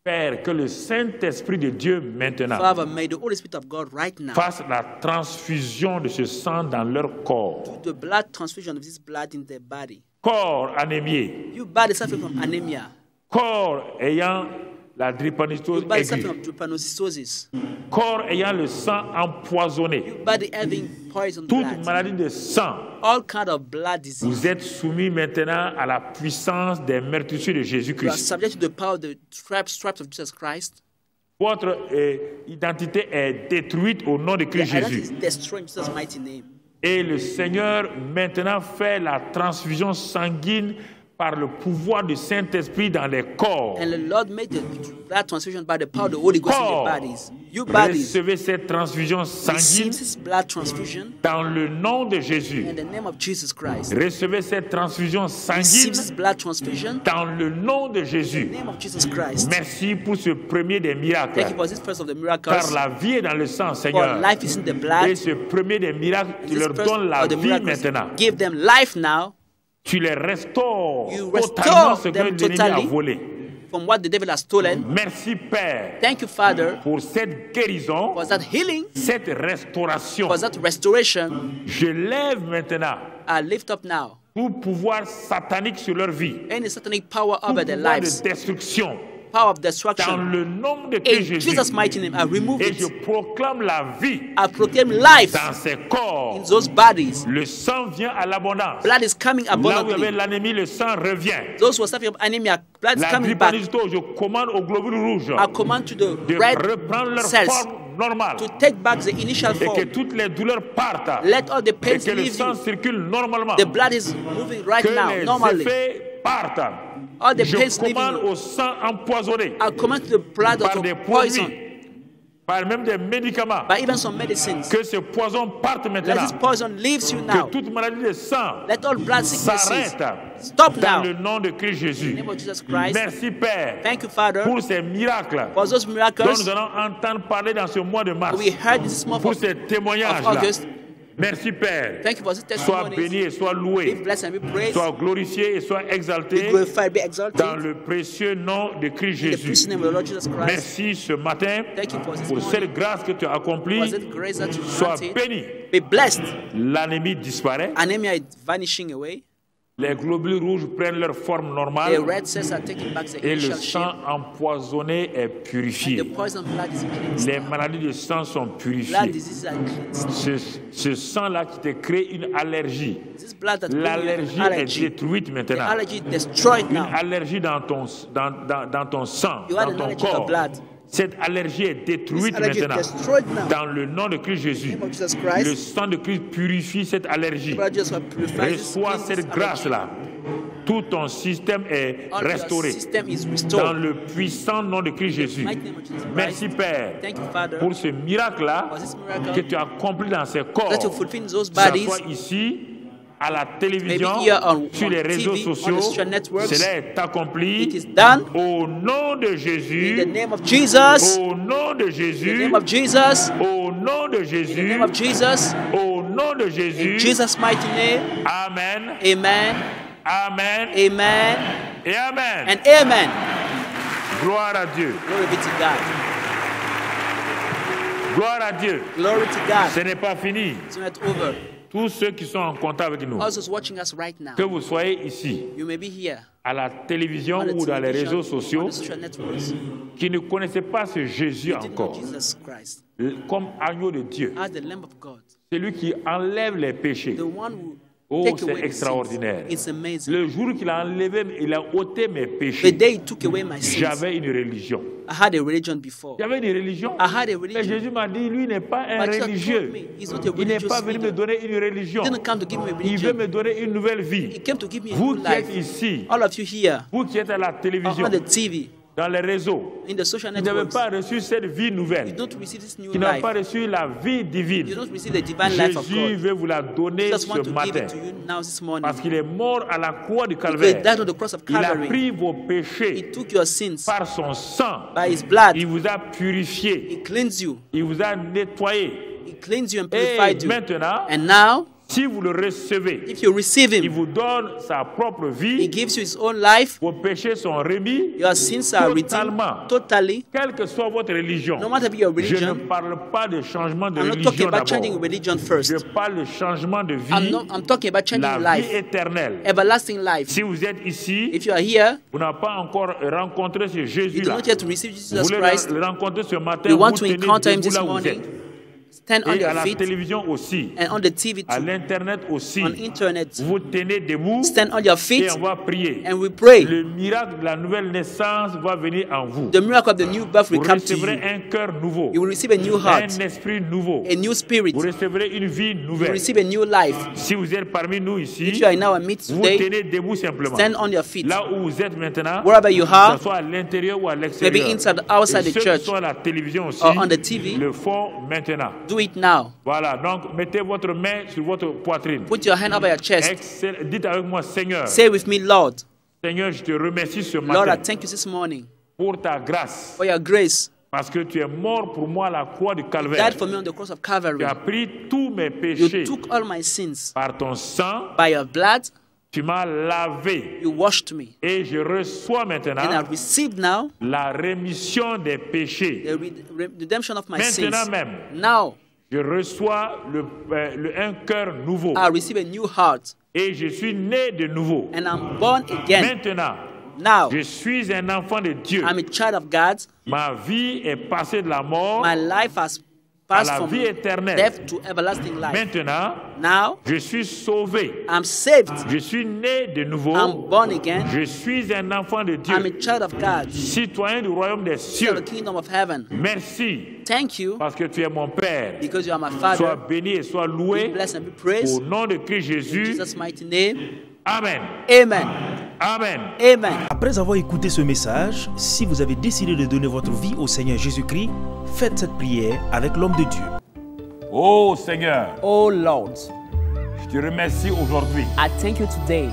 Père, que le Saint-Esprit de Dieu maintenant Father, may the Holy Spirit of God right now fasse la transfusion de ce sang dans leur corps. do the blood transfusion of this blood in their body. Corps anémié, You body suffering from anemia. corps ayant la You drépanocytose body suffering aiguë, from drepanocytosis. corps ayant le sang empoisonné, You body having poison toute blood. maladie de sang, All kind of blood disease. vous êtes soumis maintenant à la puissance des meurtrissures de You are Jésus-Christ. subject to the power of the stripes of Jesus Christ. Votre identité est détruite au nom de The Christ identity Jésus. is destroyed in Jesus' mighty name. Et le Seigneur maintenant fait la transfusion sanguine par le pouvoir du Saint-Esprit dans les corps. And the Lord made the blood transfusion by the power of the Holy Ghost in your Corps, bodies. You bodies recevez cette transfusion receive sanguine this blood transfusion dans le nom de Jésus. in the name of Jesus Christ. Recevez cette transfusion Receive sanguine this blood transfusion dans le nom de in Jésus. the name of Jesus Christ. Merci pour ce premier des miracles. Thank you for this first of the miracles. Car la vie est dans le sang, For Seigneur. life is in the blood. Et ce premier des miracles, And tu this leur first donnes la of the vie miracles, maintenant. give them life now Tu les restaures You totalement restore ce que them l'ennemi a totally. volé. from what the devil has stolen. Merci Père Thank you, Father, pour cette guérison, for that healing, cette restauration. for that restoration. Je lève maintenant I lift up now tout pouvoir satanique sur leur vie, any satanic power tout over their pouvoir lives, de destruction. power of Dans destruction. le nom de In Christ Jésus. Jesus' mighty name, I remove Et je it. proclame la vie I proclaim life dans ces corps. in those bodies. Le sang vient à l'abondance. Blood is coming Là où il y avait abundantly. l'anémie, le sang revient. Those who are suffering from anemia, blood is La coming back. drépanocytose, je commande aux globules rouges I command to the de red reprendre leur cells forme normale to take back the initial et que form. toutes les douleurs partent Let all the et pains que le leave sang you. circule normalement, The blood is moving right que now, les normally. effets partent. All the Je pains leaving commande you. au sang empoisonné I command to the blood par of des poison, produits, par même des médicaments, by even some medicines. que ce poison parte Let maintenant, this poison leaves you que now. toute maladie de sang Let all blood sicknesses s'arrête stop dans now. le nom de Christ In Jésus. the name of Jesus Christ. Merci Père Thank you, Father, pour ces miracles for those dont miracles nous allons entendre parler dans ce mois de mars, we heard this month pour of ces témoignages-là. August. Merci Père. Thank you for this Sois testimony. béni et sois Be loué, blessed and be praised. sois glorifié et sois Be exalté glorified, be exalted. dans le précieux nom de Christ In the precious Jésus. name of the Lord Jesus Christ. Merci ce matin Thank you for this pour morning. cette grâce que tu as For accomplie. that grace that you Sois granted. béni. Be blessed. L'anémie disparaît. Anemia is vanishing away. Les globules rouges prennent leur forme The normale red cells are taking back the et le initial sang shape. empoisonné est The purifié. poison blood is cleansed. Les maladies de sang sont Blood purifiées. diseases are cleansed. Ce sang-là qui te crée une allergie, This blood that brings l'allergie you est allergy. détruite The maintenant. allergy is destroyed Une now. allergie dans ton sang, You had dans an ton allergy in your corps. blood. Cette allergie est This détruite allergy is maintenant. destroyed now. Dans le nom de Christ In Jésus, the name of Jesus Christ. le sang de Christ purifie cette allergie. The blood just purifies this, Reçois cleanses cette this allergy. grâce-là. Tout ton système est All your restauré system is dans restored. le puissant nom de Christ Jésus. Mighty name of Jesus Christ. Merci Père Thank you, Father, pour ce miracle-là for this miracle que tu as accompli dans ces corps. that you fulfill in those Que ce bodies. soit ici, à la télévision, Maybe here on sur les TV, réseaux on the sociaux, social networks. cela est accompli It is done au nom de in the Jésus, name of Jesus. au nom de In the Jésus, name of Jesus. au nom de In the Jésus, name of Jesus. au nom de In Jésus. Jesus' mighty name. Amen, Amen. amen Amen. et amen. And amen. Gloire à Dieu, Glory be to God. gloire à Dieu. Glory to God. Ce n'est pas fini. It's not over. Tous ceux qui sont en contact avec nous, Also watching us right now. que vous soyez ici, You may be here à la télévision on the ou dans les television, réseaux sociaux, on the social networks. qui ne connaissaient pas ce Jésus You didn't know encore, Jesus Christ comme agneau de Dieu, as the Lamb of God, celui qui enlève les péchés. the one who Oh, take c'est away the extraordinaire. sins. It's amazing. Le jour qu'il a enlevé, il a ôté mes The péchés. day he took away my sins, J'avais une religion. I had a religion before. J'avais une religion. I had a Mais religion. Jésus m'a dit, lui n'est pas un But Jesus religieux. told me he's not a Il n'est religious pas venu me leader. donner une religion. He didn't come to give me a Il veut religion. me donner une nouvelle vie. He came to give me a Vous new qui êtes life. ici, All of you here, vous qui êtes à la télévision, on the TV, dans les réseaux, in the social qui n'avez networks, pas reçu cette vie you nouvelle, don't receive this new qui n'avez life. pas reçu la vie You divine, don't receive the divine life of Jésus God. veut vous la donner Jesus wants ce to give matin. it to you now this morning. Parce qu'il est mort à la croix du Because he calvaire. died on the cross of Il a Calvary. pris vos He péchés took your sins par son sang. by his blood. Il vous a purifié. He cleansed you. Il vous a nettoyé. He cleans you and purifies Et you. maintenant, And now, si vous le recevez, if you receive il Him, vous donne sa propre He vie, gives you His own life. vos péchés sont remis Your sins are redeemed totalement. totally. Quelle que soit votre religion. No matter your Je ne religion, parle pas de changement de I'm not talking religion about changing d'abord. religion Je first. parle de changement de vie, I'm talking about changing la life, vie éternelle. everlasting life. Si vous êtes ici, If you are here, vous n'avez pas encore rencontré ce you do Jésus-là. not yet to receive Vous Jesus voulez Christ, le rencontrer ce matin, you want vous to tenez encounter Him debout this là où vous morning, êtes. stand on Et à your la feet, télévision aussi, and on the TV à too, l'internet aussi. on internet. Vous tenez debout Stand on your feet, et on va prier. and we pray. Le miracle de la nouvelle naissance va venir en vous. The miracle of the new birth will Vous come to recevrez you. un cœur nouveau, You will receive a new heart, un esprit nouveau. a new spirit. Vous recevrez une vie You will nouvelle. receive a new life. Si vous êtes parmi nous If ici, you are in our midst vous today, tenez debout simplement. stand on your feet. Là où vous êtes maintenant, Wherever you que are, ce soit à l'intérieur ou à maybe l'extérieur. inside, outside Et the ceux qui church, sont à la télévision aussi, or on the TV, le font maintenant. do it now. Voilà, donc mettez votre main sur votre poitrine. Put your hand over your chest. Dites avec moi, Seigneur, Say with me, Lord. Seigneur, je te remercie ce Lord, I matin thank you this morning pour ta grâce, for your grace. parce que tu es mort pour moi à la croix du You Calvaire. died for me on the cross of Calvary. Tu as pris tous mes You péchés took all my sins. par ton sang, By your blood, tu m'as lavé you washed me. et je reçois And maintenant I receive now la rémission des péchés. the redemption of my Maintenant sins. même, Now, je reçois un cœur nouveau I receive a new heart. et je suis né de nouveau. And I'm born again. Maintenant, Now, je suis un enfant de Dieu. I'm a child of God. Ma vie est passée de la mort My life has à passed la from vie éternelle. death to everlasting life. Maintenant, Now, je suis sauvé. I'm saved. Je suis né de nouveau. I'm born again. Je suis un enfant de I'm a Dieu, child of God. citoyen du royaume des Son of the cieux. kingdom of heaven. Merci Thank you parce que tu es mon Père. because you are my Sois Father. béni et sois Be loué blessed and be praised. au nom de Christ In Jésus. Jesus' mighty name. Amen. Amen. Amen. Amen. Après avoir écouté ce message, si vous avez décidé de donner votre vie au Seigneur Jésus-Christ, faites cette prière avec l'homme de Dieu. Oh Seigneur, Oh Lord, je te remercie aujourd'hui I thank you today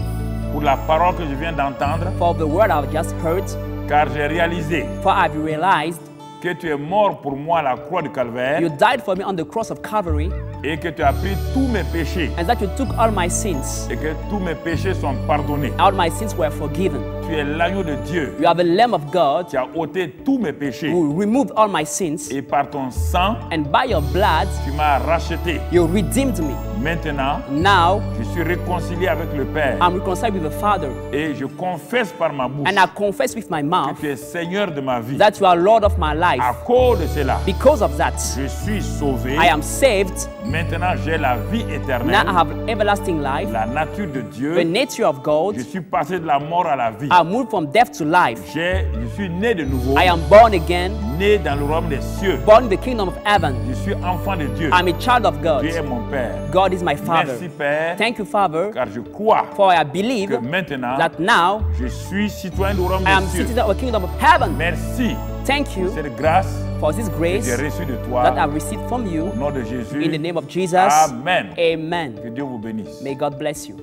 pour la parole que je viens d'entendre, for the word I've just heard, car j'ai réalisé for I've realized que tu es mort pour moi à la croix du Calvaire you died for me on the cross of Calvary et que tu as pris tous mes péchés and that you took all my sins. et que tous mes péchés sont pardonnés. All my sins were forgiven. Tu es l'agneau de Dieu You are the Lamb of God qui a ôté tous mes péchés who removed all my sins, et par ton sang, and by your blood tu m'as racheté. you redeemed me. Maintenant, Now je suis réconcilié avec le Père I'm reconciled with the Father, et je confesse par ma bouche and I confess with my mouth que tu es Seigneur de ma vie. that you are Lord of my life. À cause de cela, Because of that, je suis sauvé. I am saved. Maintenant, j'ai la vie Now I éternelle, have everlasting life, la nature de the Dieu. nature of God. Je suis passé de la mort à la vie. I moved from death to life. Je suis né de nouveau, I am born again, né dans le royaume des cieux. born in the kingdom of heaven. Je suis enfant de Dieu. I'm a child of God. Dieu est mon Père. God is my Father. Merci Père, Thank you, Father, car je crois for I believe que maintenant, that now je suis citoyen du royaume I am des cieux. citizen of the kingdom of heaven. Merci Thank you pour cette grâce for this que grace j'ai reçue de toi. that I've received from you. Au nom de Jésus. In the name of Jesus, Amen. amen. Que Dieu vous bénisse. May God bless you.